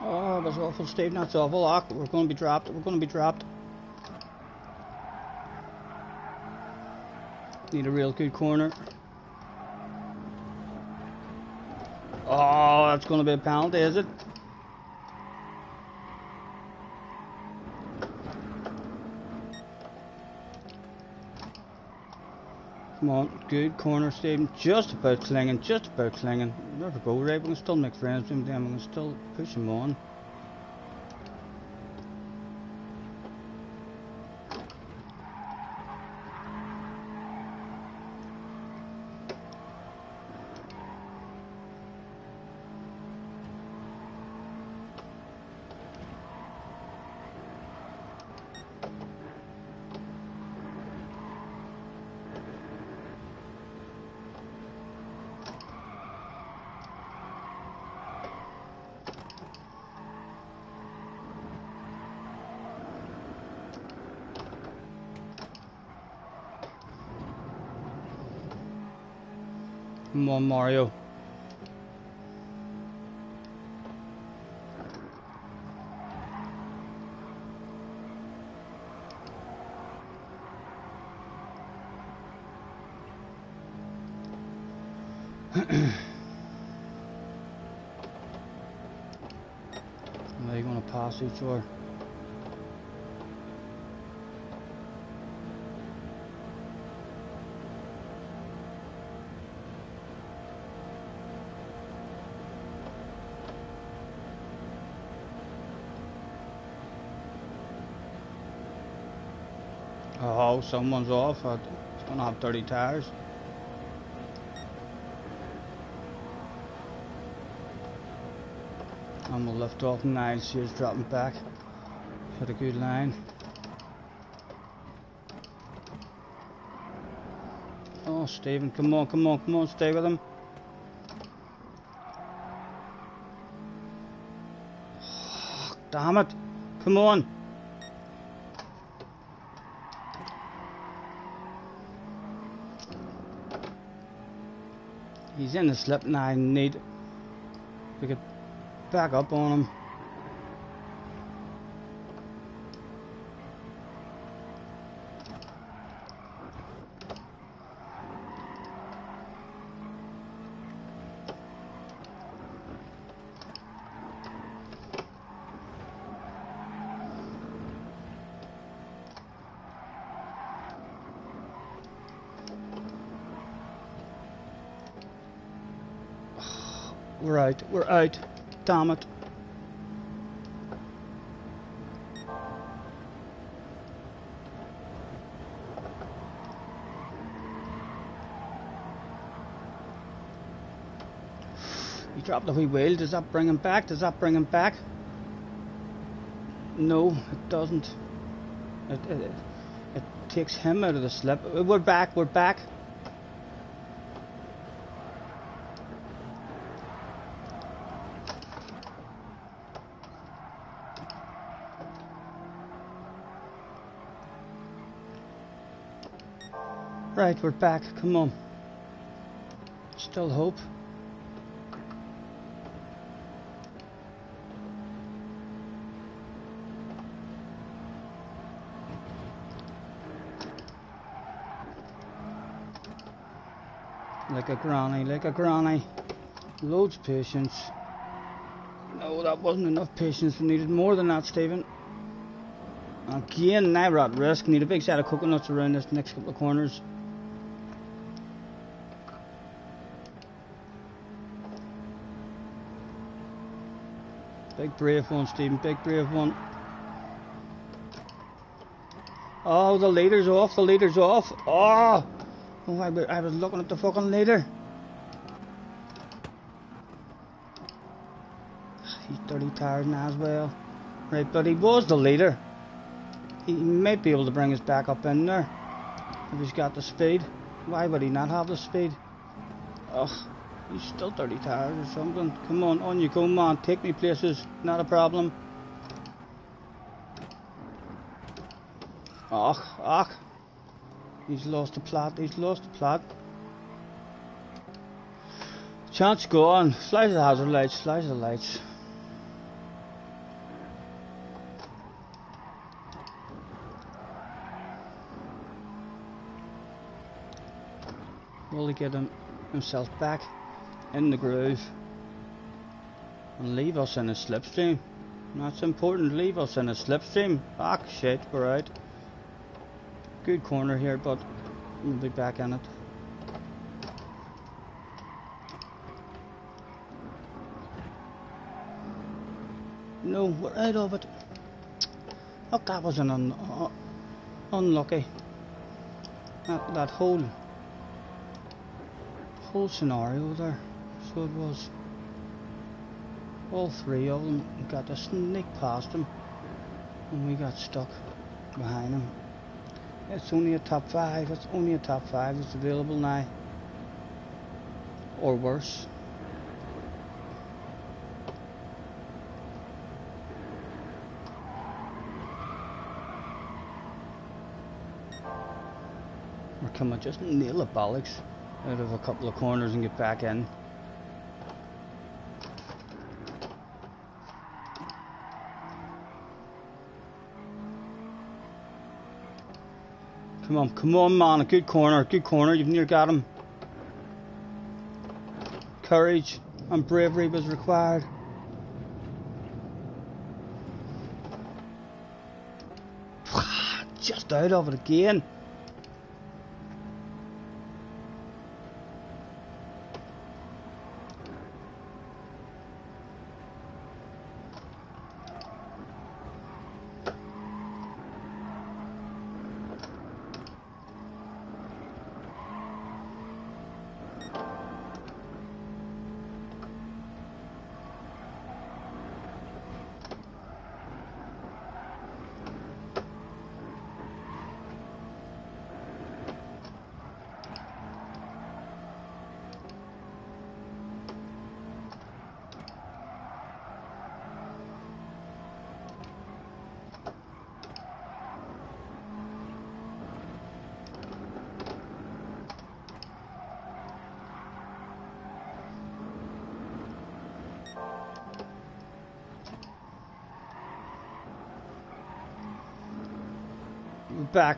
Oh, that's awful, Steve. That's awful. Oh, we're going to be dropped. Need a real good corner. Oh, that's going to be a penalty, is it? Come on, good corner, Stephen. Just about clinging. There we go, right? We can still make friends with them. We can still push them on. Come on, Mario. Are they going to pass each other? Oh, someone's off. It's going to have dirty tires. And we'll lift off now. See us dropping back. Hit a good line. Oh, Stephen, come on, stay with him. Oh, damn it. Come on. He's in the slip now. I need to get back up on him. We're out. Damn it. He dropped the wheel. Does that bring him back? No, it doesn't. It takes him out of the slip. We're back. Right, we're back. Come on. Still hope. Like a granny. Loads of patience. No, that wasn't enough patience. We needed more than that, Stephen. Again, now we're at risk. Need a big set of coconuts around this next couple of corners. Big brave one, Stephen. Big brave one. Oh, the leader's off. The leader's off. Oh, I was looking at the fucking leader. He's 30 tires now as well. Right, but he was the leader. He might be able to bring us back up in there if he's got the speed. Why would he not have the speed? Ugh, he's still 30 tires or something. Come on you go, man. Take me places. Not a problem. Ugh. He's lost the plot. He's lost the plot. Chance gone. Slice the hazard lights. Slice the lights. Will he get himself back in the groove and leave us in a slipstream? That's important. Leave us in a slipstream. Ah, shit, we're out. Good corner here, but we'll be back in it. No, we're out of it. Look, that was an unlucky. That whole scenario there. So it was. All three of them got to sneak past him, and we got stuck behind him. It's only a top 5. It's only a top 5 that's available now, or worse. Or can we just nail the bollocks out of a couple of corners and get back in? Come on, man. A good corner. You've near got him. Courage and bravery was required. Just out of it again.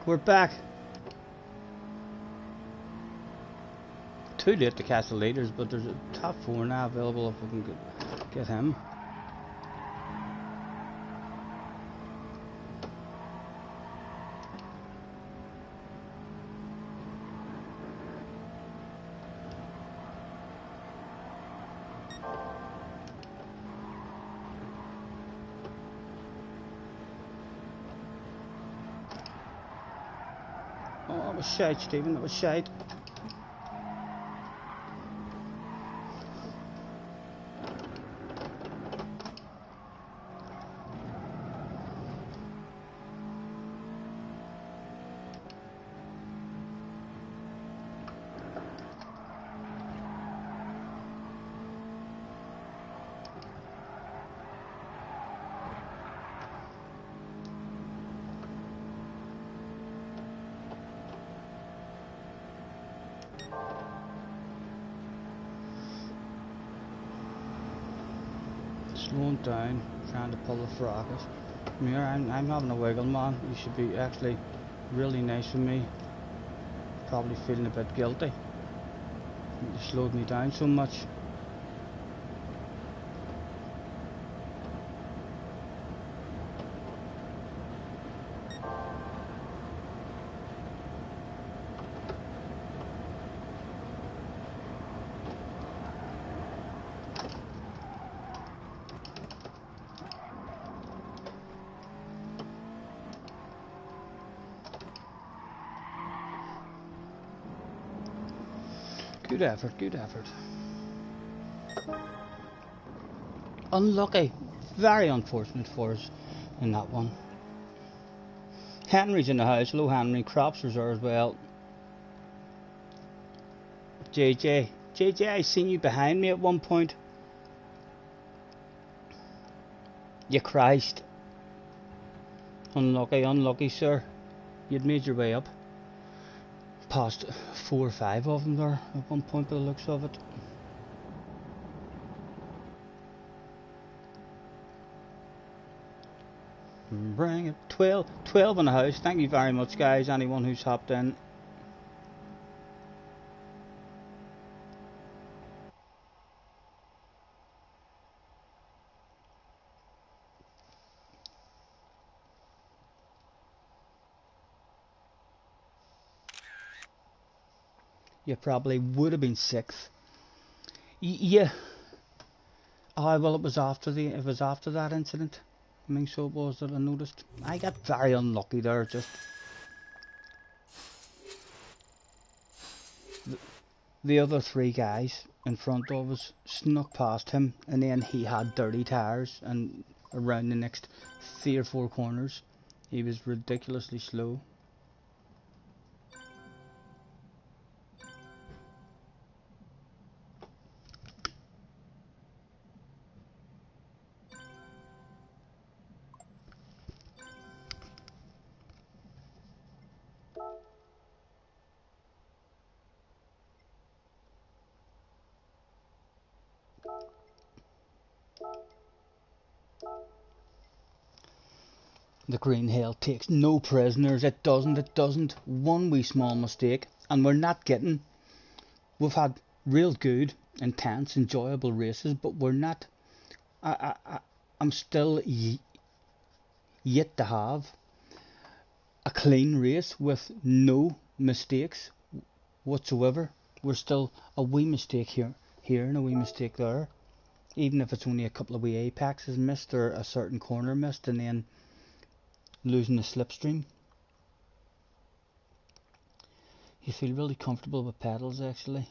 We're back. Too late to catch the leaders, but there's a top 4 now available if we can get him. Oh, that was shite, Stephen, that was shite. Slowing down, trying to pull the fracas. Here, I'm having a wiggle, man. You should be actually really nice with me. Probably feeling a bit guilty. You slowed me down so much. Good effort, good effort. Unlucky. Very unfortunate for us in that one. Henry's in the house. Hello Henry. Crops reserve as well. JJ, I seen you behind me at one point. You Christ. Unlucky sir. You'd made your way up. Past 4 or 5 of them there at one point by the looks of it. Bring it. 12 in the house. Thank you very much guys, anyone who's hopped in. You probably would have been 6th. Yeah. Well, it was after that incident. I mean, so it was that I noticed. I got very unlucky there. Just the other 3 guys in front of us snuck past him, and then he had dirty tires, and around the next 3 or 4 corners, he was ridiculously slow. The Green Hell takes no prisoners. It doesn't. One wee small mistake, and we're not getting. We've had real good, intense, enjoyable races, but we're not. I'm still yet to have a clean race with no mistakes whatsoever. We're still a wee mistake here and a wee mistake there. Even if it's only a couple of wee apexes missed or a certain corner missed, and then losing the slipstream. You feel really comfortable with pedals actually.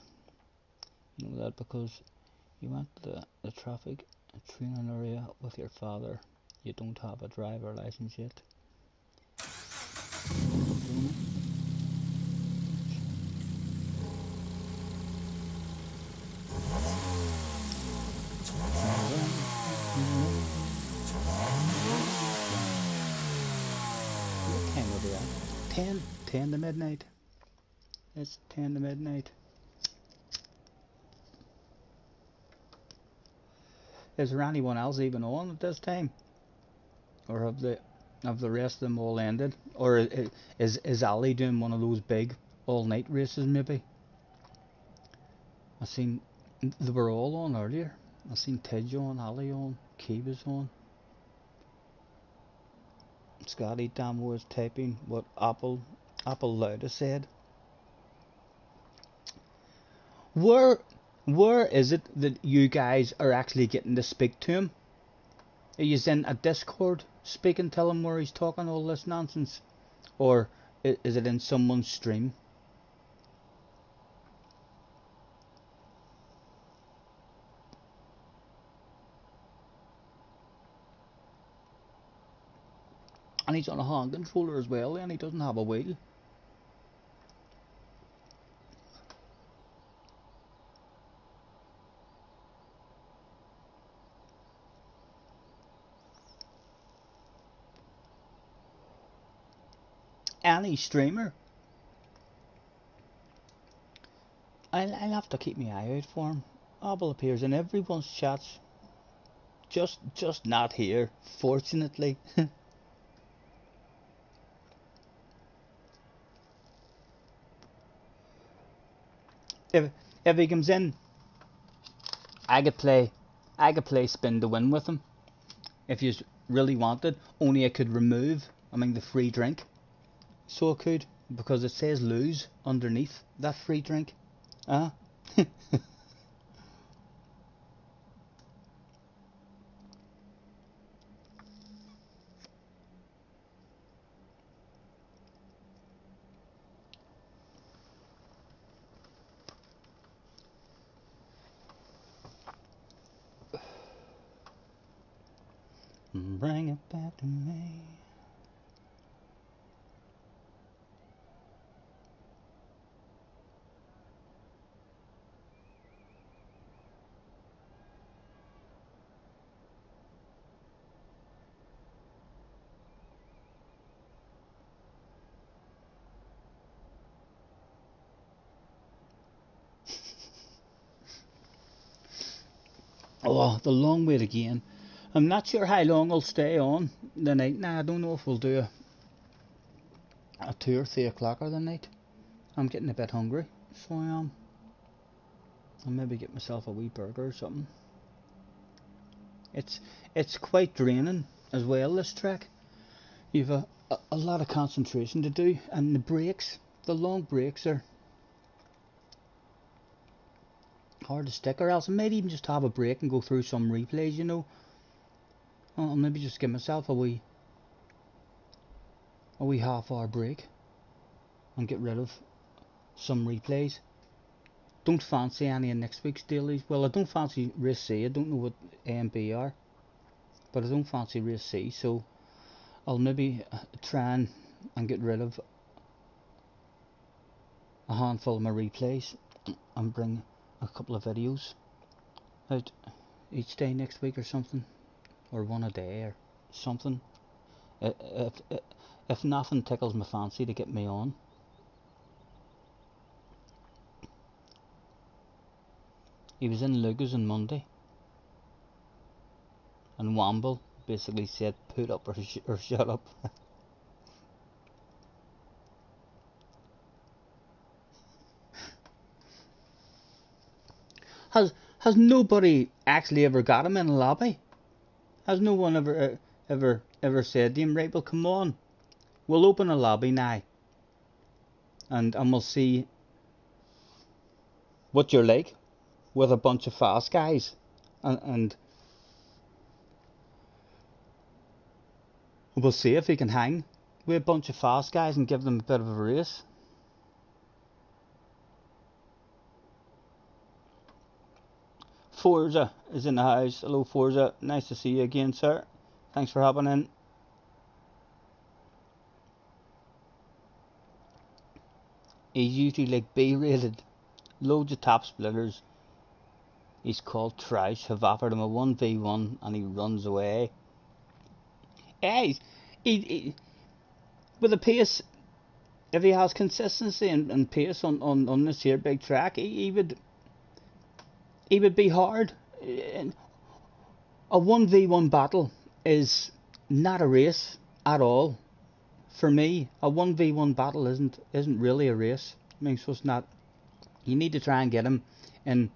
You know that because you went to the traffic training area with your father. You don't have a driver license yet. What time are we at? 10 to midnight. It's 10 to midnight. Is there anyone else even on at this time? Or have the rest of them all ended? Or is Ali doing one of those big all-night races maybe? I seen they were all on earlier. I seen Tidge on, Ali on, Key was on. Scotty Damo was typing what Apple Loud said. Where is it that you guys are actually getting to speak to him? Are you in a Discord speaking to him where he's talking all this nonsense? Or is it in someone's stream? And he's on a hand controller as well, and he doesn't have a wheel. Any streamer. I'll have to keep my eye out for him. Abel appears in everyone's chats. Just not here, fortunately. if he comes in, I could play spin to win with him. If you really wanted, only I could remove, the free drink. So I could, because it says lose underneath that free drink. Bring it back to me. Oh, the long wait again. I'm not sure how long I'll stay on the night. Now, I don't know if we'll do a 2 or 3 o'clock of the night. I'm getting a bit hungry, so I am. I'll maybe get myself a wee burger or something. It's quite draining as well, this track. You've a lot of concentration to do, and the breaks, the long breaks are hard to stick, or else I might even just have a break and go through some replays, you know. I'll maybe just give myself a wee half-hour break and get rid of some replays. Don't fancy any of next week's dailies. Well, I don't fancy race C. I don't know what A and B are, but I don't fancy race C, so I'll maybe try and get rid of a handful of my replays and bring a couple of videos out each day next week or something, or one a day or something. If nothing tickles my fancy to get me on. He was in Lugas on Monday, and Wamble basically said put up or shut up. Has nobody actually ever got him in a lobby? Has no one ever said to him, right, well, come on, we'll open a lobby now, and we'll see what you're like with a bunch of fast guys, and we'll see if he can hang with a bunch of fast guys and give them a bit of a race. Forza is in the house. Hello, Forza. Nice to see you again, sir. Thanks for hopping in. He's usually like B-rated. Loads of top splitters. He's called Trash. Have offered him a 1v1 and he runs away. Yeah, he with a pace, if he has consistency and pace on this here big track, he would be hard. A 1v1 battle is not a race at all. For me, a 1v1 battle isn't really a race. I mean, so it's not. You need to try and get him in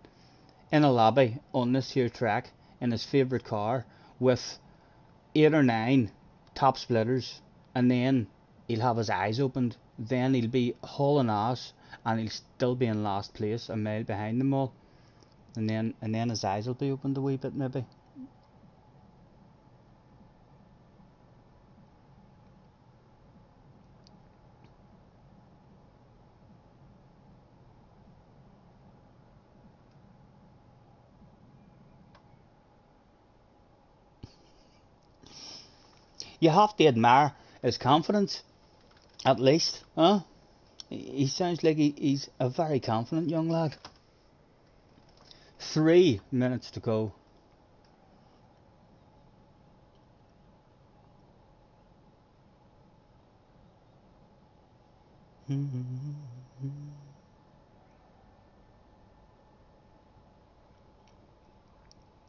a lobby on this here track in his favourite car with 8 or 9 top splitters, and then he'll have his eyes opened. Then he'll be hauling ass, and he'll still be in last place, a mile behind them all. And then his eyes will be opened a wee bit, maybe. You have to admire his confidence, at least, huh? He sounds like he's a very confident young lad. 3 minutes to go.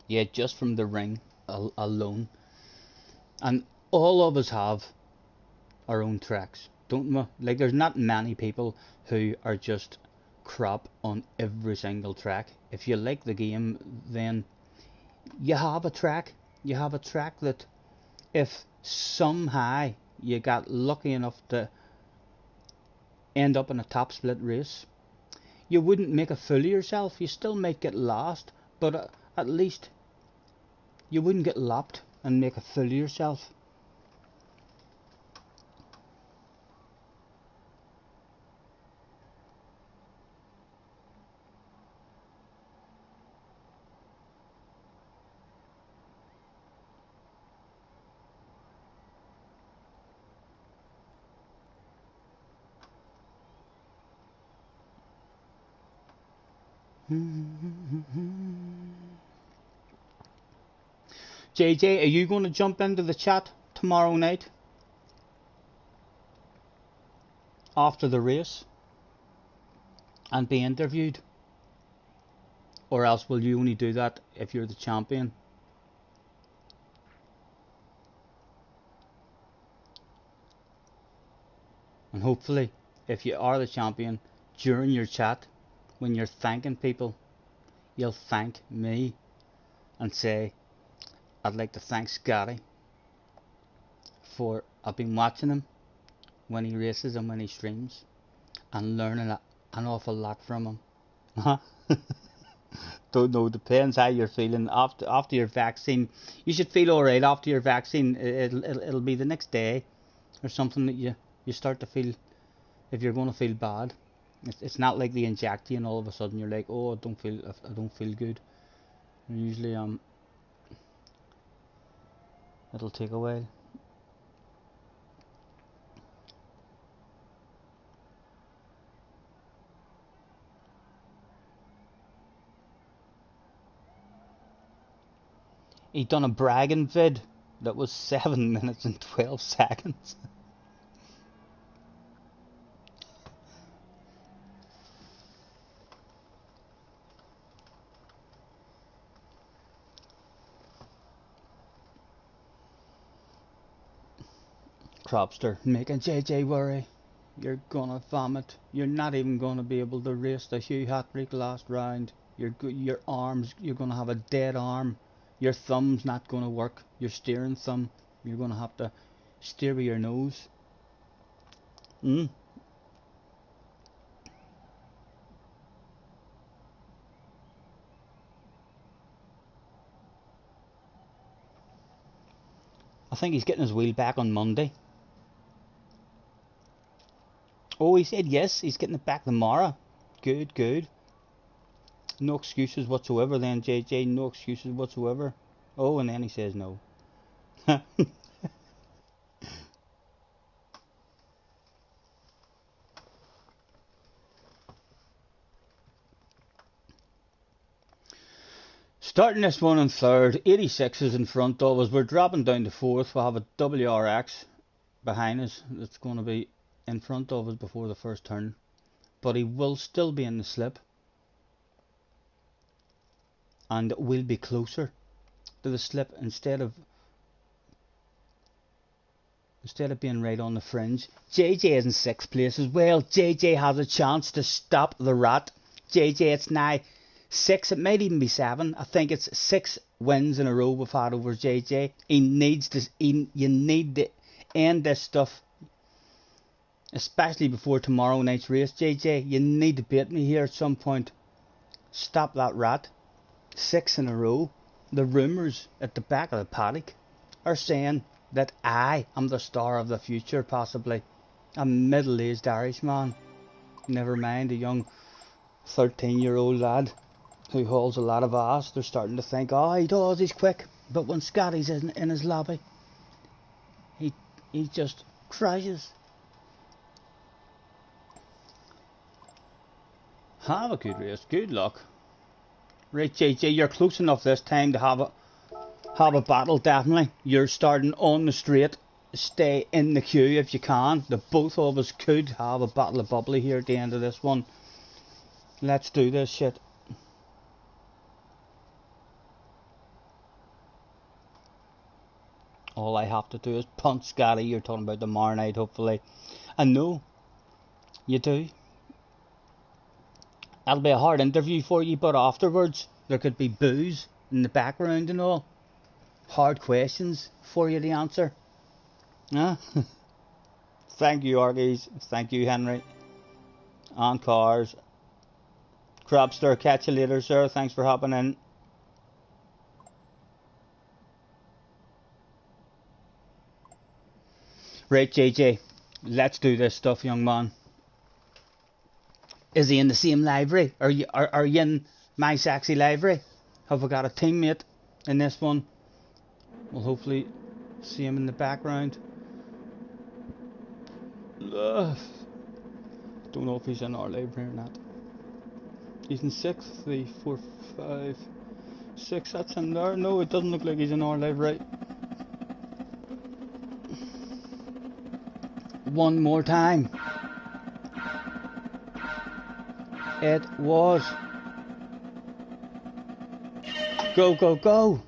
Yeah, just from the ring alone. And all of us have our own tracks, don't we? Like, there's not many people who are just crap on every single track. If you like the game, then you have a track. You have a track that if somehow you got lucky enough to end up in a top split race, you wouldn't make a fool of yourself. You still might get lost, but at least you wouldn't get lopped and make a fool of yourself. JJ, are you going to jump into the chat tomorrow night after the race and be interviewed? Or else will you only do that if you're the champion? And hopefully, if you are the champion, during your chat, when you're thanking people, you'll thank me and say, I'd like to thank Scotty for I've been watching him when he races and when he streams and learning an awful lot from him. Don't know, depends how you're feeling after your vaccine. You should feel alright after your vaccine. It'll be the next day or something that you start to feel, if you're going to feel bad. It's not like they inject you and all of a sudden you're like, oh, I don't feel good. And usually it'll take a while. He done a bragging vid that was 7 minutes and 12 seconds. Cropster making JJ worry. You're gonna vomit. You're not even gonna be able to race the Hugh Hattrick last round. Your arms, you're gonna have a dead arm. Your thumb's not gonna work. Your steering thumb, you're gonna have to steer with your nose. I think he's getting his wheel back on Monday. Oh, he said yes, he's getting it back tomorrow. Good, good. No excuses whatsoever then, JJ, no excuses whatsoever. Oh, and then he says no. Starting this one in third, 86 is in front of us. We're dropping down to fourth. We'll have a WRX behind us that's going to be in front of us before the first turn. But he will still be in the slip. And we'll be closer to the slip instead of being right on the fringe. JJ is in 6th place as well. JJ has a chance to stop the rat. JJ, it's now 6, it might even be 7. I think it's 6 wins in a row we've had over JJ. He needs to, you need to end this stuff, especially before tomorrow night's race. JJ, you need to beat me here at some point. Stop that rat. 6 in a row. The rumours at the back of the paddock are saying that I am the star of the future, possibly. A middle-aged Irishman. Never mind a young 13-year-old lad who hauls a lot of ass. They're starting to think, oh, he does, he's quick. But when Scotty's in his lobby, he just crashes. Have a good race. Good luck. Right, JJ, you're close enough this time to have a battle, definitely. You're starting on the straight. Stay in the queue if you can. The both of us could have a battle of bubbly here at the end of this one. Let's do this shit. All I have to do is punch Scotty. You're talking about tomorrow night, hopefully. And no, you do. That'll be a hard interview for you, but afterwards there could be boos in the background and all. Hard questions for you to answer. Huh? Thank you, Argies. Thank you, Henry. On cars. Crabster, catch you later, sir. Thanks for hopping in. Right, JJ. Let's do this stuff, young man. Is he in the same livery? Are you in my sexy livery? Have we got a teammate in this one? We'll hopefully see him in the background. Don't know if he's in our livery or not. He's in 6th, 3, 4, 5, 6, that's him there. No, it doesn't look like he's in our live right. One more time. It was. Go, go, go.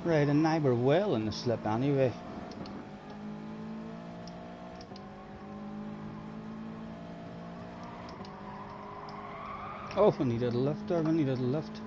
Right, and now we're well in the slip anyway. Oh, we needed a lift there, we needed a lift.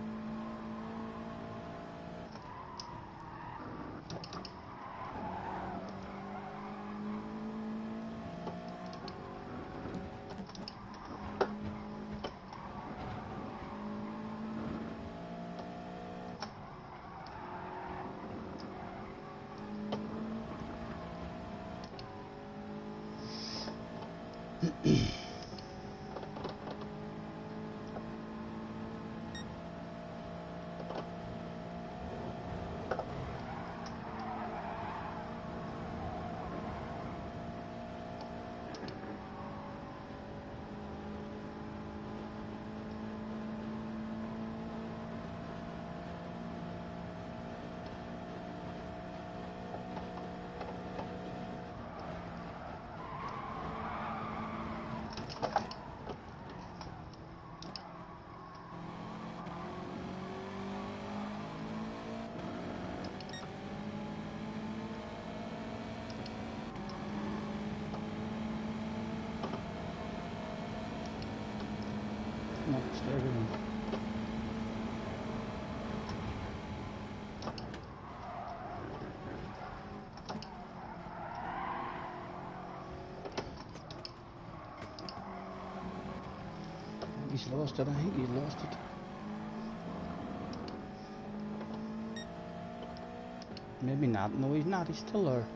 No, stay with him. He's lost it, I think he's lost it. Maybe not, no he's not, he's still there.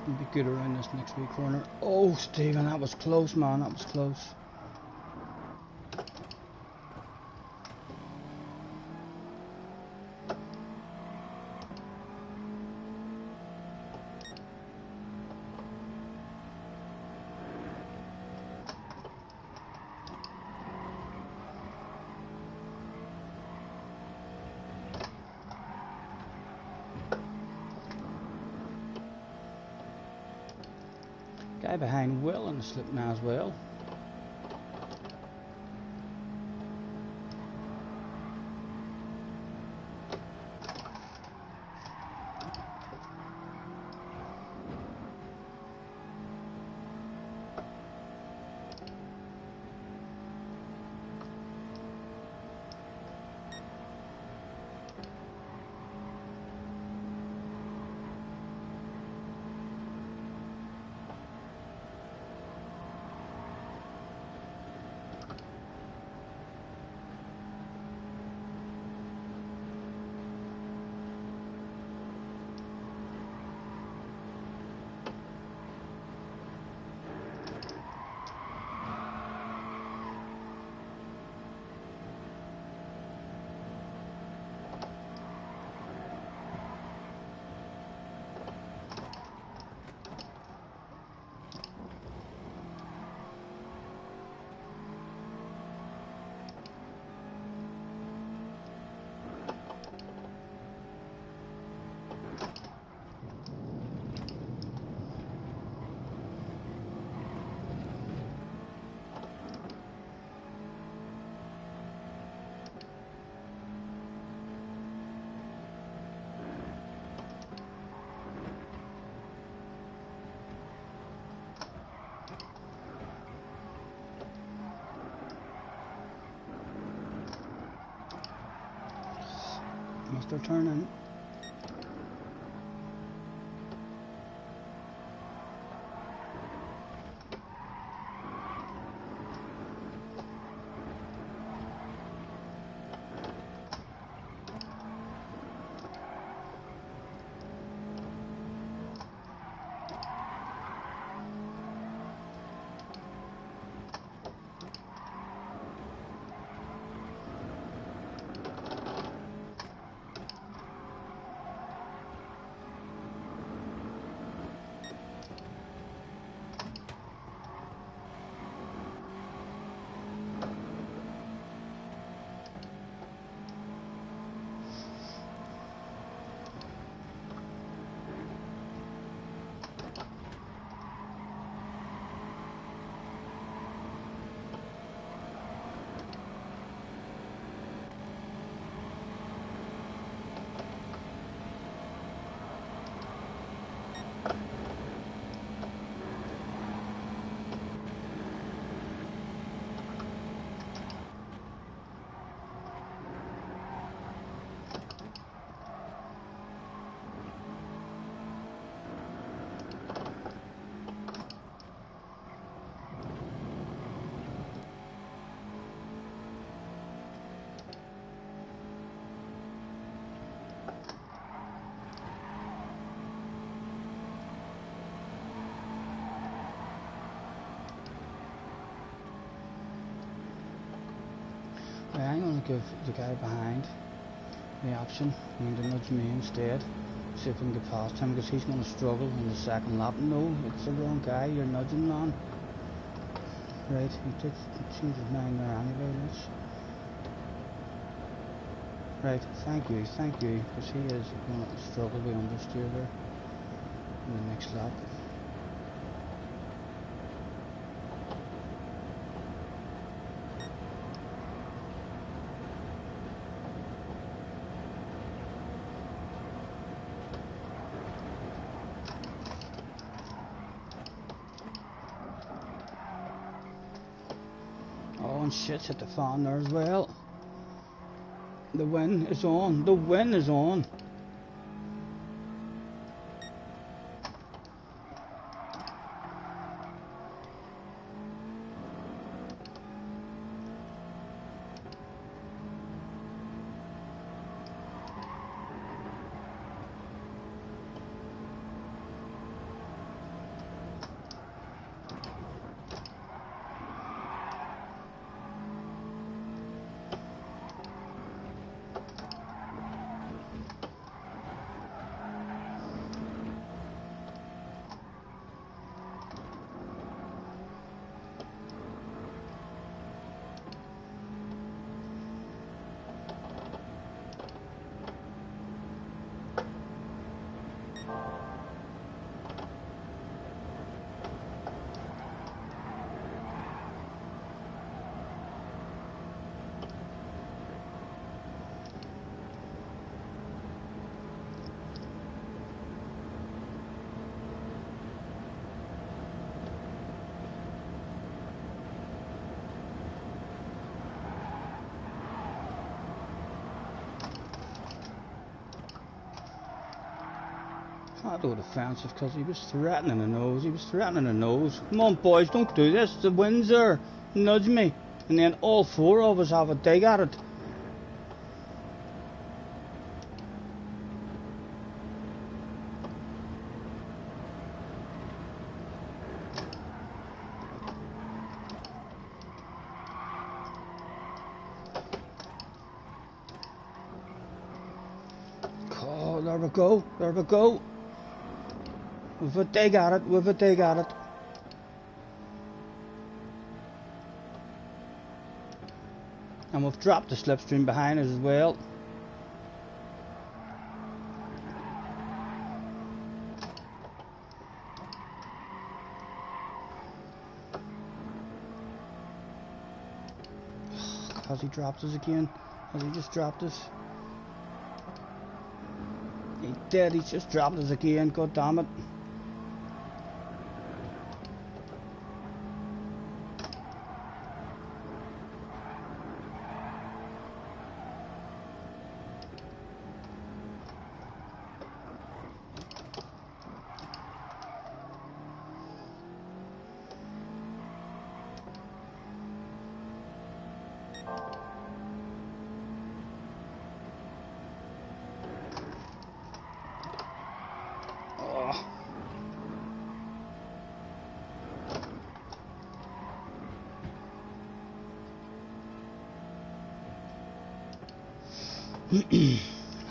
We'll be good around this next wee corner. Oh, Stephen, that was close, man. That was close. Guy behind Will on the slip now as well. Must have turned in. I'm going to give the guy behind the option. I'm going to nudge me instead. See if we can get past him, because he's going to struggle in the second lap. No, it's the wrong guy you're nudging on. Right, he did change his mind there anyway. Right, thank you, because he is going to struggle with understeer there in the next lap. Oh, and shit's hit the fan there as well. The win is on. The win is on. Can't do defensive because he was threatening the nose. He was threatening the nose. Come on, boys, don't do this. The wind's there. Nudge me. And then all four of us have a dig at it. Oh, there we go. There we go. We've a dig at it, we've a dig at it. And we've dropped the slipstream behind us as well. Has he dropped us again? Has he just dropped us? He did, he's just dropped us again, god damn it.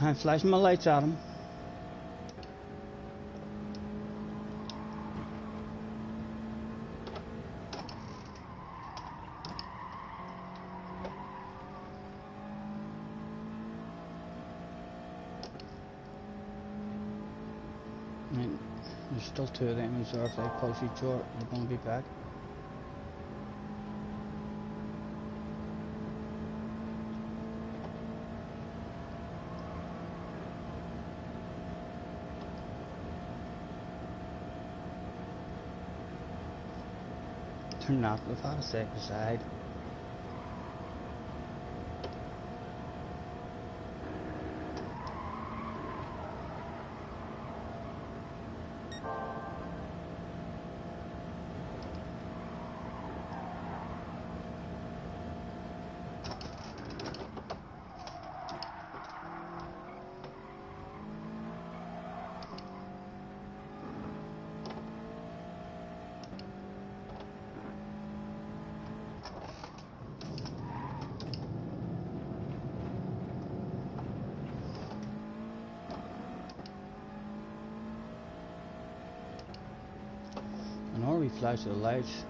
I'm flashing my lights at him. Right. There's still two of them, so if they push each other, they're going to be back. They're not, they've had a side by side. wee flash of the lights.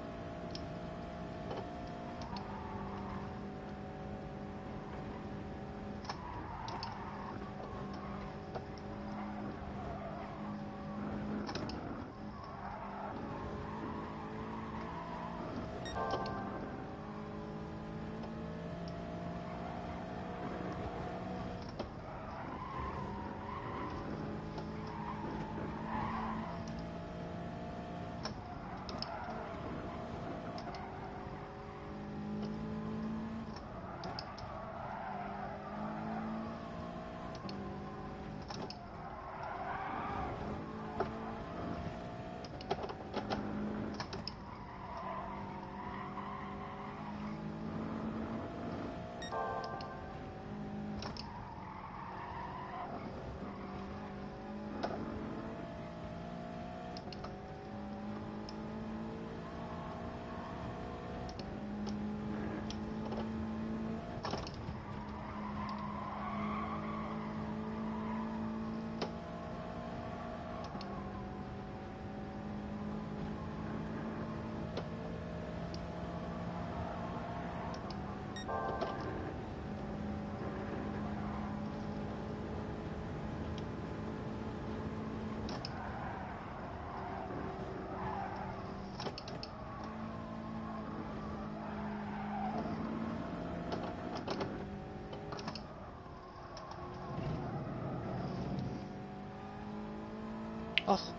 Oh,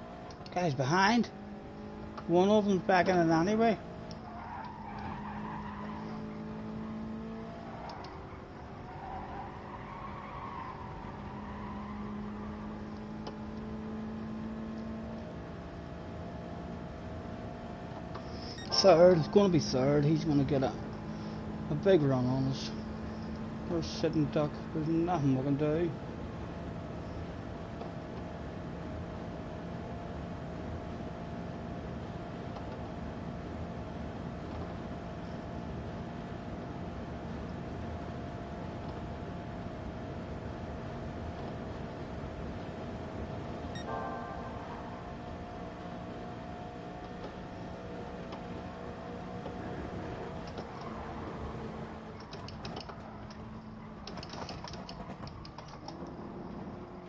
guy's behind. One of them's back in it anyway. Third, it's going to be third. He's going to get a big run on us. We're a sitting duck. There's nothing we can do.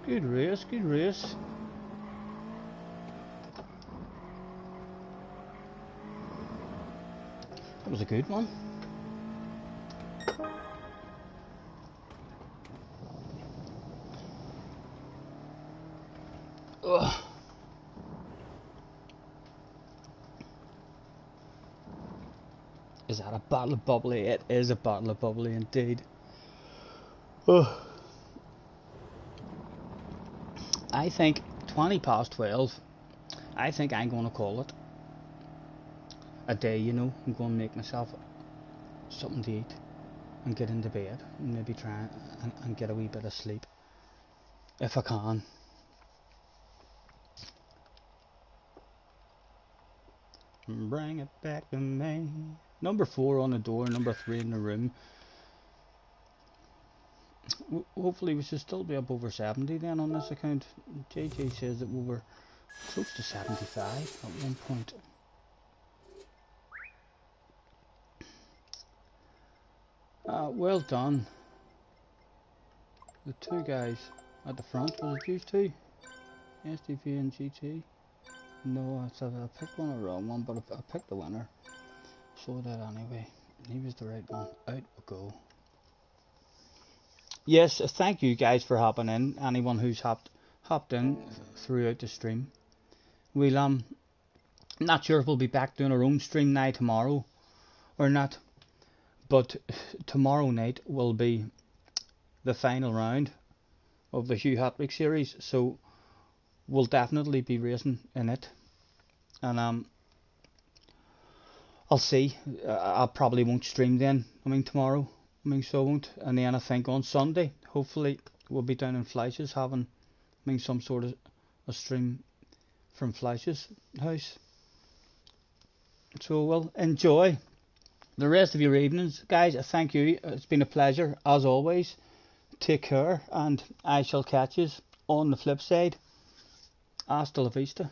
Good race, good race. That was a good one. Ugh. Is that a bottle of bubbly? It is a bottle of bubbly indeed. Ugh. I think 20 past 12, I think I'm going to call it a day, you know. I'm going to make myself something to eat and get into bed and maybe try and get a wee bit of sleep if I can. Bring it back to me. Number 4 on the door, number 3 in the room. Hopefully we should still be up over 70 then on this account. JJ says that we were close to 75 at one point. Well done. The two guys at the front, was it you two? STV and GT? No, I picked one the wrong one, but I picked the winner. So that anyway. He was the right one. Out we go. Yes, thank you guys for hopping in. Anyone who's hopped in throughout the stream. We'll not sure if we'll be back doing our own stream night tomorrow or not, but tomorrow night will be the final round of the Hugh Hatwick series, so we'll definitely be racing in it. And I'll see. I probably won't stream then. Tomorrow. So I won't. And then I think on Sunday, hopefully, we'll be down in Fleisch's having, some sort of a stream from Fleisch's house. So we'll enjoy the rest of your evenings, guys. Thank you. It's been a pleasure as always. Take care, and I shall catch you on the flip side. Hasta la vista.